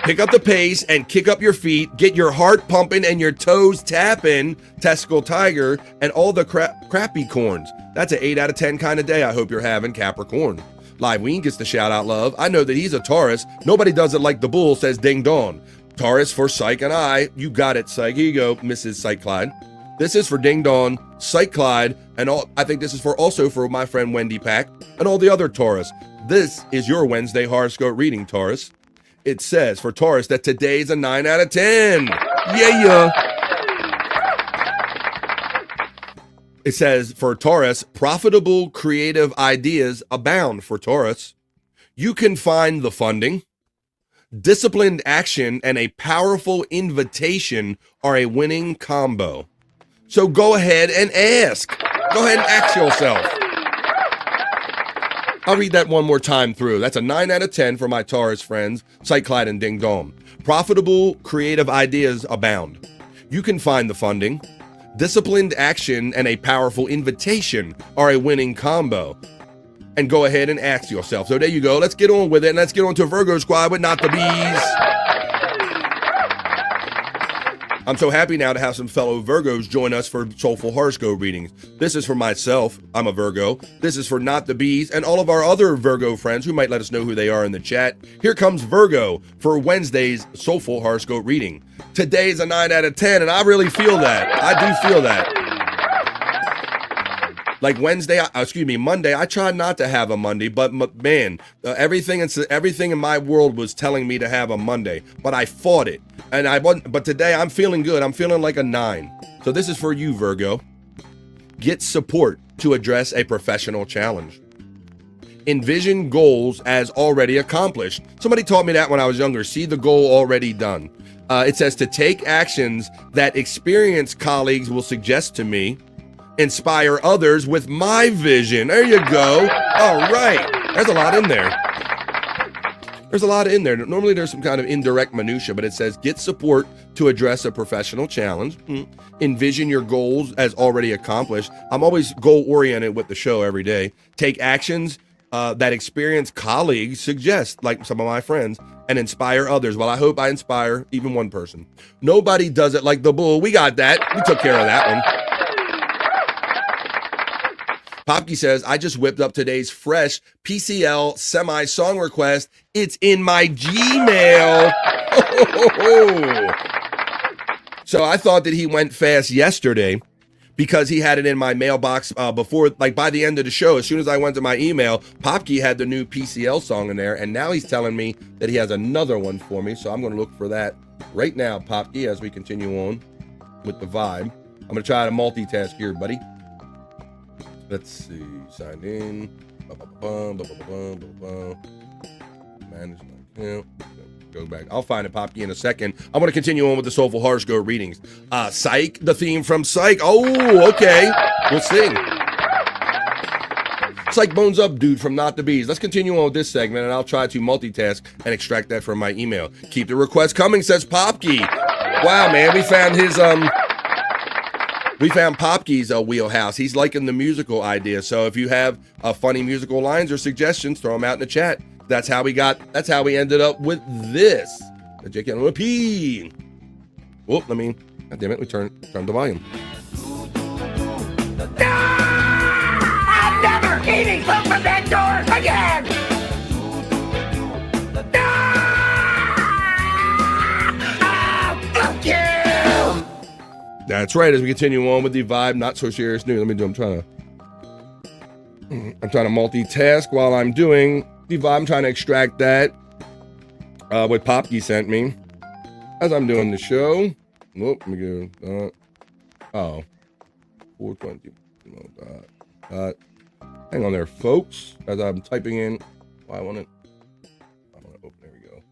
Pick up the pace and kick up your feet. Get your heart pumping and your toes tapping, Testicle Tiger, and all the crappy corns. That's an 8 out of 10 kind of day I hope you're having, Capricorn. Live Ween gets the shout out love. I know that he's a Taurus. Nobody does it like the bull, says Ding Dong. Taurus for Psych and I. You got it, Psych. Here you go, Mrs. Psych Clyde. This is for Ding Dong, Psych Clyde, and all. I think this is also for my friend Wendy Pack and all the other Taurus. This is your Wednesday horoscope reading, Taurus. It says for Taurus that today's a 9 out of 10. Yeah. It says for Taurus, profitable creative ideas abound for Taurus. You can find the funding. Disciplined action and a powerful invitation are a winning combo. So go ahead and ask. Go ahead and ask yourself. I'll read that one more time through. That's a 9 out of 10 for my Taurus friends, Psych Clyde and Ding Dong. Profitable creative ideas abound. You can find the funding. Disciplined action and a powerful invitation are a winning combo. And go ahead and ask yourself. So there you go. Let's get on with it. And let's get on to Virgo Squad with Not the Bees. I'm so happy now to have some fellow Virgos join us for Soulful Horoscope Readings. This is for myself. I'm a Virgo. This is for Not the Bees and all of our other Virgo friends who might let us know who they are in the chat. Here comes Virgo for Wednesday's Soulful Horoscope Reading. Today's a 9 out of 10, and I really feel that. I do feel that. Like Monday, I tried not to have a Monday, but man, everything in my world was telling me to have a Monday, but I fought it, and I wasn't. But today I'm feeling good. I'm feeling like a 9. So this is for you, Virgo. Get support to address a professional challenge. Envision goals as already accomplished. Somebody taught me that when I was younger. See the goal already done. It says to take actions that experienced colleagues will suggest to me. Inspire others with my vision. There you go. All right. There's a lot in there. Normally there's some kind of indirect minutia, but it says get support to address a professional challenge. Envision your goals as already accomplished. I'm always goal-oriented with the show every day. Take actions that experienced colleagues suggest, like some of my friends, and inspire others. Well, I hope I inspire even one person. Nobody does it like the bull. We got that. We took care of that one. Popke says, I just whipped up today's fresh PCL semi-song request. It's in my Gmail. So I thought that he went fast yesterday because he had it in my mailbox before, like by the end of the show. As soon as I went to my email, Popke had the new PCL song in there, and now he's telling me that he has another one for me. So I'm going to look for that right now, Popke, as we continue on with the vibe. I'm going to try to multitask here, buddy. Let's see. Sign in. Manage my account. Go back. I'll find it, Popke, in a second. I want to continue on with the Soulful Horoscope readings. Psych, the theme from Psych. Oh, okay. We'll see. Psych bones up, dude, from Not the Bees. Let's continue on with this segment, and I'll try to multitask and extract that from my email. Keep the request coming, says Popke. Wow, man, we found his Popke's wheelhouse. He's liking the musical idea. So if you have funny musical lines or suggestions, throw them out in the chat. That's how we ended up with this. The J can P. Whoop, God damn it, we turn the volume. I'm never eating food from that door again! Fuck you! That's right, as we continue on with the vibe, not so serious news. I'm trying to multitask while I'm doing the vibe. I'm trying to extract that, what Popke sent me as I'm doing the show. Whoop, let me go, 420. Hang on there, folks, as I'm typing in. I want to open, there we go.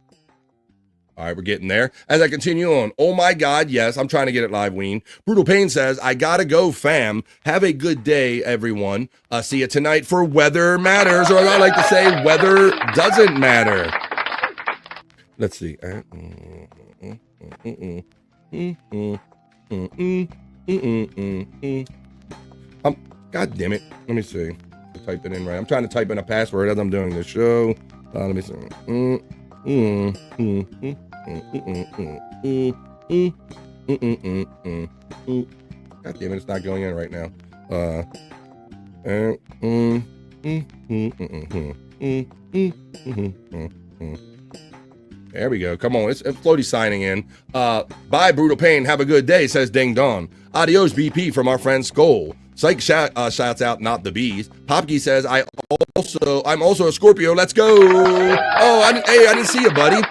All right, we're getting there. As I continue on, oh my God, yes, I'm trying to get it live, Ween. Brutal Pain says, I gotta go, fam. Have a good day, everyone. See you tonight for Weather Matters, or as I like to say, Weather Doesn't Matter. Let's see. God damn it. Let me see. Type it in right. I'm trying to type in a password as I'm doing the show. Let me see. God damn it, it's not going in right now. There we go. Come on, it's Floaty signing in. Bye, Brutal Pain. Have a good day, says Ding Dong. Adios, BP, from our friend Skull. Psych shouts out Not the Bees. Popke says, I'm also a Scorpio. Let's go. Oh, I didn't see you, buddy.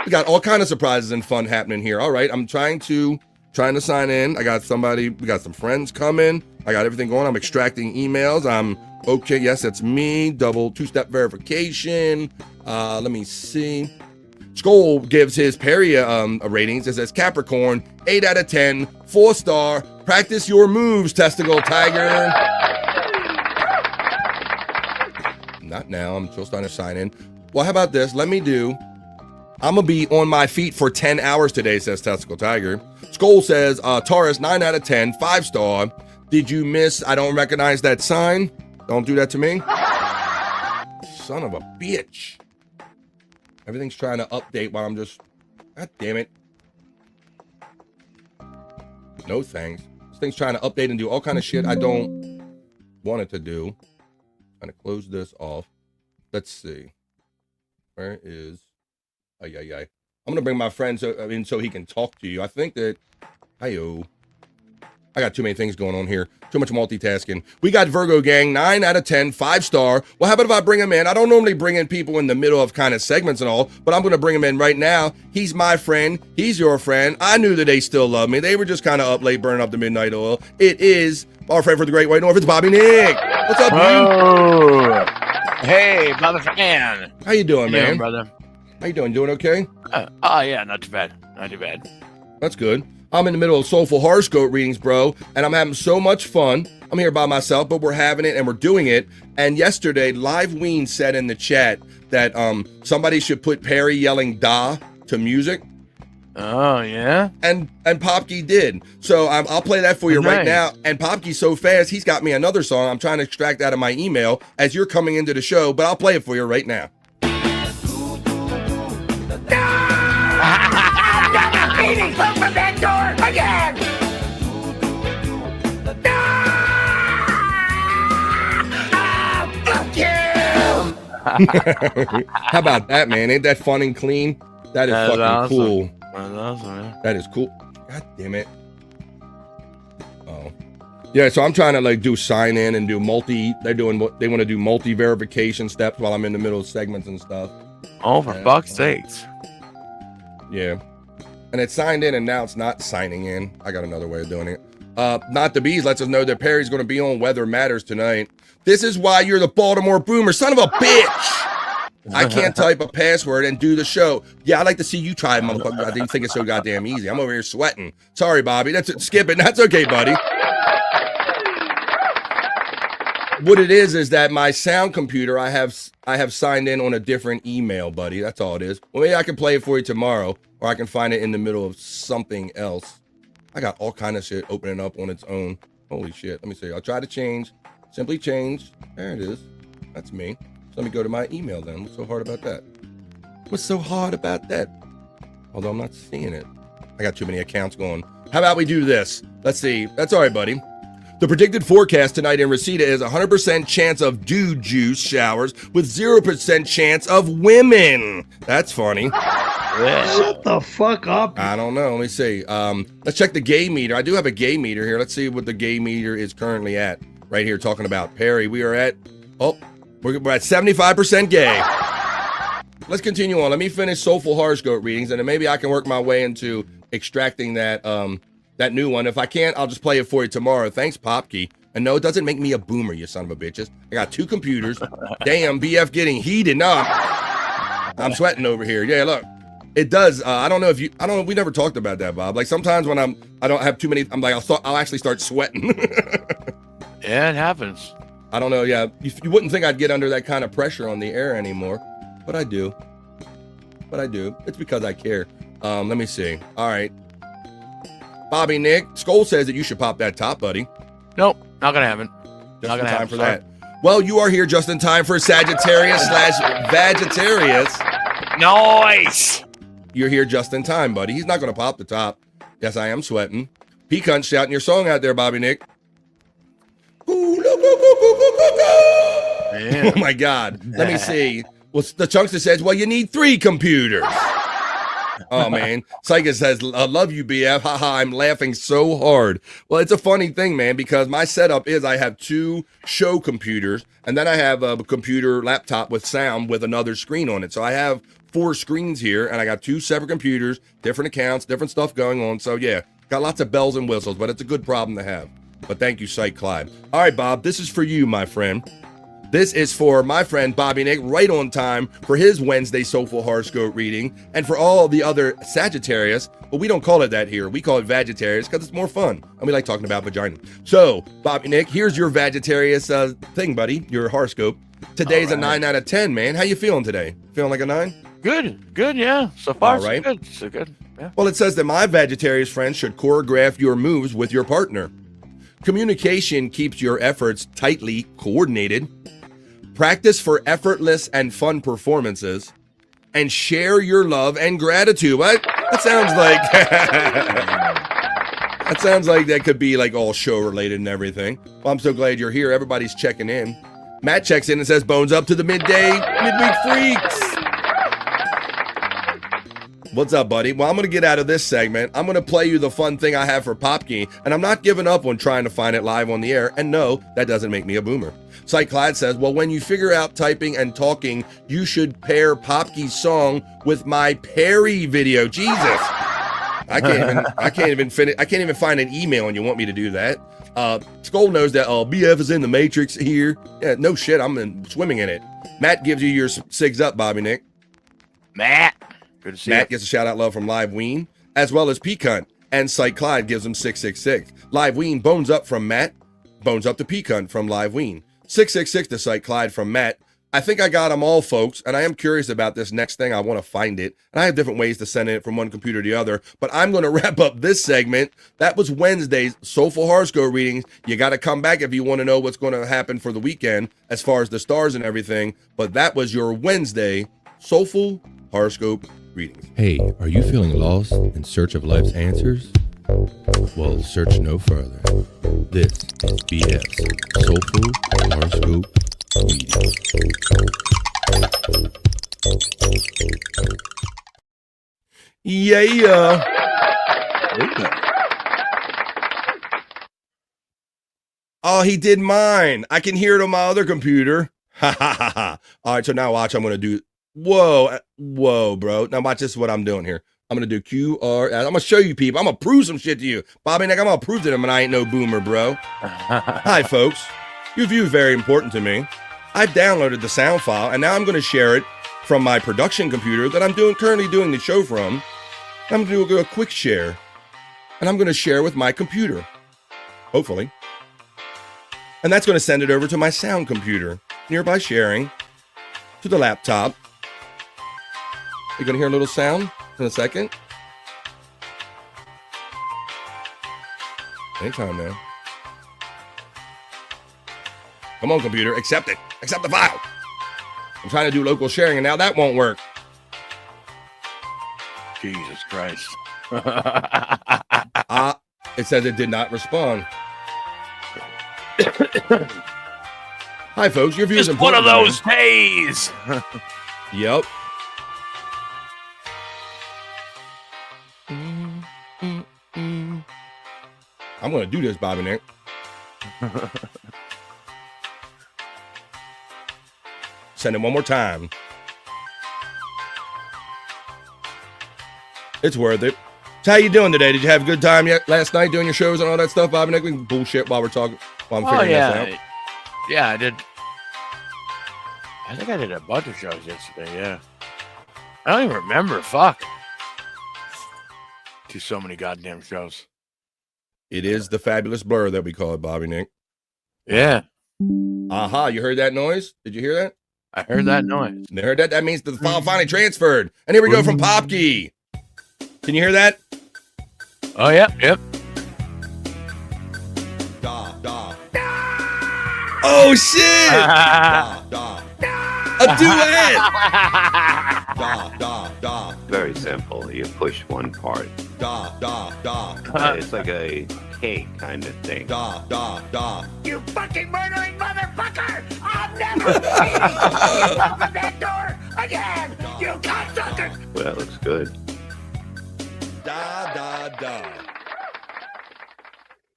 We got all kind of surprises and fun happening here. All right, I'm trying to sign in. We got some friends coming. I got everything going. I'm extracting emails. I'm okay. Yes, that's me. Double two-step verification. Let me see. Skull gives his Perry ratings. It says Capricorn, 8 out of 10, 4-star. Practice your moves, Testicle Tiger. Not now. I'm still starting to sign in. Well, how about this? I'm going to be on my feet for 10 hours today, says Testicle Tiger. Skull says, Taurus, 9 out of 10, 5-star. Did you miss? I don't recognize that sign. Don't do that to me. Son of a bitch. Everything's trying to update while I'm just... God damn it. No thanks. This thing's trying to update and do all kind of shit I don't want it to do. Trying to close this off. Let's see. Where is... I'm going to bring my friend in so he can talk to you. I think that... Hi-yo. I got too many things going on here. Too much multitasking. We got Virgo Gang, 9 out of 10, 5-star. Well, how about if I bring him in? I don't normally bring in people in the middle of kind of segments and all, but I'm going to bring him in right now. He's my friend. He's your friend. I knew that they still love me. They were just kind of up late burning up the midnight oil. It is our friend for the Great White North. It's Bobby Nick. What's up, dude? Hey, brother fan. How you doing, man? Doing, brother? How you doing? Doing okay? Yeah, not too bad. Not too bad. That's good. I'm in the middle of Soulful Horoscope readings, bro, and I'm having so much fun. I'm here by myself, but we're having it and we're doing it. And yesterday, Live Ween said in the chat that somebody should put Perry yelling "da" to music. Oh, yeah? And Popke did. So I'll play that for you right now. And Popke's so fast, he's got me another song I'm trying to extract out of my email as you're coming into the show, but I'll play it for you right now. Eating food from that door again! How about that, man? Ain't that fun and clean? That is fucking awesome. cool. That's awesome, man. That is cool. God damn it. Oh. Yeah, so I'm trying to like do sign in and do they want to do multi verification steps while I'm in the middle of segments and stuff. Oh, for fuck's sakes. Yeah. And it's signed in and now it's not signing in. I got another way of doing it. Not the Bees lets us know that Perry's going to be on Weather Matters tonight. This is why you're the Baltimore Boomer, son of a bitch. I can't type a password and do the show. Yeah, I'd like to see you try, motherfucker. I didn't think it's so goddamn easy. I'm over here sweating. Sorry, Bobby. That's it. Skip it. That's okay, buddy. What it is that my sound computer, I have signed in on a different email, buddy. That's all it is. Well, maybe I can play it for you tomorrow, or I can find it in the middle of something else. I got all kind of shit opening up on its own. Holy shit. Let me see. I'll try to change. Simply change. There it is. That's me. So let me go to my email then. What's so hard about that? What's so hard about that? Although I'm not seeing it. I got too many accounts going. How about we do this? Let's see. That's all right, buddy. The predicted forecast tonight in Reseda is 100% chance of dude juice showers with 0% chance of women. That's funny. Shut the fuck up. I don't know. Let me see. Let's check the gay meter. I do have a gay meter here. Let's see what the gay meter is currently at. Right here, talking about Perry. We are at, we're at 75% gay. Let's continue on. Let me finish Soulful Horoscope Readings, and then maybe I can work my way into extracting that that new one. If I can't, I'll just play it for you tomorrow. Thanks, Popkey. And no, it doesn't make me a boomer, you son of a bitches. I got 2 computers. Damn, BF getting heated. No, I'm sweating over here. Yeah, look. It does. I don't know. We never talked about that, Bob. Like sometimes when I don't have too many, I'm like, I'll actually start sweating. Yeah, it happens. I don't know. Yeah. You wouldn't think I'd get under that kind of pressure on the air anymore, but I do. It's because I care. Let me see. All right. Bobby Nick, Skoll says that you should pop that top, buddy. Nope, not gonna happen. Just in time for that. Well, you are here just in time for Sagittarius/Vagittarius. Nice. You're here just in time, buddy. He's not gonna pop the top. Yes, I am sweating. Peacunt shouting your song out there, Bobby Nick. Oh my God. Let me see. Well, the Chunkster says, well, you need 3 computers. Oh, man. Psychic says, I love you, BF. Haha, I'm laughing so hard. Well, it's a funny thing, man, because my setup is I have 2 show computers, and then I have a computer laptop with sound with another screen on it. So I have 4 screens here, and I got 2 separate computers, different accounts, different stuff going on. So, yeah, got lots of bells and whistles, but it's a good problem to have. But thank you, Psych Clyde. All right, Bob, this is for you, my friend. This is for my friend Bobby Nick, right on time for his Wednesday Soulful Horoscope reading, and for all the other Sagittarius. But we don't call it that here. We call it Vagittarius because it's more fun, and we like talking about vagina. So, Bobby Nick, here's your Vagittarius thing, buddy, your horoscope. Today's a 9 out of 10, man. How you feeling today? Feeling like a 9? Good, yeah. So far, all right. So good. Yeah. Well, it says that my Vagittarius friends should choreograph your moves with your partner. Communication keeps your efforts tightly coordinated. Practice for effortless and fun performances, and share your love and gratitude. What? That sounds like that could be like all show related and everything. Well, I'm so glad you're here. Everybody's checking in. Matt checks in and says, bones up to the midweek freaks. What's up, buddy? Well, I'm going to get out of this segment. I'm going to play you the fun thing I have for Popkey, and I'm not giving up on trying to find it live on the air. And no, that doesn't make me a boomer. Psych Clyde says, well, when you figure out typing and talking, you should pair Popkey's song with my Perry video. Jesus. I can't even find an email and you want me to do that. Skoll knows that BF is in the Matrix here. Yeah, no shit, I'm swimming in it. Matt gives you your SIGs up, Bobby Nick. Matt. Good to see Matt you. gets a shout out love from Live Ween, as well as Peacunt, and Psych Clyde gives him 666. Live Ween, bones up from Matt, bones up to Peacunt from Live Ween. 666 to Psych Clyde from Matt. I think I got them all, folks, and I am curious about this next thing. I want to find it, and I have different ways to send it from one computer to the other, but I'm going to wrap up this segment. That was Wednesday's Soulful Horoscope Readings. You got to come back if you want to know what's going to happen for the weekend as far as the stars and everything, but that was your Wednesday Soulful Horoscope Readings. Hey, are you feeling lost in search of life's answers? Well, search no further. This is BF's Soulful Horoscope Readings. Yeah. Oh, he did mine. I can hear it on my other computer. Ha ha ha ha. All right, so now watch. I'm going to do. Whoa, bro. Now watch. This is what I'm doing here. I'm going to do QR. I'm going to show you people. I'm going to prove some shit to you. Bobby Nick, I'm going to prove to them and I ain't no boomer, bro. Hi, folks. Your view is very important to me. I've downloaded the sound file and now I'm going to share it from my production computer that I'm currently doing the show from. I'm going to do a quick share and I'm going to share with my computer. Hopefully. And that's going to send it over to my sound computer. Nearby sharing to the laptop. You're going to hear a little sound in a second. Anytime now. Come on, computer. Accept it. Accept the file. I'm trying to do local sharing, and now that won't work. Jesus Christ. It says it did not respond. Hi, folks. Your view is Just one important. of those days. Yep. I'm going to do this, Bobby Nick. Send it one more time. It's worth it. So how you doing today? Did you have a good time yet last night doing your shows and all that stuff, Bobby Nick? We can bullshit while we're talking. While I'm figuring this out. Yeah, I did. I think I did a bunch of shows yesterday, yeah. I don't even remember. Fuck. Do so many goddamn shows. It is the fabulous blur that we call it, Bobby Nick. Yeah. Aha, you heard that noise? Did you hear that? I heard that noise. You heard that? That means the file finally transferred. And here we go from Popkey. Can you hear that? Oh, yep. Oh, shit! A duet! Very simple. You push one part. It's like a cake kind of thing. You fucking murdering motherfucker! I'm never open that door again! You cocksucker! Well, that looks good.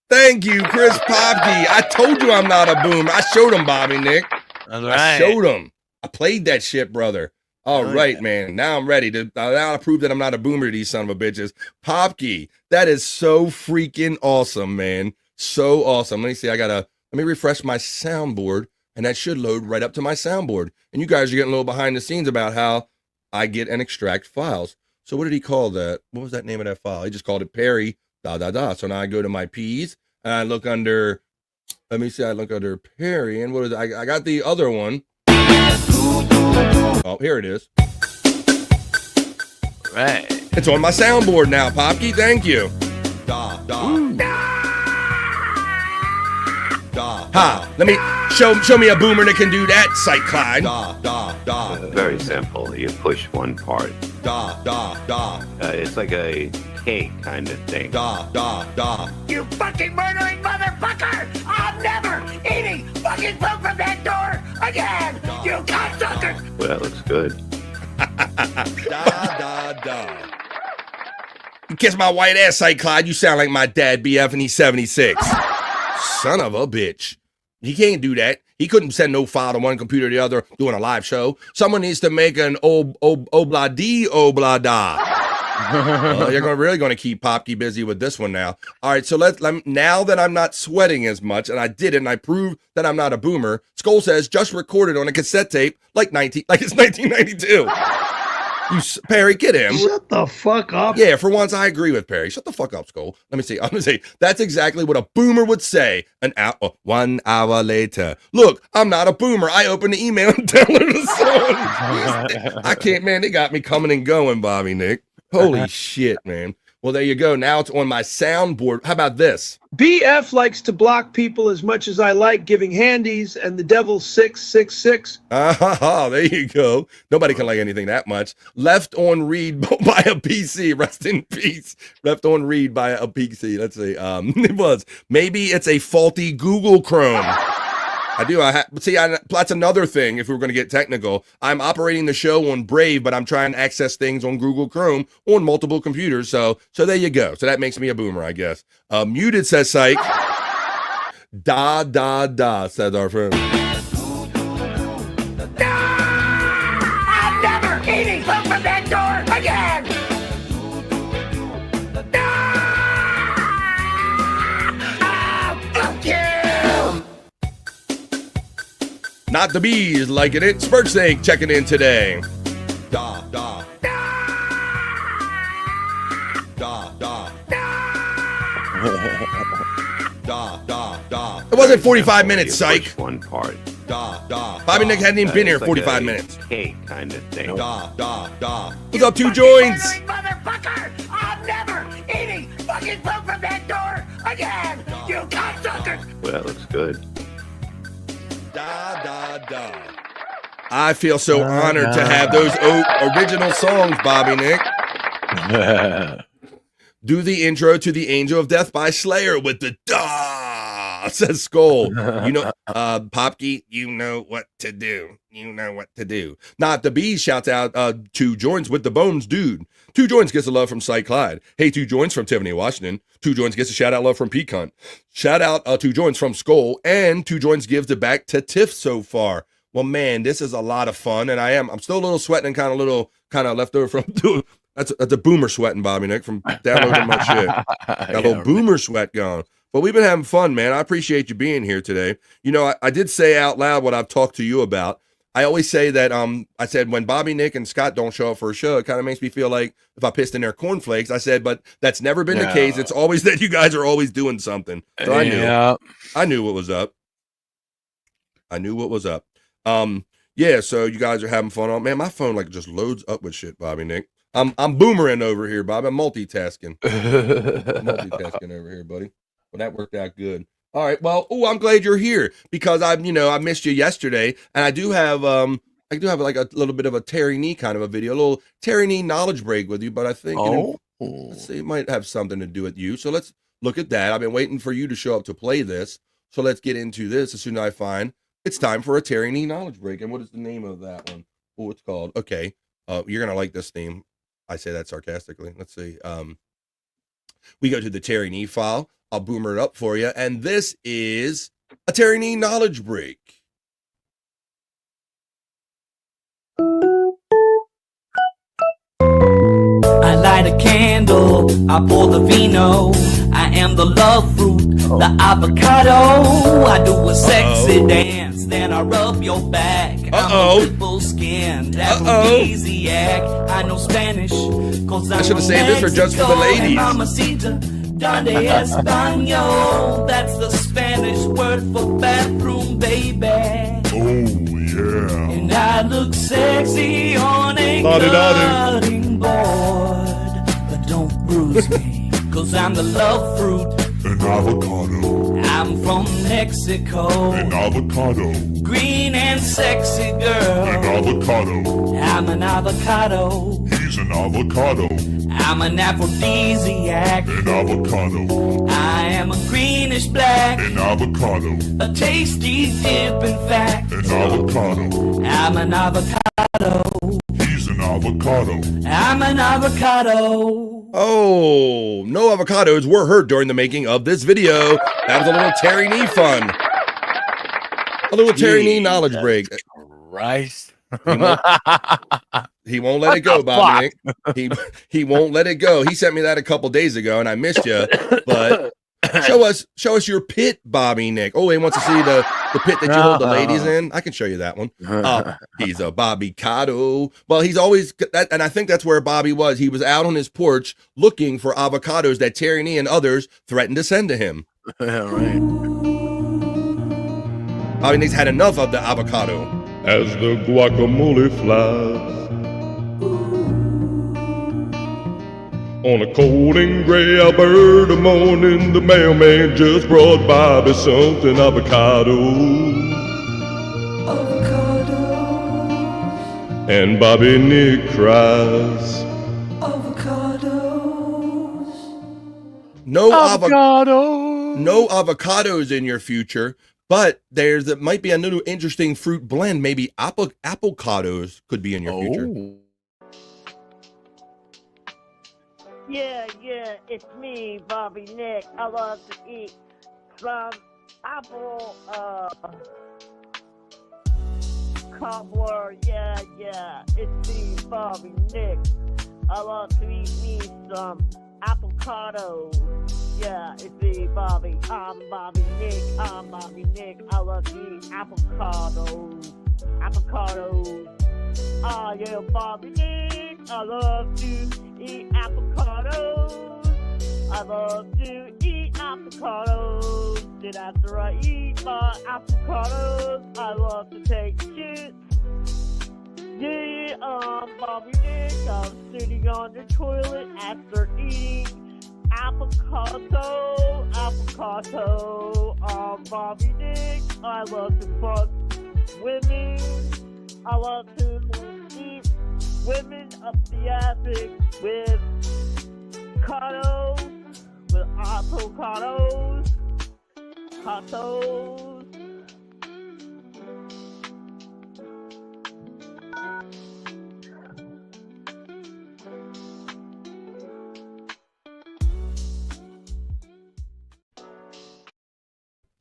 Thank you, Chris Popkey. I told you I'm not a boomer. I showed him, Bobby Nick. That's right. I showed him. I played that shit, brother. All right, man. Now I'm ready to. Now I prove that I'm not a boomer to these son of a bitches. Popkey, that is so freaking awesome, man. So awesome. Let me see. Let me refresh my soundboard, and that should load right up to my soundboard. And you guys are getting a little behind the scenes about how I get and extract files. So what did he call that? What was that name of that file? He just called it Perry. So now I go to my P's and I look under. Let me see. I look under Perry, and what is it? I got the other one. Oh, here it is. Right. It's on my soundboard now, Popkey. Thank you. Ha! Let me show me a boomer that can do that, Sight Clyde. Very simple. You push one part. It's like a cake kind of thing. You fucking murdering motherfucker! I'm never eating fucking food from that door again! You cocksucker! Well, that looks good. You kiss my white ass, Sight Clyde. You sound like my dad, BF, and he's 76. Son of a bitch. He can't do that. He couldn't send no file to one computer to the other doing a live show. Someone needs to make an obla-dee obla-da. You're really going to keep Popkey busy with this one now. All right, so now that I'm not sweating as much, and I did it, and I proved that I'm not a boomer, Skull says, just recorded on a cassette tape like it's 1992. Perry, get him. Shut the fuck up. Yeah, for once, I agree with Perry. Shut the fuck up, Skull. Let me see. I'm going to say, that's exactly what a boomer would say 1 hour later. Look, I'm not a boomer. I opened the email and downloaded the song. I can't, man. They got me coming and going, Bobby Nick. Holy shit, man. Well, there you go. Now it's on my soundboard. How about this? BF likes to block people as much as I like giving handies, and the devil's 666. There you go. Nobody can like anything that much. Left on read by a PC. Rest in peace. Left on read by a PC. Let's see. It was. Maybe it's a faulty Google Chrome. I do. That's another thing. If we were going to get technical, I'm operating the show on Brave, but I'm trying to access things on Google Chrome on multiple computers. So there you go. So that makes me a boomer, I guess. Muted says psych. Da says our friend. I'm never eating food from that door again. Not the bees liking it. Spurtsnake checking in today. Da. It wasn't 45 minutes, psych. One part. Bobby Nick hadn't even been here 45 minutes. Cake kind of thing. What's up, two joints? Motherfucker! I'm never eating fucking food from that door again. You cocksucker! Well, that looks good. I feel so honored to have those original songs, Bobby Nick. Do the intro to The Angel of Death by Slayer with the da, says Skull. You know, Popkey, you know what to do. You know what to do. Not the Bees shouts out Two Joints with the Bones Dude. Two Joints gets a love from Cy Clyde. Hey, Two Joints from Tiffany, Washington. Two Joints gets a shout out love from Pete Cunt. Shout out Two Joints from Skull. And Two Joints gives it back to Tiff so far. Well, man, this is a lot of fun. And I'm still a little sweating and kind of left over from That's a boomer sweating, Bobby Nick, from downloading my shit. Got a little boomer sweat going. But we've been having fun, man. I appreciate you being here today. You know, I did say out loud what I've talked to you about. I always say that I said when Bobby Nick and Scott don't show up for a show, it kind of makes me feel like if I pissed in their cornflakes. I said, but that's never been the case. It's always that you guys are always doing something. So I knew what was up. Yeah, so you guys are having fun. Man, my phone like just loads up with shit, Bobby Nick. I'm boomering over here, Bob. I'm multitasking. Over here, buddy. Well, that worked out good. All right. Well, I'm glad you're here because I missed you yesterday, and I do have like a little bit of a Terry Nee kind of a video, a little Terry Nee knowledge break with you. But I think let's see, it might have something to do with you. So let's look at that. I've been waiting for you to show up to play this. So let's get into this as soon as I find it's time for a Terry Nee knowledge break. And what is the name of that one? Oh, it's called. Okay. You're gonna like this theme. I say that sarcastically. Let's see. We go to the Terry Nee file. I'll boomer it up for you. And this is a Terry Nee knowledge break. I light a candle, I pour the vino. I am the love fruit, the avocado. I do a sexy dance, then I rub your back. I'm a triple skin, that aphrodisiac. I know Spanish, cause I should have saved this for just for the ladies. Mamacita, donde español? That's the Spanish word for bathroom, baby. And I look sexy on a cutting board. But don't bruise me, cause I'm the love fruit. An avocado. I'm from Mexico. An avocado. Green and sexy girl. An avocado. I'm an avocado. He's an avocado. I'm an aphrodisiac. An avocado. I am a greenish black. An avocado. A tasty dip, in fact. An avocado. I'm an avocado. He's an avocado. I'm an avocado. Oh, no avocados were hurt during the making of this video. That was a little Terry Nee fun. A little Terry Nee knowledge break. Christ. He won't let it go, Bobby Nick. He won't let it go. He sent me that a couple days ago, and I missed you. But show us your pit, Bobby Nick. Oh, he wants to see the pit that you hold the ladies in. I can show you that one. He's a Bobby Cotto. Well, he's always that, and I think that's where Bobby was. He was out on his porch looking for avocados that Terry Nee and others threatened to send to him. Right. Bobby Nick's had enough of the avocado. As the guacamole flies on a cold and gray Alberta morning, the mailman just brought Bobby something avocado. And Bobby Nick cries. No avocados in your future. But there might be a new interesting fruit blend. Maybe avocados could be in your future. Yeah, it's me, Bobby Nick. I love to eat some apple cobbler. Yeah, it's me, Bobby Nick. I love to eat me some avocados. Yeah, it's me, Bobby. I'm Bobby Nick. I love to eat avocados. I am Bobby Nick. I love to eat avocados. And after I eat my avocados, I love to take shit. Yeah, I'm Bobby Nick. I'm sitting on the toilet after eating avocado. I'm Bobby Nick. I love to fuck women. I love to eat women up the attic with avocados.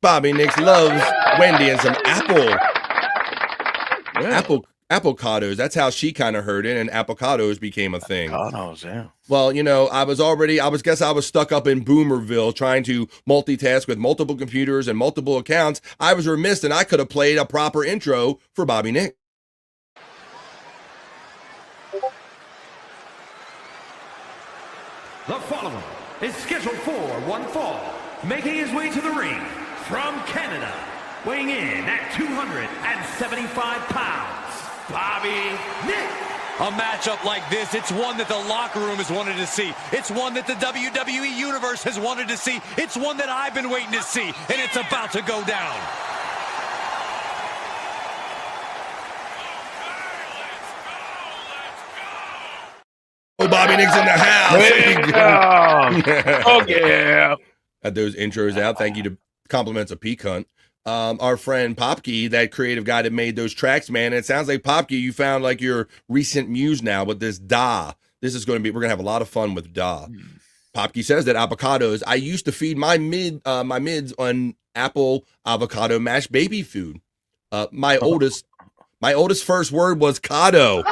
Bobby Nix loves Wendy and some avocados. That's how she kind of heard it, and avocados became a thing. Avocados, yeah. Well, I was stuck up in Boomerville trying to multitask with multiple computers and multiple accounts. I was remiss, and I could have played a proper intro for Bobby Nick. The following is scheduled for one fall, making his way to the ring from Canada, weighing in at 275 pounds, Bobby Nick. A matchup like this, it's one that the locker room has wanted to see. It's one that the WWE Universe has wanted to see. It's one that I've been waiting to see, and it's about to go down. Oh, Bobby Nick's in the house. There you go. Oh, yeah. Had those intros out. Thank you to compliments of Peak Hunt. Our friend Popke, that creative guy that made those tracks, man. And it sounds like Popke, you found like your recent muse now with this Da. We're going to have a lot of fun with Da. Popke says that avocados, I used to feed my mids on apple avocado mashed baby food. My oldest first word was cado.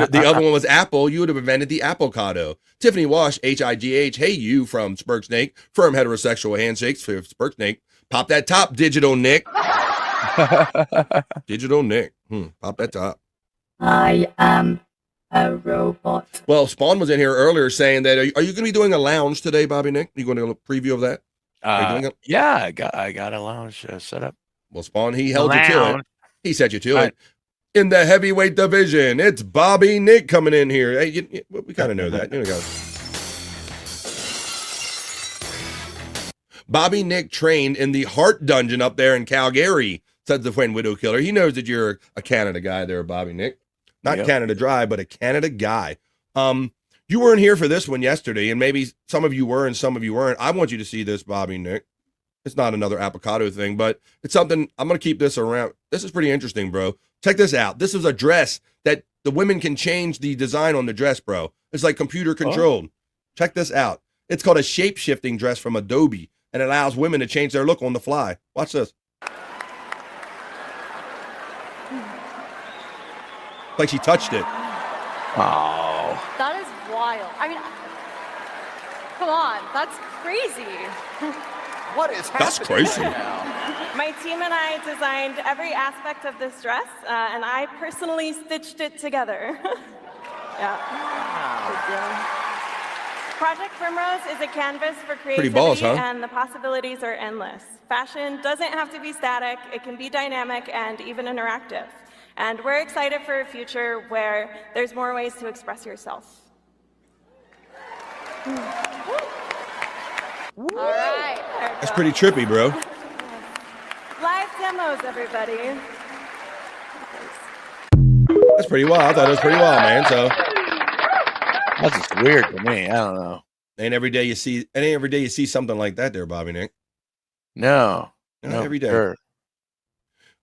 The other one was apple. You would have invented the applecado. Tiffany Wash, HIGH, hey you from Spurksnake, firm heterosexual handshakes for Spurksnake. Pop that top, Digital Nick. Digital Nick. Pop that top. I am a robot. Well, Spawn was in here earlier saying that, are you going to be doing a lounge today, Bobby Nick? Are you going to do a preview of that? Yeah, I got a lounge set up. Well, Spawn, he held you to it. He set you to it. In the heavyweight division, it's Bobby Nick coming in here. Hey, we kind of know that. Bobby Nick trained in the Heart Dungeon up there in Calgary, said the Twin Widow Killer. He knows that you're a Canada guy there, Bobby Nick. Not Canada Dry, but a Canada guy. You weren't here for this one yesterday, and maybe some of you were and some of you weren't. I want you to see this, Bobby Nick. It's not another avocado thing, but it's something. I'm going to keep this around. This is pretty interesting, bro. Check this out. This is a dress that the women can change the design on the dress, bro. It's like computer controlled. Check this out. It's called a shape-shifting dress from Adobe, and it allows women to change their look on the fly. Watch this. Like she touched it. Oh. That is wild. I mean, come on. That's crazy. What is happening? That's crazy. My team and I designed every aspect of this dress, and I personally stitched it together. Yeah. Project Primrose is a canvas for creativity, balls, huh? and the possibilities are endless. Fashion doesn't have to be static. It can be dynamic and even interactive. And we're excited for a future where there's more ways to express yourself. All right. That's pretty trippy, bro. Live demos, everybody. That's pretty wild. I thought it was pretty wild, man. So that's just weird to me. I don't know. Ain't every day you see something like that there, Bobby Nick. No. Every day. Sure.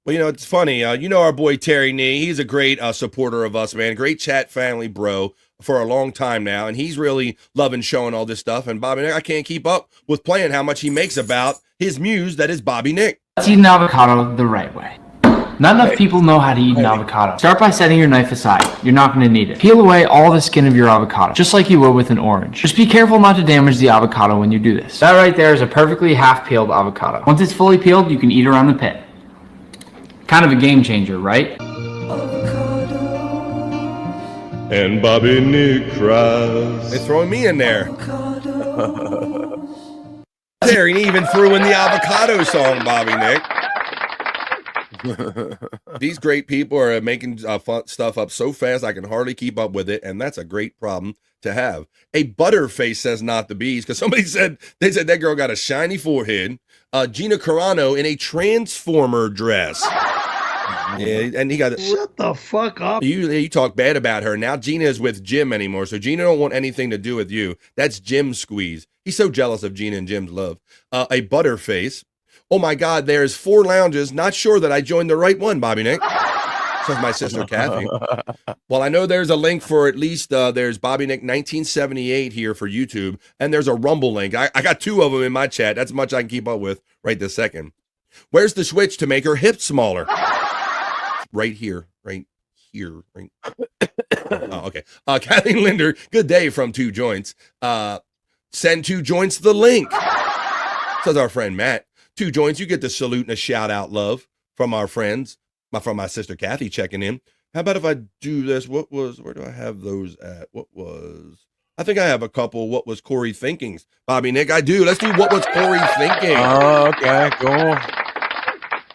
Well, you know, it's funny. You know our boy Terry Nee. He's a great supporter of us, man. Great chat family bro for a long time now. And he's really loving showing all this stuff. And Bobby Nick, I can't keep up with playing how much he makes about his muse that is Bobby Nick. Let's eat an avocado the right way. Not enough people know how to eat an avocado. Start by setting your knife aside. You're not going to need it. Peel away all the skin of your avocado, just like you would with an orange. Just be careful not to damage the avocado when you do this. That right there is a perfectly half-peeled avocado. Once it's fully peeled, you can eat around the pit. Kind of a game changer, right? And Bobby Nick cries. They're throwing me in there. Terry Nee even threw in the avocado song, Bobby Nick. These great people are making fun stuff up so fast I can hardly keep up with it, and that's a great problem to have. A Butterface says not the bees, because somebody said, they said that girl got a shiny forehead. Gina Carano in a Transformer dress. Yeah, and he got Shut the fuck up. You talk bad about her. Now Gina is with Jim anymore, so Gina don't want anything to do with you. That's Jim's squeeze. He's so jealous of Gina and Jim's love. A Butterface. Oh my God, there's 4 lounges. Not sure that I joined the right one, Bobby Nick. Says my sister Kathy. Well, I know there's a link for at least there's Bobby Nick 1978 here for YouTube, and there's a Rumble link. I got 2 of them in my chat. That's much I can keep up with right this second. Where's the switch to make her hips smaller? Right here, right here, right. Oh, okay. Kathy Linder, good day from 2 Joints. Send 2 Joints the link. Says our friend Matt. 2 Joints, you get the salute and a shout out love from our friends. From my sister Kathy checking in. How about if I do this? Where do I have those at? I think I have a couple. What was Corey thinking's? Bobby Nick, I do. Let's do what was Corey thinking. Oh, okay, cool.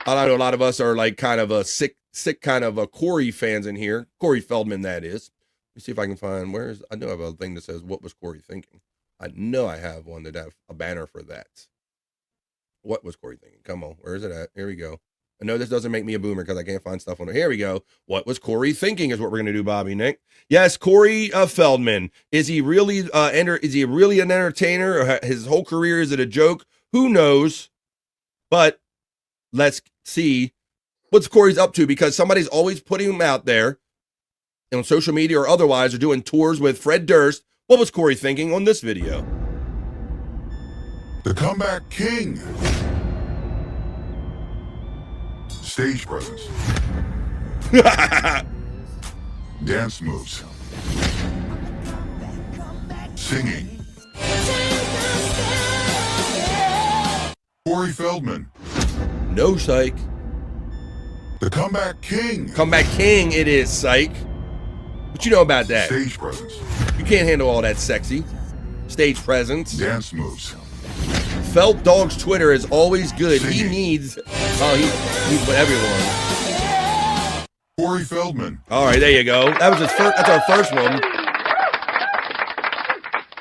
I know a lot of us are like kind of a sick kind of a Corey fans in here. Corey Feldman, that is. Let me see if I can find I know I have a thing that says what was Corey thinking. I know I have one that have a banner for that. What was Corey thinking? Come on, where is it at? Here we go. I know this doesn't make me a boomer because I can't find stuff on it. Here we go. What was Corey thinking is what we're going to do, Bobby Nick. Yes, Corey Feldman. Is he really is he really an entertainer? Or his whole career, is it a joke? Who knows? But let's see what's Corey's up to, because somebody's always putting him out there on social media or otherwise, or doing tours with Fred Durst. What was Corey thinking on this video? The Comeback King. Stage presence. Dance moves. Singing. Corey Feldman. No, psych. The Comeback King. Comeback King it is, psych. What you know about that? Stage presence. You can't handle all that sexy. Stage presence. Dance moves. Felt Dog's Twitter is always good. Singing. He needs everyone. Corey Feldman. All right, there you go. That was his first. That's our first one.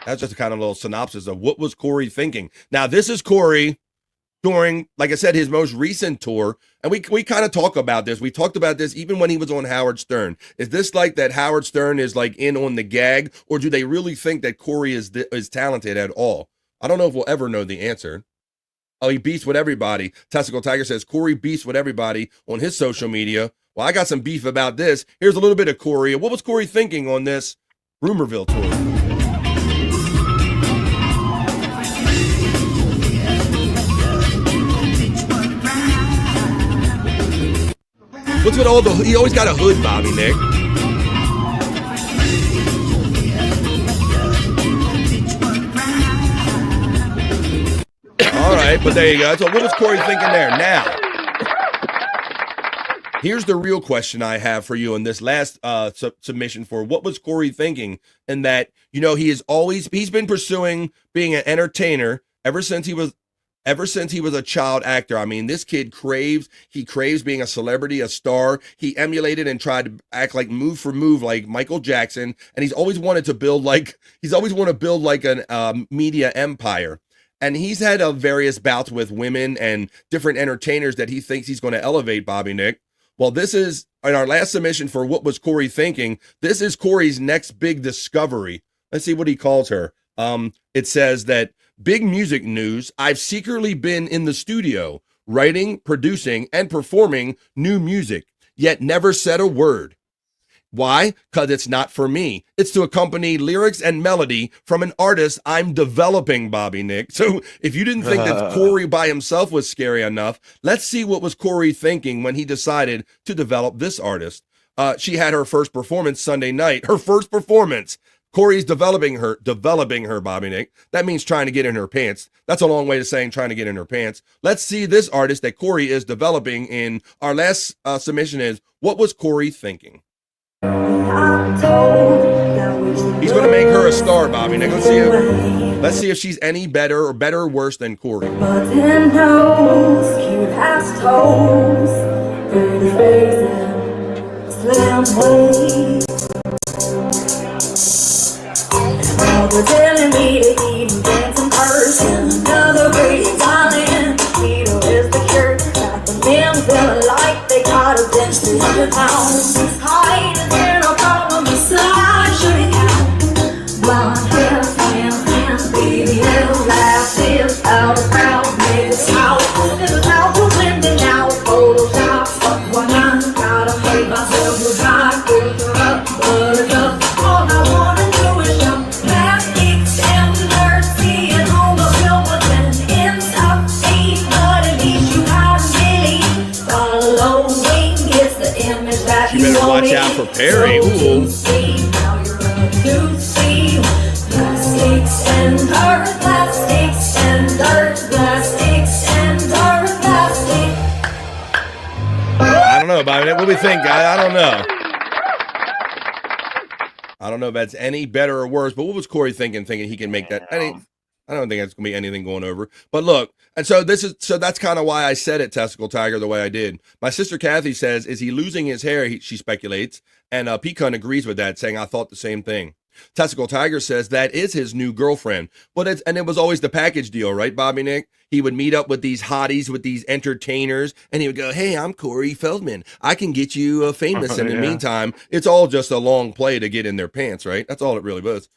That's just a kind of little synopsis of what was Corey thinking. Now, this is Corey during, like I said, his most recent tour, and we kind of talk about this. We talked about this even when he was on Howard Stern. Is this like that Howard Stern is like in on the gag, or do they really think that Corey is talented at all? I don't know if we'll ever know the answer. Oh, he beefs with everybody. Testicle Tiger says Corey beefs with everybody on his social media. Well, I got some beef about this. Here's a little bit of Corey. What was Corey thinking on this Rumorville tour? What's with all the, he always got a hood, Bobby Nick. All right, but there you go. So what was Corey thinking there? Now, here's the real question I have for you in this last submission for what was Corey thinking, and that, you know, he's been pursuing being an entertainer ever since he was a child actor. I mean, this kid craves being a celebrity, a star. He emulated and tried to act like move for move like Michael Jackson, and he's always wanted to build like an media empire. And he's had various bouts with women and different entertainers that he thinks he's going to elevate, Bobby Nick. Well, this is in our last submission for what was Corey thinking. This is Corey's next big discovery. Let's see what he calls her. It says that big music news. I've secretly been in the studio writing, producing, and performing new music, yet never said a word. Why? Because it's not for me. It's to accompany lyrics and melody from an artist I'm developing, Bobby Nick. So if you didn't think that Corey by himself was scary enough, let's see what was Corey thinking when he decided to develop this artist. She had her first performance Sunday night. Her first performance. Corey's developing her, Bobby Nick. That means trying to get in her pants. That's a long way to saying trying to get in her pants. Let's see this artist that Corey is developing in our last submission is, what was Corey thinking? He's going to make her a star, Bobby Nick. Let's see if she's any better or worse than Corey. Button nose, cute ass toes, pretty face and slim waist. Now they're telling me to eat and dance in person. Another great Italian keto is the cure. Got the men feeling like they got a bench 300 pounds. Height is no problem, besides shooting out. Blonde hair, hands, baby, little laugh is out of crowd. Made it out, this is out for blending out. Photoshop, fuck one on, gotta make myself look hot. Filter up, buttercup, all I wanna do is jump. Plastic standard, seeing all the silver and ends up being what it needs. You gotta really following is the image that You better watch out for Perry. Ooh. Plastics and earth, plastics and earth, plastics and earth, plastic. I don't know, Bobby. What do we think, guy? I don't know. I don't know if that's any better or worse, but what was Corey thinking he can make that? I don't think that's gonna be anything going over. But look, and so that's kind of why I said it, Testicle Tiger, the way I did. My sister Kathy says, is he losing his hair? She speculates, and Pecan agrees with that, saying I thought the same thing. Testicle Tiger says that is his new girlfriend. But it was always the package deal, right, Bobby Nick? He would meet up with these hotties, with these entertainers, and he would go, hey, I'm Corey Feldman. I can get you famous. And in the meantime, it's all just a long play to get in their pants, right? That's all it really was.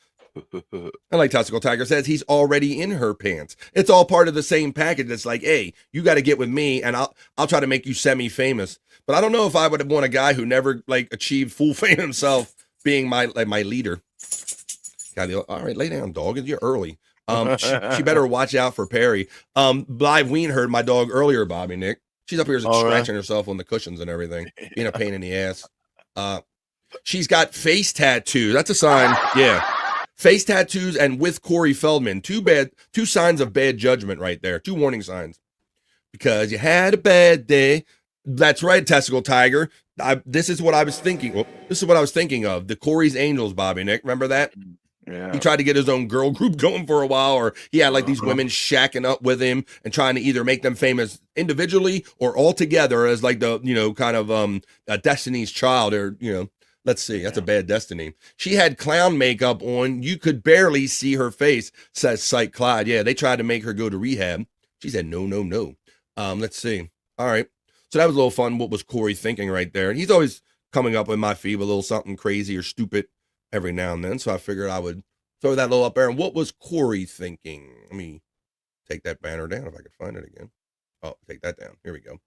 And like Testicle Tiger says, he's already in her pants. It's all part of the same package. It's like, hey, you got to get with me, and I'll try to make you semi-famous. But I don't know if I would have want a guy who never achieved full fame himself being my leader. All right, lay down, dog. You're early. She better watch out for Perry. Live Ween heard my dog earlier, Bobby Nick. She's up here scratching herself on the cushions and everything, being a pain in the ass. She's got face tattoos. That's a sign. Yeah. Face tattoos and with Corey Feldman. Two signs of bad judgment right there. 2 warning signs. Because you had a bad day. That's right, Testicle Tiger. This is what I was thinking. This is what I was thinking of. The Corey's Angels, Bobby Nick. Remember that? Yeah. He tried to get his own girl group going for a while, or he had these women shacking up with him and trying to either make them famous individually or all together as a Destiny's Child, or let's see, that's a bad destiny. She had clown makeup on. You could barely see her face, says Psych Clyde. Yeah, they tried to make her go to rehab. She said, no. Let's see. All right. So that was a little fun. What was Corey thinking right there? And he's always coming up with my feed with a little something crazy or stupid every now and then. So I figured I would throw that little up there. And what was Corey thinking? Let me take that banner down if I could find it again. Oh, take that down. Here we go.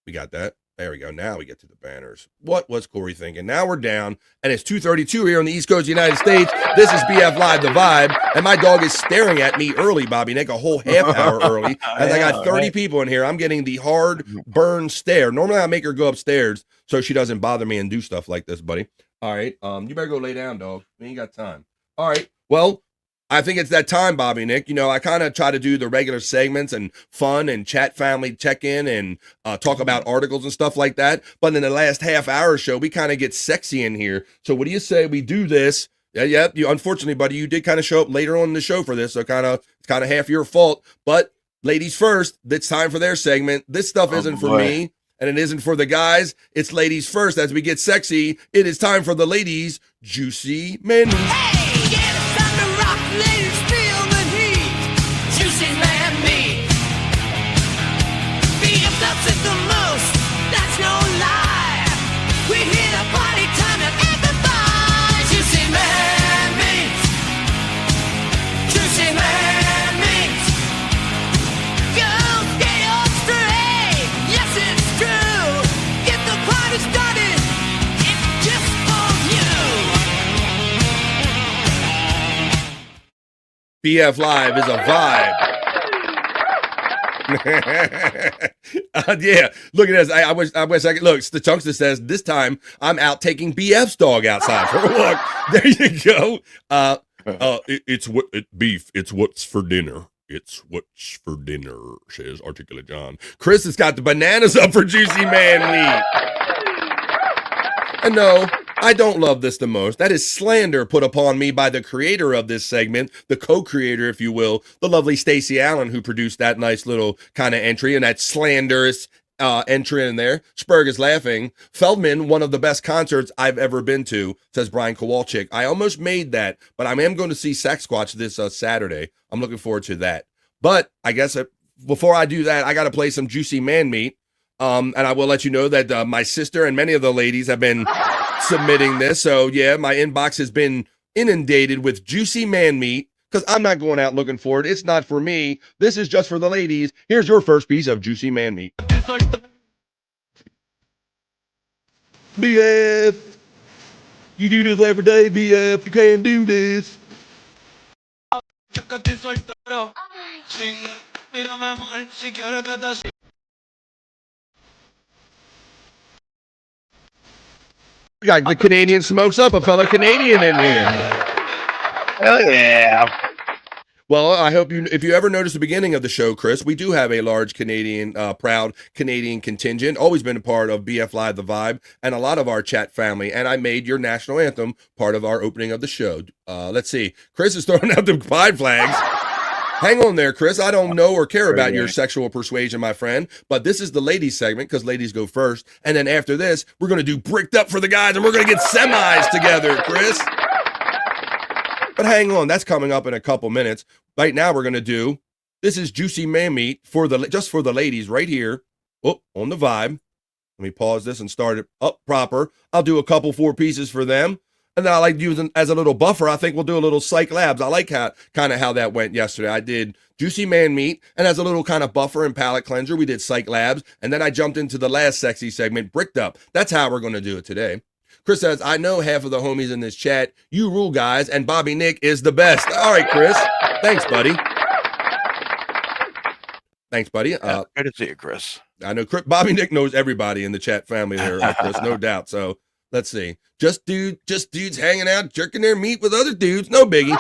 We got that. There we go. Now we get to the banners. What was Corey thinking? Now we're down, and it's 2:32 here on the East Coast of the United States. This is BF Live, The Vibe, and my dog is staring at me early, Bobby Nick, a whole half hour early, as I got 30 people in here. I'm getting the hard burn stare. Normally, I make her go upstairs so she doesn't bother me and do stuff like this, buddy. All right, you better go lay down, dog. We ain't got time. All right, well, I think it's that time, Bobby Nick. I kind of try to do the regular segments and fun and chat family check-in and talk about articles and stuff like that. But in the last half hour show, we kind of get sexy in here. So what do you say we do this? Yeah. Unfortunately, buddy, you did kind of show up later on in the show for this. So it's kind of half your fault. But ladies first, it's time for their segment. This stuff isn't for me, and it isn't for the guys. It's ladies first. As we get sexy, it is time for the ladies' juicy menus. Ladies feel the heat, juicy man meat. BF loves it the most, that's no lie. We hit a party time and everybody. Juicy man meat, juicy man meat. Go get your straight. BF Live is a vibe. Yeah, look at this. I wish I could look. The Chunkster says this time I'm out taking BF's dog outside for a walk. There you go. It's what beef. It's what's for dinner. It's what's for dinner, says Articulate John. Chris has got the bananas up for Juicy Man Meat. And no, I don't love this the most. That is slander put upon me by the creator of this segment, the co-creator, if you will, the lovely Stacey Allen, who produced that nice little kind of entry and that slanderous entry in there. Spurg is laughing. Feldman, one of the best concerts I've ever been to, says Brian Kowalczyk. I almost made that, but I am going to see Sasquatch this Saturday. I'm looking forward to that. But I guess before I do that, I got to play some Juicy Man Meat. And I will let you know that my sister and many of the ladies have been submitting this. So, yeah, my inbox has been inundated with Juicy Man Meat because I'm not going out looking for it. It's not for me. This is just for the ladies. Here's your first piece of Juicy Man Meat. BF, you do this every day, BF. You can't do this. We got the Canadian smokes up, a fellow Canadian in here. Hell yeah. Well, I hope if you ever notice the beginning of the show, Chris, we do have a large Canadian, proud Canadian contingent, always been a part of BF Live The Vibe and a lot of our chat family. And I made your national anthem part of our opening of the show. Let's see. Chris is throwing out the pride flags. Hang on there, Chris. I don't know or care about your sexual persuasion, my friend, but this is the ladies segment because ladies go first. And then after this, we're going to do Bricked Up for the guys and we're going to get semis together, Chris. But hang on, that's coming up in a couple minutes. Right now, we're going to do, this is Juicy Man Meat just for the ladies right here. Oh, on the vibe. Let me pause this and start it up proper. I'll do a couple 4 pieces for them. And then I like using as a little buffer. I think we'll do a little Psych Labs. I like how that went yesterday. I did Juicy Man Meat, and as a little kind of buffer and palate cleanser, we did Psych Labs, and then I jumped into the last sexy segment, Bricked Up. That's how we're going to do it today. Chris says, I know half of the homies in this chat. You rule, guys, and Bobby Nick is the best. All right, Chris. Thanks, buddy. Thanks, buddy. Good to see you, Chris. I know Bobby Nick knows everybody in the chat family there, Chris, no doubt. So let's see. Just dudes hanging out, jerking their meat with other dudes. No biggie.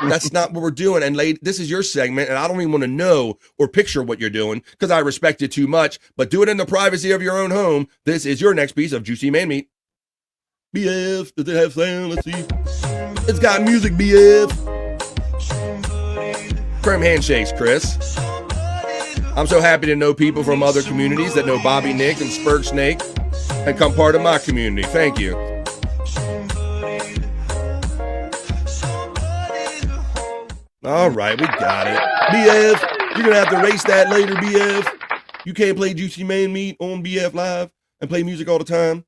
That's not what we're doing. And this is your segment, and I don't even want to know or picture what you're doing because I respect you too much. But do it in the privacy of your own home. This is your next piece of Juicy Man Meat. BF, does it have sound? Let's see. It's got music, BF. Firm handshakes, Chris. I'm so happy to know people from other communities that know Bobby Nick and Spurg Snake and come part of my community. Thank you. All right, we got it. BF, you're going to have to race that later, BF. You can't play Juicy Man Meat on BF Live and play music all the time.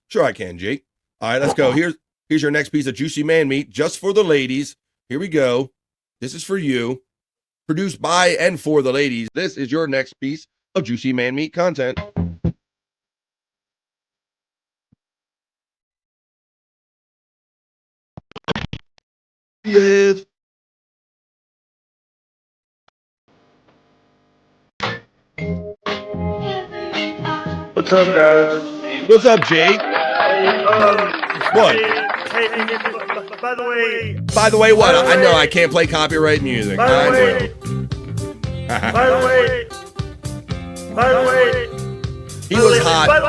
Sure I can, Jake. All right, let's go. Here's your next piece of Juicy Man Meat, just for the ladies. Here we go. This is for you. Produced by and for the ladies. This is your next piece of Juicy Man Meat content. Yes. What's up, guys? What's up, Jake? What? Hey, by the way. By the way, what? I know I can't play copyright music. By the way. He was hot. By the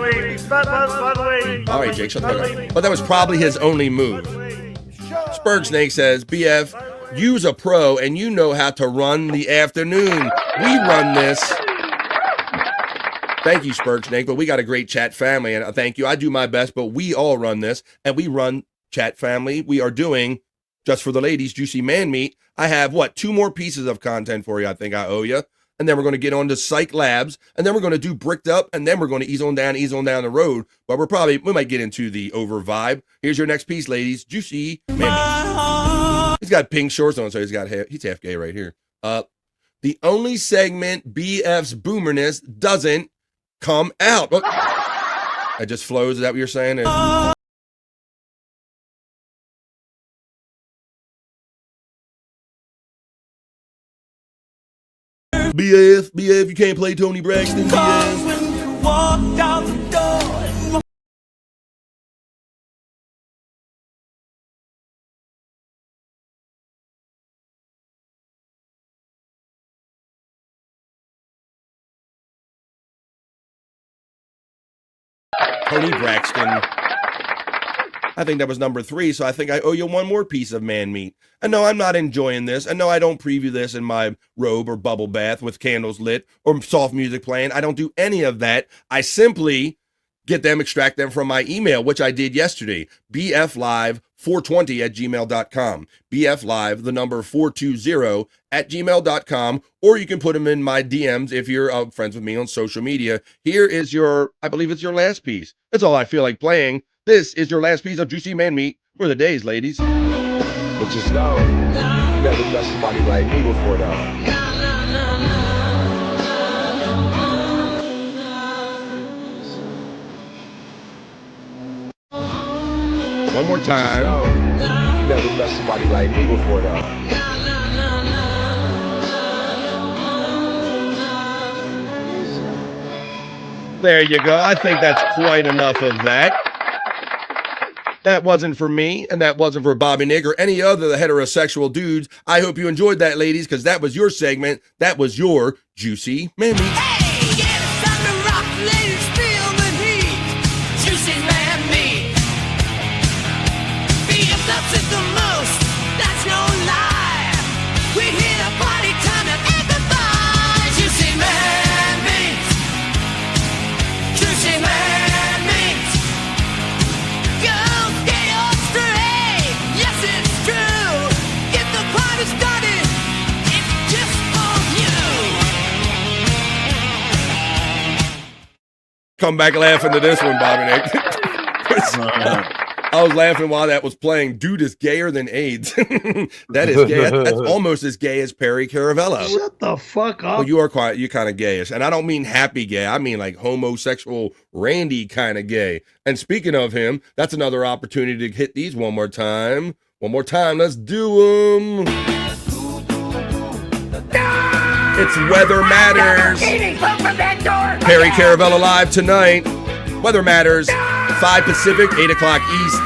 way. All right, Jake, shut the fuck up. But that was probably his only move. Spurg Snake says, BF, you's a pro and you know how to run the afternoon. We run this. Thank you, Spurg Snake, but we got a great chat family, and thank you. I do my best, but we all run this, and we run chat family. We are doing, just for the ladies, Juicy Man Meat. I have, 2 more pieces of content for you I think I owe you. And then we're going to get on to Psych Labs, and then we're going to do Bricked Up, and then we're going to ease on down the road. But we might get into the over vibe. Here's your next piece, ladies. Juicy Man Meat. He's got pink shorts on, so he's half gay right here. The only segment BF's boomerness doesn't come out. It just flows. Is that what you're saying? BF, you can't play Tony Braxton, BF. When you walk out the door. Tony Braxton. I think that was number 3, so I think I owe you one more piece of man meat. And no, I'm not enjoying this. And no, I don't preview this in my robe or bubble bath with candles lit or soft music playing. I don't do any of that. I simply extract them from my email, which I did yesterday, bflive420@gmail.com. bflive, the number 420@gmail.com, or you can put them in my DMs if you're friends with me on social media. Here is I believe it's your last piece. That's all I feel like playing. This is your last piece of Juicy Man Meat for the days, ladies. But just know, you never met somebody like me before, though. One more time. You never met somebody like me before, though. There you go. I think that's quite enough of that. That wasn't for me, and that wasn't for Bobby Nick or any other the heterosexual dudes. I hope you enjoyed that, ladies, because that was your segment. That was your Juicy Man Meat. Juicy Man Meat. BF loves it the most, that's no lie. We hit a party time and everybody. Juicy Man Meat. Juicy Man Meat. Girls, get up straight. Yes, it's true. Get the party started. It's just for you. Come back laughing to this one, Bobby Nick. I was laughing while that was playing. Dude is gayer than AIDS. That is gay. That's almost as gay as Perry Caravello. Shut the fuck up. Well, you're kind of gayish. And I don't mean happy gay. I mean like homosexual Randy kind of gay. And speaking of him, that's another opportunity to hit these one more time. One more time. Let's do them. It's Weather Matters. Perry Caravello live tonight. Weather Matters. 5 Pacific, 8 o'clock East.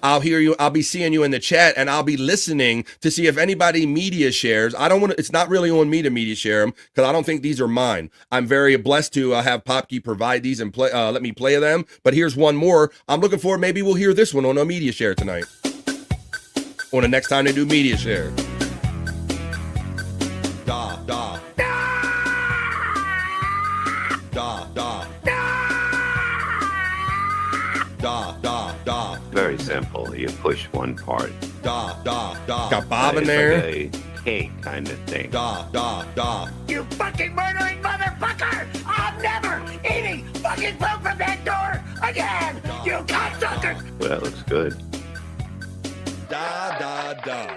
I'll hear you. I'll be seeing you in the chat, and I'll be listening to see if anybody media shares. I don't want to. It's not really on me to media share them because I don't think these are mine. I'm very blessed to have Popkey provide these and play. Let me play them. But here's one more. I'm looking for. Maybe we'll hear this one on a media share tonight. On the next time they do media share. Da da. Da da. Da da da. Very simple. You push one part. Da da da. Got Bob in It's there. like a cake kind of thing. Da da da. You fucking murdering motherfucker! I'm never eating fucking food from that door again! You cocksucker! Well, that looks good. Da da da.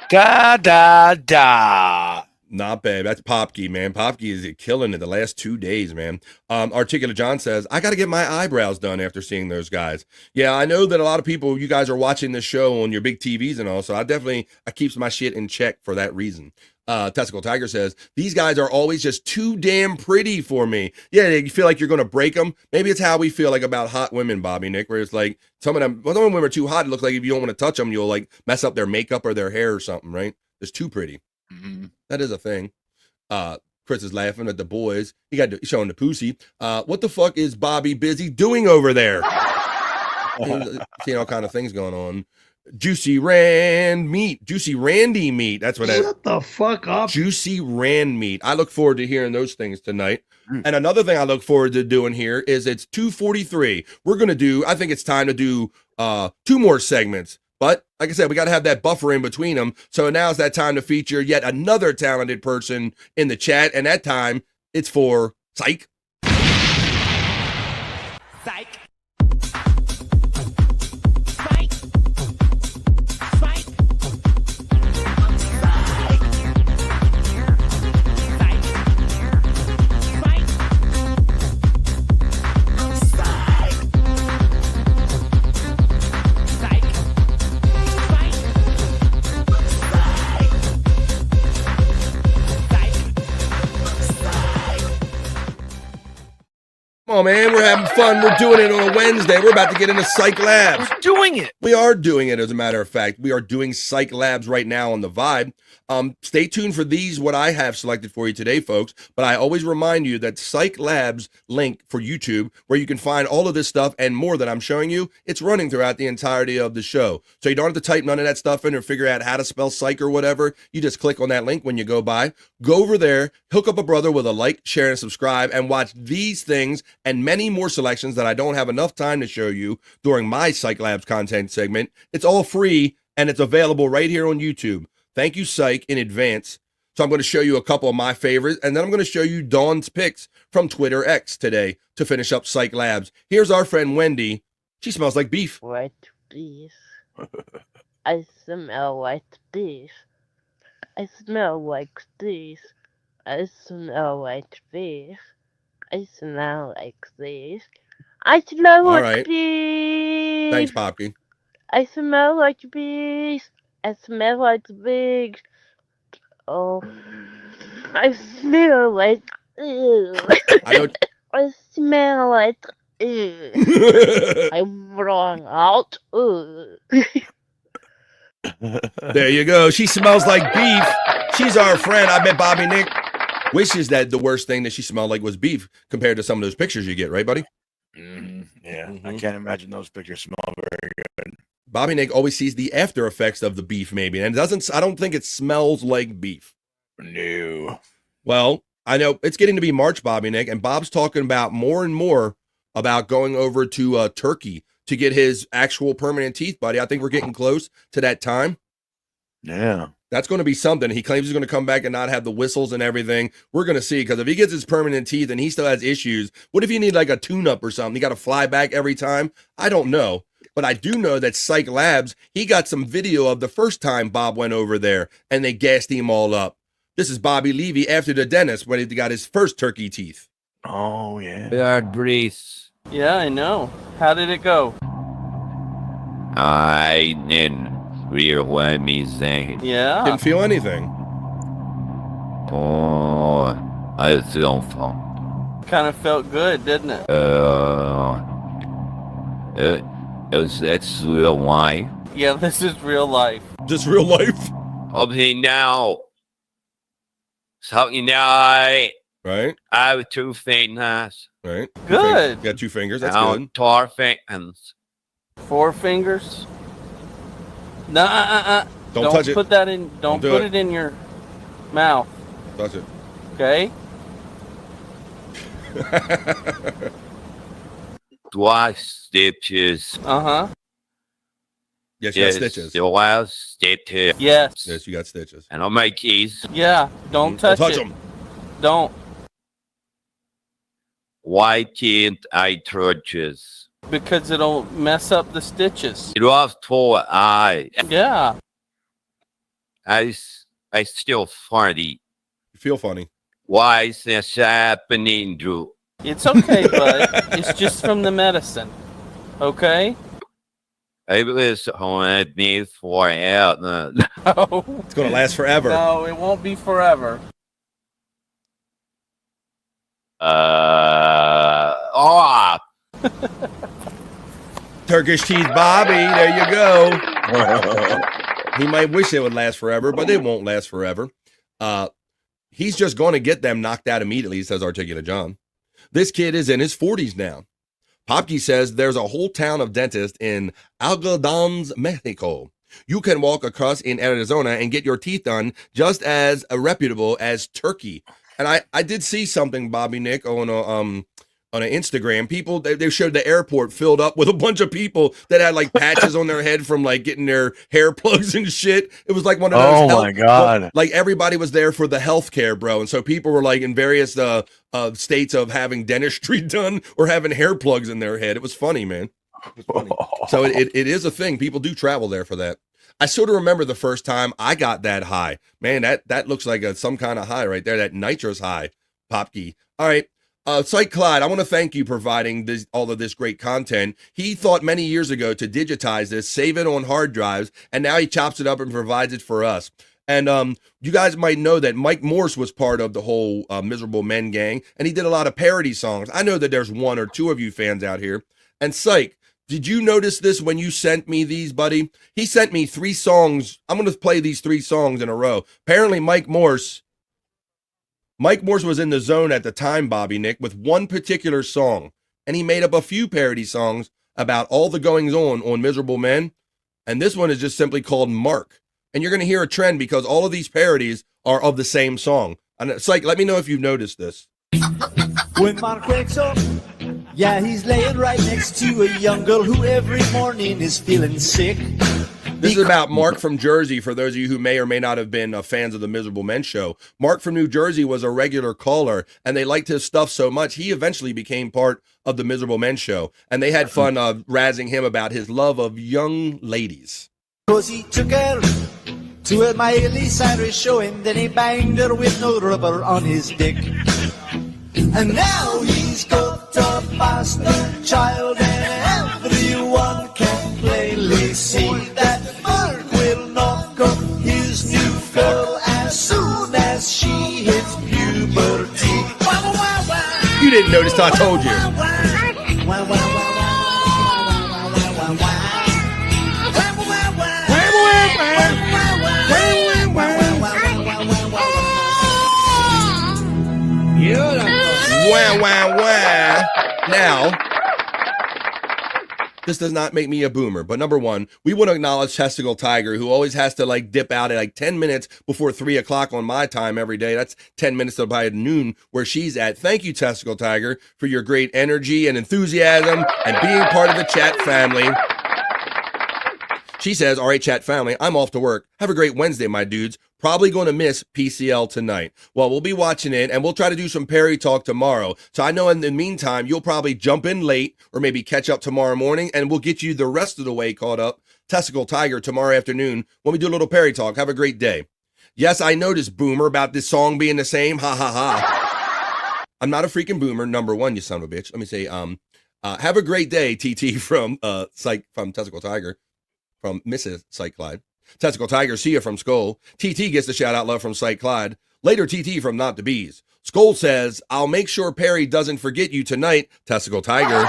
Da da da. Not bad. That's Popkey, man. Popkey is killing it the last 2 days, man. Articulate John says, I got to get my eyebrows done after seeing those guys. Yeah, I know that a lot of people, you guys are watching this show on your big TVs and all, so I keeps my shit in check for that reason. Testicle Tiger says, these guys are always just too damn pretty for me. Yeah, you feel like you're going to break them. Maybe it's how we feel like about hot women, Bobby Nick, where it's like some of women are too hot. It looks like if you don't want to touch them, you'll like mess up their makeup or their hair or something, right? It's too pretty. Mm-hmm. That is a thing. Chris is laughing at the boys. He's showing the pussy. What the fuck is Bobby busy doing over there? Seeing all kind of things going on. Juicy Randy meat. That's what. Shut the fuck up. Juicy Rand meat. I look forward to hearing those things tonight. And another thing I look forward to doing here is it's 2:43. We're gonna do. I think it's time to do 2 more segments. But like I said, we got to have that buffer in between them. So now's that time to feature yet another talented person in the chat. And that time, it's for Psych. Psych. on, man. We're having fun. We're doing it on a Wednesday. We're about to get into Psych Labs. We're doing it. We are doing it, as a matter of fact. We are doing Psych Labs right now on the Vibe. Stay tuned for these, what I have selected for you today, folks. But I always remind you that Psych Labs link for YouTube, where you can find all of this stuff and more that I'm showing you, it's running throughout the entirety of the show. So you don't have to type none of that stuff in or figure out how to spell psych or whatever. You just click on that link when you go by. Go over there, hook up a brother with a like, share, and subscribe, and watch these things and many more selections that I don't have enough time to show you during my Psych Labs content segment. It's all free, and it's available right here on YouTube. Thank you, Psych, in advance. So I'm going to show you a couple of my favorites, and then I'm going to show you Dawn's picks from Twitter X today to finish up Psych Labs. Here's our friend Wendy. She smells like beef. White beef. I smell like beef. I smell like beef. I smell like beef. I smell like beef. I smell All like right. beef. Thanks, Poppy. I smell like beef. I smell like beef. Oh, I smell like. Ew. I know. I smell like. Ew. I'm wrong out. There you go. She smells like beef. She's our friend. I bet Bobby Nick wishes that the worst thing that she smelled like was beef compared to some of those pictures you get, right, buddy? Yeah, I can't imagine those pictures smell very good. Bobby Nick always sees the after effects of the beef, maybe, and I don't think it smells like beef. No. Well, I know it's getting to be March, Bobby Nick, and Bob's talking about more and more about going over to Turkey to get his actual permanent teeth, buddy. I think we're getting close to that time. Yeah. That's going to be something. He claims he's going to come back and not have the whistles and everything. We're going to see, because if he gets his permanent teeth and he still has issues, what if you need like a tune-up or something? You got to fly back every time? I don't know. But I do know that Psych Labs, he got some video of the first time Bob went over there and they gassed him all up. This is Bobby Levy after the dentist when he got his first turkey teeth. Oh, yeah. Bad breeze. Yeah, I know. How did it go? I didn't feel anything. Yeah. Didn't feel anything. Oh, I feel fun. Kind of felt good, didn't it? That's real life. Yeah, this is real life. Just real life? Okay, now. Something now. Right. I have 2 fingers. Right. Good. You got 2 fingers. That's now, good. 4 fingers. 4 fingers? No, Don't touch it. Put that in. Don't do put it. it in your mouth. Touch it. Okay. 2 stitches. Uh-huh. Yes, you got stitches. 2 stitches. Yes. Yes, you got stitches. And on my keys. Yeah. Don't touch touch it. them. Don't. Why can't I touch this? Because it'll mess up the stitches. It was 4 eyes. Yeah. I still funny. You feel funny. Why is this happening, Drew? It's okay, bud. It's just from the medicine. Okay? I was on me forever. No. It's going to last forever. No, it won't be forever. Turkish teeth Bobby, there you go. He might wish it would last forever, but it won't last forever. He's just going to get them knocked out immediately, says Articulate John. This kid is in his 40s now. Popke says there's a whole town of dentists in Algodons, Mexico. You can walk across in Arizona and get your teeth done just as reputable as Turkey. And I did see something, Bobby Nick, on an Instagram. People, they showed the airport filled up with a bunch of people that had like patches on their head from like getting their hair plugs and shit. It was like one of those. Oh my God. Like everybody was there for the healthcare, bro. And so people were like in various states of having dentistry done or having hair plugs in their head. It was funny, man. It was funny. So it is a thing. People do travel there for that. I sort of remember the first time I got that high. Man, that looks like some kind of high right there. That nitrous high, Popke. All right. Psych Clyde, I want to thank you providing all of this great content. He thought many years ago to digitize this, save it on hard drives, and now he chops it up and provides it for us. And you guys might know that Mike Morse was part of the whole Miserable Men gang, and he did a lot of parody songs. I know that there's one or two of you fans out here. And Psych, did you notice this when you sent me these, buddy? He sent me 3 songs. I'm going to play these 3 songs in a row. Apparently, Mike Morse was in the zone at the time, Bobby Nick, with one particular song, and he made up a few parody songs about all the goings on Miserable Men, and this one is just simply called Mark. And you're going to hear a trend because all of these parodies are of the same song. And it's like, let me know if you've noticed this. When Mark wakes up, yeah, he's laying right next to a young girl who every morning is feeling sick. This is about Mark from Jersey, for those of you who may or may not have been fans of the Miserable Men show. Mark from New Jersey was a regular caller, and they liked his stuff so much, he eventually became part of the Miserable Men show. And they had fun razzing him about his love of young ladies. Cause he took her to a Miley Cyrus show, and then he banged her with no rubber on his dick. And now he's got a bastard child, and everyone can plainly see that Mark will knock up his new girl as soon as she hits puberty. You didn't notice till I told you. Wah, wah, wah. Now, this does not make me a boomer, but number one, we want to acknowledge Testicle Tiger, who always has to like dip out at like 10 minutes before 3 o'clock on my time every day. That's 10 minutes till by noon where she's at. Thank you, Testicle Tiger, for your great energy and enthusiasm and being part of the chat family. She says, all right, chat family, I'm off to work. Have a great Wednesday, my dudes. Probably going to miss PCL tonight. Well, we'll be watching it, and we'll try to do some Perry talk tomorrow. So I know in the meantime, you'll probably jump in late or maybe catch up tomorrow morning, and we'll get you the rest of the way caught up. Testicle Tiger tomorrow afternoon when we do a little Perry talk. Have a great day. Yes, I noticed, Boomer, about this song being the same. Ha, ha, ha. I'm not a freaking boomer, number one, you son of a bitch. Let me say, have a great day, TT from Testicle Tiger, from Mrs. Psych Clyde. Testicle Tiger, see ya from Skull. TT gets the shout out love from Psych Clyde. Later, TT from Not the Bees. Skull says, I'll make sure Perry doesn't forget you tonight, Testicle Tiger.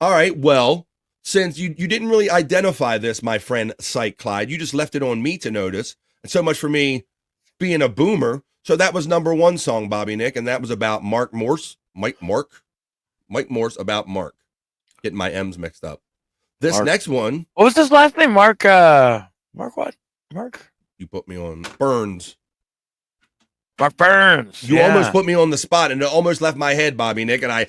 All right, well, since you didn't really identify this, my friend Psych Clyde, you just left it on me to notice. And so much for me being a boomer. So that was number one song, Bobby Nick, and that was about Mike Morse about Mark. Getting my M's mixed up. This Mark. Next one. What was his last name? Mark what? Mark? You put me on Burns. Mark Burns. You almost put me on the spot, and it almost left my head, Bobby Nick, and I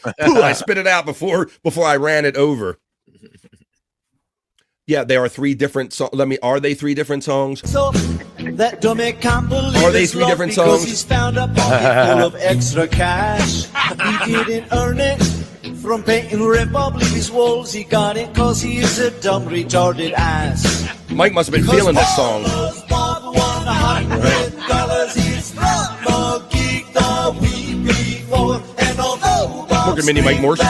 spit it out before I ran it over. Yeah, there are 3 different songs. Are they 3 different songs? So that dummy can't believe Are they his 3 luck different because songs? he's found a pocket full of extra cash. He didn't earn it from painting Republic's walls. He got it cause he is a dumb retarded ass. Mike must have been feeling this song. $100 is from a gig the week before, and although Morgan Mini Mike Morse.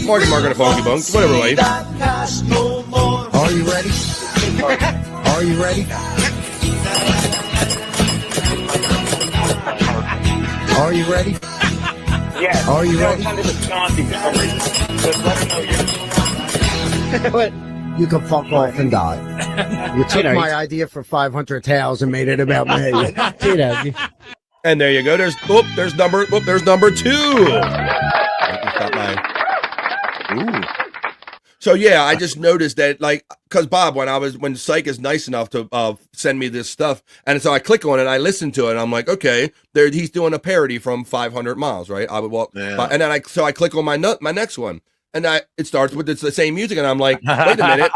Morgan and Funky Bunk, whatever way. Are you ready? Are you ready? Are you ready? Yeah. Are you ready? What? You can fuck off and die. You took my idea for 500 tales and made it about me. And there you go. There's number 2. So yeah, I just noticed that, like, because Bob, when Psych is nice enough to send me this stuff, and so I click on it, I listen to it, and I'm like, okay, he's doing a parody from 500 Miles, right? I would walk, and then I click on my next one, and it starts with the same music, and I'm like, wait a minute,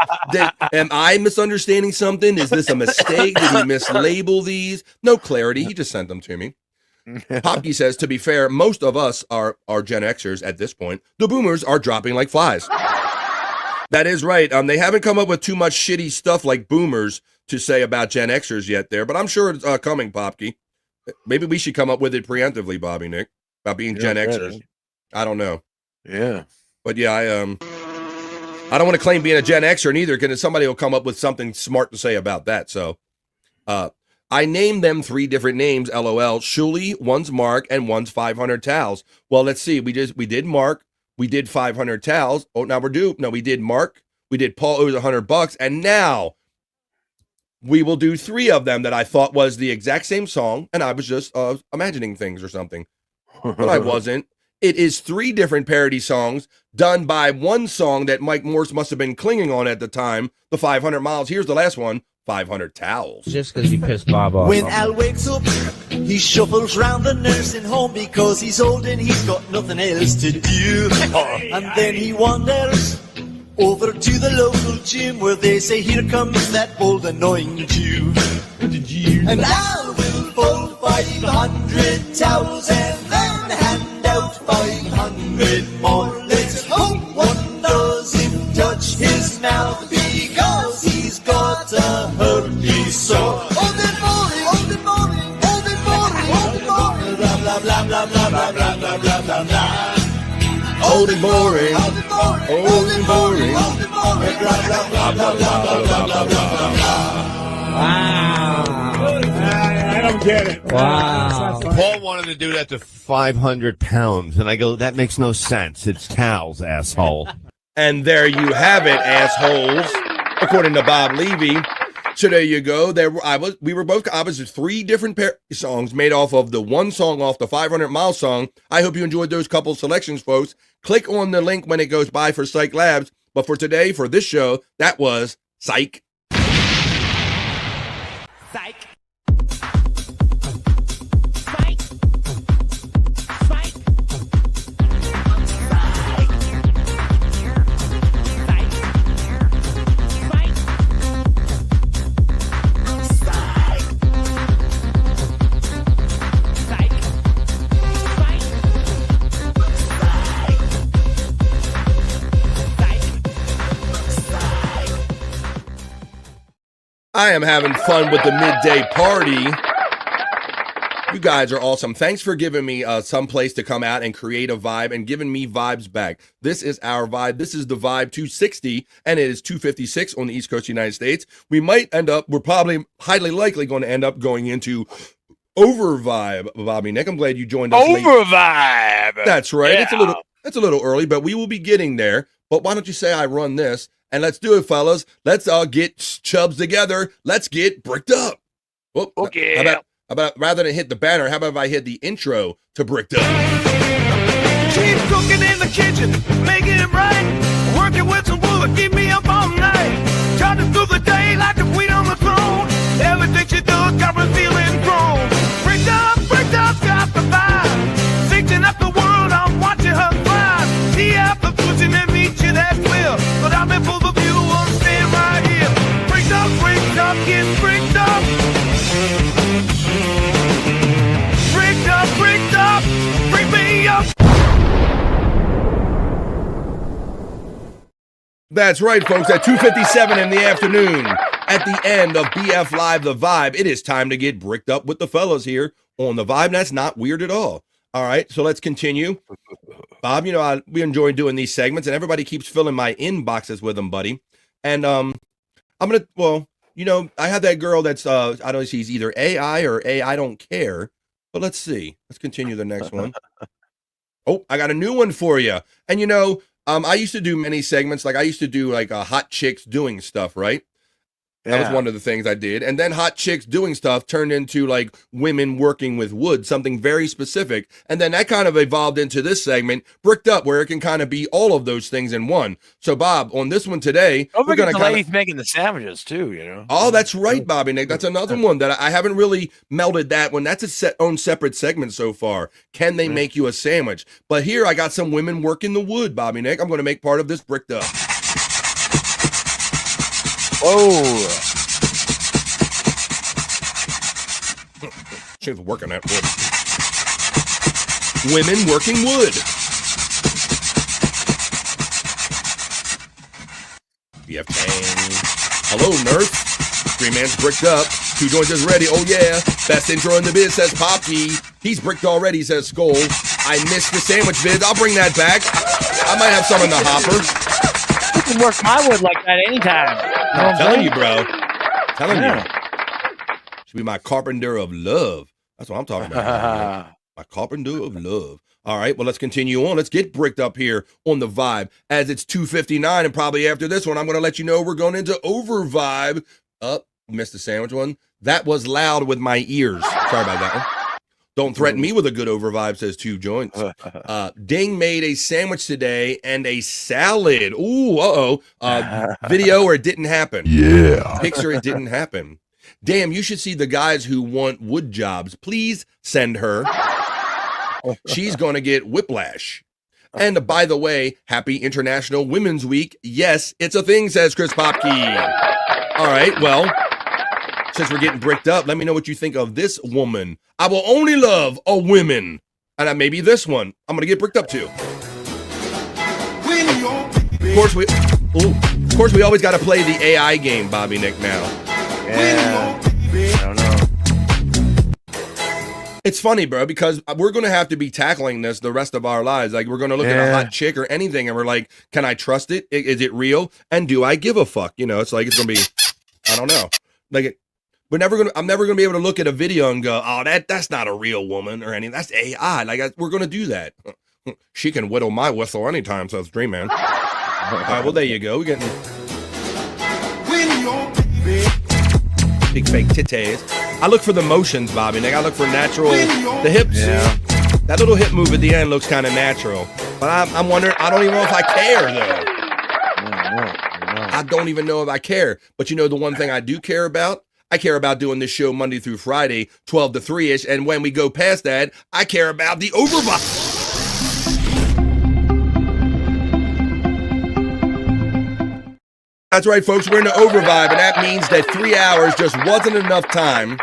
am I misunderstanding something? Is this a mistake? Did he mislabel these? No clarity. He just sent them to me. Popke says, to be fair, most of us are Gen Xers at this point. The boomers are dropping like flies. That is right. They haven't come up with too much shitty stuff like boomers to say about Gen Xers yet there, but I'm sure it's coming, Popke. Maybe we should come up with it preemptively, Bobby Nick, about being Gen Xers. I don't know. Yeah. But yeah, I don't want to claim being a Gen Xer neither, because somebody will come up with something smart to say about that. So I named them 3 different names, LOL. Shuli, one's Mark, and one's 500 towels. Well, let's see. We did Mark. We did 500 towels. Oh, now we're due. No, we did Mark. We did Paul owes $100. And now we will do 3 of them that I thought was the exact same song. And I was just imagining things or something. But I wasn't. It is 3 different parody songs done by one song that Mike Morse must have been clinging on at the time, the 500 miles. Here's the last one, 500 towels. Just because you pissed Bob off. When Al wakes up, he shuffles round the nursing home because he's old and he's got nothing else to do. And then he wanders over to the local gym where they say, here comes that bold annoying Jew. And Al will fold 500 towels and then hand out 500 more. Let's hope one doesn't touch his mouth because he's got a herpes sore. Hold it morning, hold it morning, hold it morning, hold it morning. Blah blah blah blah blah blah blah blah blah blah blah. Hold it boring, hold it boring, hold it boring, hold it boring. Blah blah blah blah blah blah blah blah blah. I don't get it. Wow. Paul wanted to do that to 500 pounds, and I go, that makes no sense. It's towels, asshole. And there you have it, assholes. According to Bob Levy. So there you go. I was 3 different songs made off of the one song off the 500 mile song. I hope you enjoyed those couple selections, folks. Click on the link when it goes by for Psych Labs. But for today, for this show, that was Psych. Psych. I am having fun with the midday party. You guys are awesome. Thanks for giving me some place to come out and create a vibe and giving me vibes back. This is our vibe. This is the Vibe 260, and it is 256 on the East Coast of the United States. We're probably highly likely going to end up going into Over Vibe, Bobby Nick. I'm glad you joined us late. Over Vibe. That's right. Yeah. It's a little early, but we will be getting there. But why don't you say I run this? And let's do it, fellas. Let's all get chubs together. Let's get bricked up. Well, okay. How about rather than hit the banner, how about if I hit the intro to Bricked Up? Keep cooking in the kitchen, making it right. Working with some wood, keep me up all night. Charging through the day like the queen on the throne. Everything she does got me feeling grown. Bricked up, got the vibe. Fixing up the world, I'm watching her thrive. See out the pushing and meet you, that's will. But I'm in full of you, I'm staying right here. Bricked up, get bricked up. Bricked up, bring me up. That's right, folks. At 2:57 in the afternoon, at the end of BF Live The Vibe, it is time to get bricked up with the fellas here on The Vibe. That's not weird at all. All right, so let's continue. Bob, we enjoy doing these segments, and everybody keeps filling my inboxes with them, buddy. And I have that girl that's, I don't know if she's either AI or I don't care. But let's see. Let's continue the next one. Oh, I got a new one for you. And I used to do many segments. Like I used to do like hot chicks doing stuff, right? That was one of the things I did. And then hot chicks doing stuff turned into like women working with wood, something very specific. And then that kind of evolved into this segment, Bricked Up, where it can kind of be all of those things in one. So Bob, on this one today, we're going to ladies making the sandwiches too, Oh, that's right, Bobby Nick. That's another one that I haven't really melded that one. That's a own separate segment so far. Can they make you a sandwich? But here I got some women working the wood, Bobby Nick. I'm going to make part of this Bricked Up. Whoa. She's working that wood. Women working wood. BF Tang. Hello, nurse. 3 man's bricked up. 2 joints is ready. Oh, yeah. Best intro in the biz, says Poppy. He's bricked already, says Skull. I missed the sandwich vid. I'll bring that back. I might have some in the hopper. You can work my wood like that anytime. I'm telling you, bro. Telling you. Should be my carpenter of love. That's what I'm talking about. My carpenter of love. All right, well, let's continue on. Let's get bricked up here on the vibe. As it's 2:59, and probably after this one, I'm going to let you know we're going into over vibe. Missed the sandwich one. That was loud with my ears. Sorry about that one. Don't threaten me with a good over vibe, says Two Joints. Ding made a sandwich today and a salad. Ooh, video or it didn't happen. Yeah. Picture it didn't happen. Damn, you should see the guys who want wood jobs. Please send her. She's going to get whiplash. And by the way, happy International Women's Week. Yes, it's a thing, says Chris Popke. All right, well, since we're getting bricked up, let me know what you think of this woman. I will only love a woman. And maybe this one I'm going to get bricked up to. Of course, we always got to play the AI game, Bobby Nick, now. Yeah. I don't know. It's funny, bro, because we're going to have to be tackling this the rest of our lives. Like, we're going to look at a hot chick or anything, and we're like, can I trust it? Is it real? And do I give a fuck? You know, it's like, it's going to be, I don't know. Like, I'm never going to be able to look at a video and go, oh, that's not a real woman or anything. That's AI. Like, we're going to do that. She can whittle my whistle anytime, says Dream Man. All right, well, there you go. We're getting big fake titties. I look for the motions, Bobby Nick. I look for natural, the hips. Yeah. That little hip move at the end looks kind of natural. But I'm wondering, I don't even know if I care, though. I don't even know if I care. But you know the one thing I do care about? I care about doing this show Monday through Friday, 12 to 3-ish. And when we go past that, I care about the overvibe. That's right, folks. We're in the overvibe, and that means that 3 hours just wasn't enough time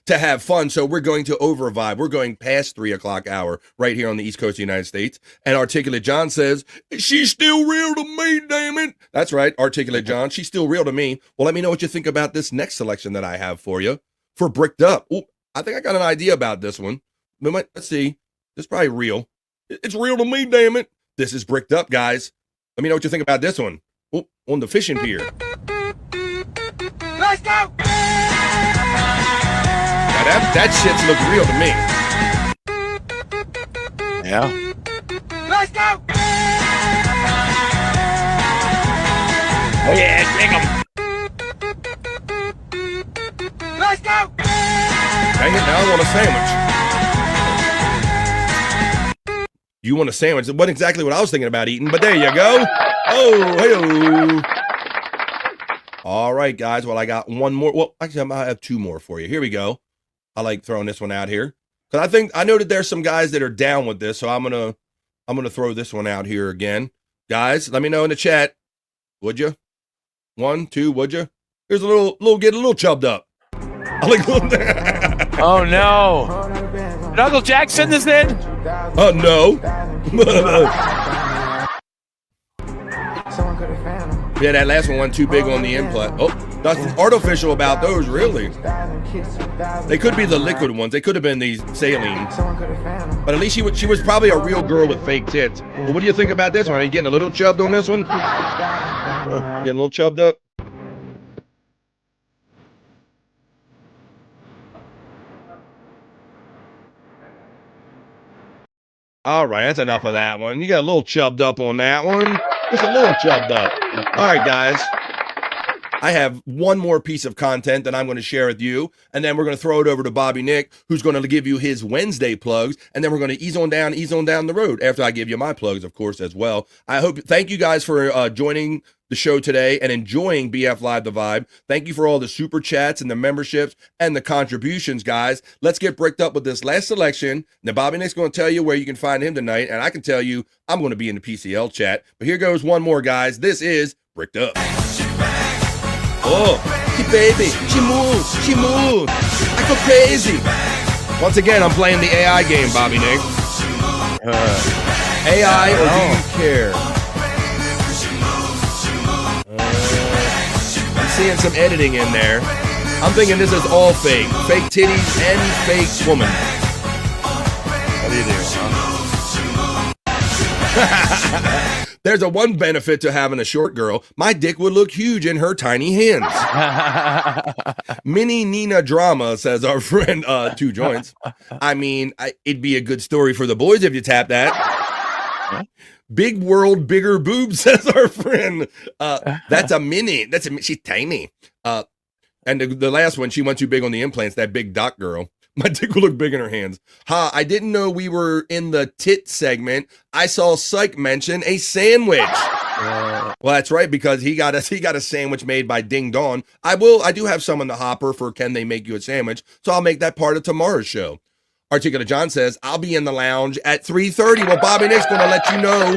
to have fun. So we're going to overvibe. We're going past 3 o'clock hour right here on the East Coast of the United States. And Articulate John says, she's still real to me, damn it. That's right, Articulate John. She's still real to me. Well, let me know what you think about this next selection that I have for you for Bricked Up. Ooh, I think I got an idea about this one. Let's see. It's probably real. It's real to me, damn it. This is Bricked Up, guys. Let me know what you think about this one. Oh, on the fishing pier. Let's go! Now that shit's look real to me. Yeah. Let's go! Oh yeah, take 'em. Let's go! Hang it, now I want a sandwich. You want a sandwich? It wasn't exactly what I was thinking about eating, but there you go. Oh, hey-oh. All right, guys. Well, I got one more. Well, actually, I have two more for you. Here we go. I like throwing this one out here because I know that there's some guys that are down with this, so I'm gonna throw this one out here again. Guys, let me know in the chat. Would you? 1, 2, would you? Here's a get a little chubbed up. I like oh no! Did Uncle Jack send this in? No. Yeah, that last one wasn't too big on the input. Oh, nothing artificial about those, really. They could be the liquid ones. They could have been the saline. But at least she was probably a real girl with fake tits. Well, what do you think about this one? Are you getting a little chubbed on this one? Getting a little chubbed up? All right, that's enough of that one. You got a little chubbed up on that one. Just a little chubbed up. All right, guys. I have one more piece of content that I'm going to share with you, and then we're going to throw it over to Bobby Nick, who's going to give you his Wednesday plugs, and then we're going to ease on down the road after I give you my plugs, of course, as well. Thank you guys for joining the show today and enjoying BF Live The Vibe. Thank you for all the super chats and the memberships and the contributions, guys. Let's get bricked up with this last selection. Now, Bobby Nick's going to tell you where you can find him tonight, and I can tell you I'm going to be in the PCL chat. But here goes one more, guys. This is Bricked Up. Oh, she baby, she moves, I go crazy. Once again, I'm playing the AI game, Bobby Nick. AI, or do you care? I'm seeing some editing in there. I'm thinking this is all fake. Fake titties and fake woman. What do you do, huh? There's a one benefit to having a short girl. My dick would look huge in her tiny hands. Mini Nina Drama, says our friend, 2 Joints. I mean, it'd be a good story for the boys if you tap that. Big world, bigger boobs, says our friend. That's a mini. She's tiny. And the last one, she went too big on the implants, that big doc girl. My dick will look big in her hands. I didn't know we were in the tit segment. I saw Psych mention a sandwich. Well, that's right, because he got a sandwich made by Ding Dong. I do have some in the hopper for Can They Make You a Sandwich? So I'll make that part of tomorrow's show. Articulate John says, I'll be in the lounge at 3:30. Well, Bobby Nick's going to let you know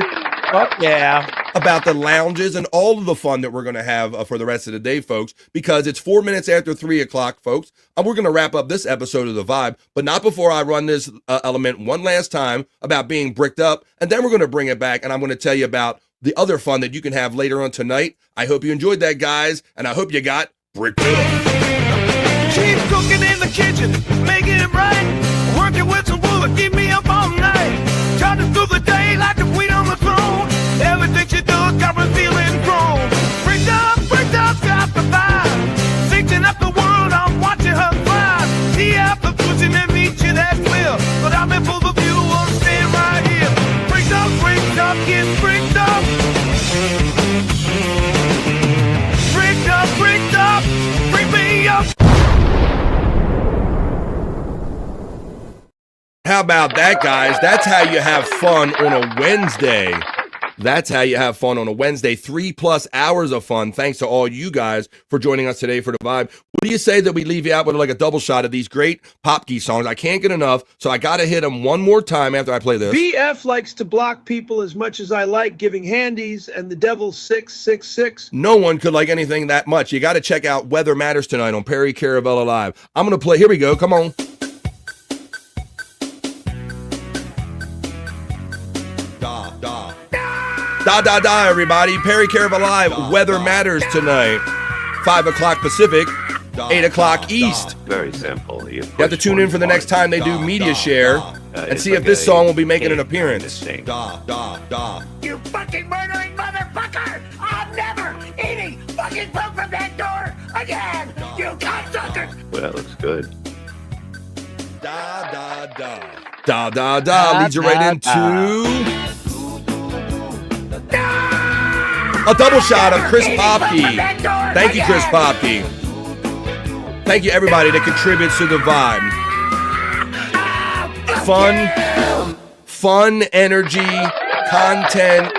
about the lounges and all of the fun that we're going to have for the rest of the day, folks, because it's 4 minutes after 3 o'clock, folks. And we're going to wrap up this episode of The Vibe, but not before I run this element one last time about being bricked up. And then we're going to bring it back, and I'm going to tell you about the other fun that you can have later on tonight. I hope you enjoyed that, guys, and I hope you got bricked up. Keep cooking in the kitchen, making it right. Working with some wood, keep me up all night. Charging through the day like a queen on the throne. Everything she does got me feeling grown. Bricked up, got the vibe. Fixing up the world, I'm watching her thrive. Yeah, the pushing and meet you, that's clear. But I'm in full of view, I'm staying right here. Bricked up, get bricked up. Bricked up, bring me up. How about that, guys? That's how you have fun on a Wednesday. That's how you have fun on a Wednesday. 3+ hours of fun. Thanks to all you guys for joining us today for The Vibe. What do you say that we leave you out with like a double shot of these great Pop Key songs? I can't get enough, so I got to hit them one more time after I play this. BF likes to block people as much as I like giving handies, and the devil's 666. No one could like anything that much. You got to check out Weather Matters tonight on Perry Caravella Live. I'm going to play. Here we go. Come on. Da, everybody. Perry Caravella Live. Weather Matters tonight. 5 o'clock Pacific, 8 o'clock East. Very simple. You have to tune in for the next time they do Media Share and see if this song will be making an appearance. You fucking murdering motherfucker! I'm never eating fucking poop from that door again! You cocksucker! Well, that looks good. Leads you right into a double shot of Chris Popke. Thank you, Chris Popke. Thank you, everybody that contributes to The Vibe. Fun, energy, content,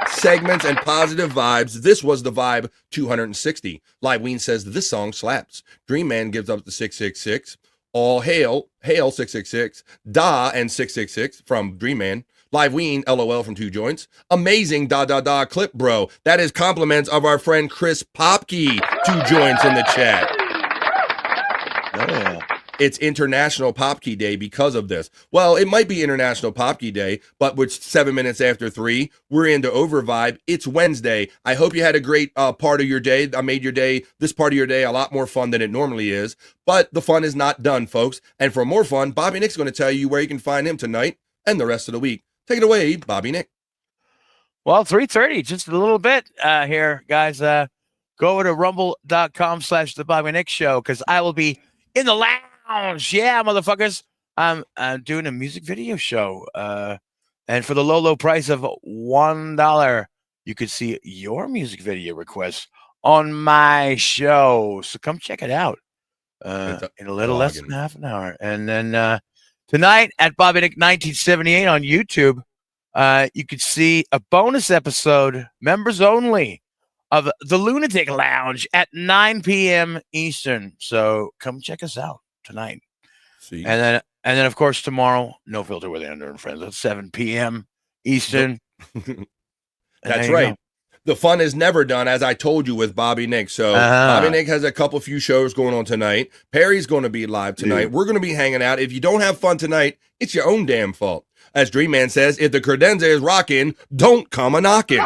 segments, and positive vibes. This was The Vibe 260. Liveween says this song slaps. Dream Man gives up the 666. All hail 666. Da and 666 from Dream Man. Liveween, LOL from 2 Joints. Amazing clip, bro. That is compliments of our friend Chris Popke, 2 Joints in the chat. Yeah. It's International Popke Day because of this. Well, it might be International Popke Day, but with 7 minutes after 3, we're into Over Vibe. It's Wednesday. I hope you had a great part of your day. I made this part of your day, a lot more fun than it normally is. But the fun is not done, folks. And for more fun, Bobby Nick's going to tell you where you can find him tonight and the rest of the week. Take it away, Bobby Nick. Well, 3:30, just a little bit here, guys. Go over to rumble.com/The Bobby Nick Show, because I will be in the lounge. Yeah, motherfuckers. I'm doing a music video show. And for the low price of $1, you could see your music video requests on my show. So come check it out in a little less than half an hour. And then tonight at Bobby Nick 1978 on YouTube, you could see a bonus episode, members only, of the Lunatic Lounge at 9 p.m. Eastern. So come check us out tonight. See. And then of course tomorrow, No Filter with Andrew and Friends at 7 p.m. Eastern. That's right. The fun is never done, as I told you, with Bobby Nick. So Bobby Nick has a few shows going on tonight. Perry's going to be live tonight. We're going to be hanging out. If you don't have fun tonight, it's your own damn fault. As Dream Man says, if the credenza is rocking, don't come a knocking.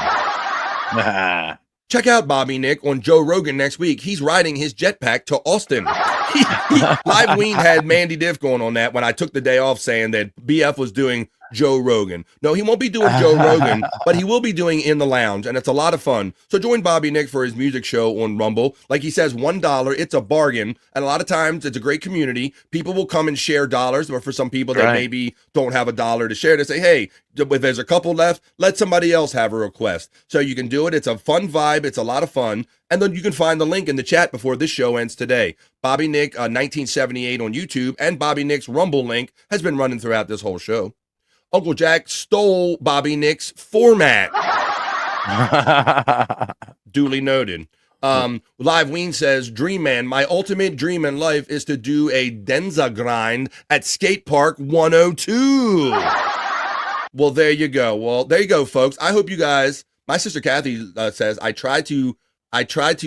Check out Bobby Nick on Joe Rogan next week. He's riding his jetpack to Austin. Liveween had Mandy Diff going on that when I took the day off, saying that BF was doing Joe Rogan. No, he won't be doing Joe Rogan, but he will be doing In the Lounge, and it's a lot of fun. So join Bobby Nick for his music show on Rumble. Like he says, $1, it's a bargain, and a lot of times it's a great community. People will come and share dollars, or for some people that maybe don't have $1 to share, they say, hey, if there's a couple left, let somebody else have a request. So you can do it. It's a fun vibe. It's a lot of fun. And then you can find the link in the chat before this show ends today. Bobby Nick 1978 on YouTube, and Bobby Nick's Rumble link has been running throughout this whole show. Uncle Jack stole Bobby Nick's format. Duly noted. Live Ween says, Dream Man, my ultimate dream in life is to do a Denza grind at Skate Park 102. Well, there you go. Well, there you go, folks. I hope you guys, my sister Kathy says, I tried to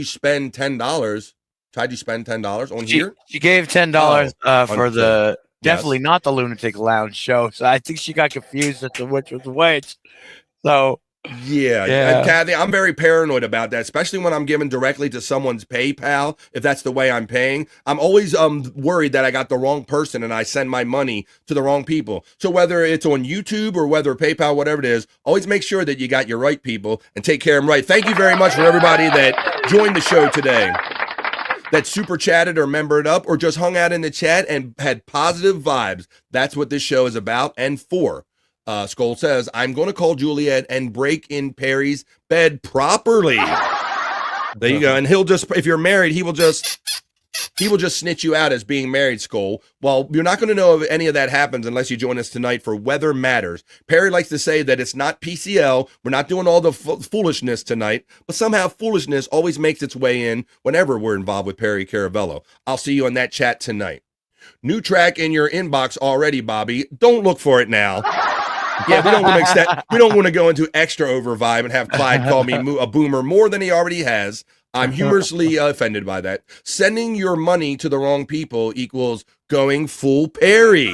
spend $10. Tried to spend $10 on here. She gave $10 for the definitely not the Lunatic Lounge show. So I think she got confused as to which was which. So yeah. And Kathy, I'm very paranoid about that, especially when I'm giving directly to someone's PayPal. If that's the way I'm paying, I'm always worried that I got the wrong person and I send my money to the wrong people. So whether it's on YouTube or whether PayPal, whatever it is, always make sure that you got your right people and take care of them right. Thank you very much for everybody that joined the show today, that super chatted or membered up or just hung out in the chat and had positive vibes. That's what this show is about and for. Skoll says, I'm going to call Juliet and break in Perry's bed properly. There you go. And he'll just, if you're married, he will just snitch you out as being married, Skoll. Well, you're not going to know if any of that happens unless you join us tonight for Weather Matters. Perry likes to say that it's not PCL. We're not doing all the foolishness tonight, but somehow foolishness always makes its way in whenever we're involved with Perry Caravello. I'll see you in that chat tonight. New track in your inbox already, Bobby. Don't look for it now. Yeah, we don't want to go into extra over vibe and have Clyde call me a boomer more than he already has. I'm humorously offended by that. Sending your money to the wrong people equals going full Perry.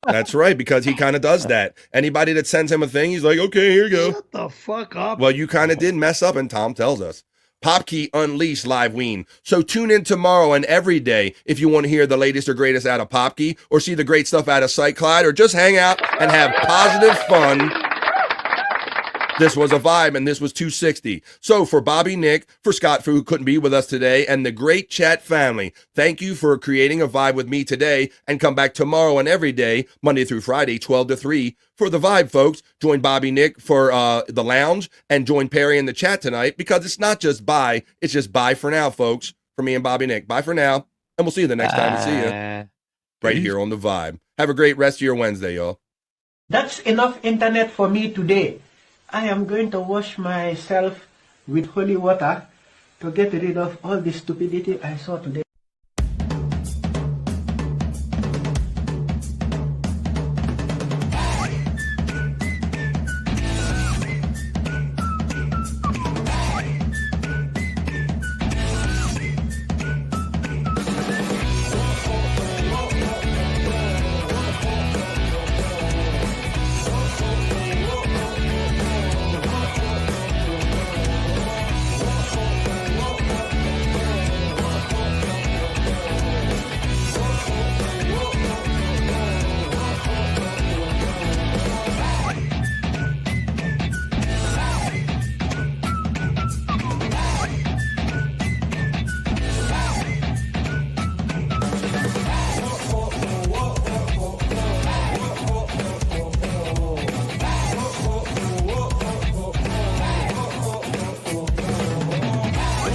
That's right, because he kind of does that. Anybody that sends him a thing, he's like, okay, here you go. Shut the fuck up. Well, you kind of did mess up, and Tom tells us. Popkey Unleashed Live Ween. So tune in tomorrow and every day if you want to hear the latest or greatest out of Popkey, or see the great stuff out of Sight Clyde, or just hang out and have positive fun. This was a vibe, and this was 260. So for Bobby Nick, for Scott, who couldn't be with us today, and the great chat family, thank you for creating a vibe with me today, and come back tomorrow and every day, Monday through Friday, 12 to 3, for the vibe, folks. Join Bobby Nick for the lounge, and join Perry in the chat tonight, because it's not just bye, it's just bye for now, folks, for me and Bobby Nick. Bye for now, and we'll see you the next time we see you right here on the vibe. Have a great rest of your Wednesday, y'all. That's enough internet for me today. I am going to wash myself with holy water to get rid of all the stupidity I saw today.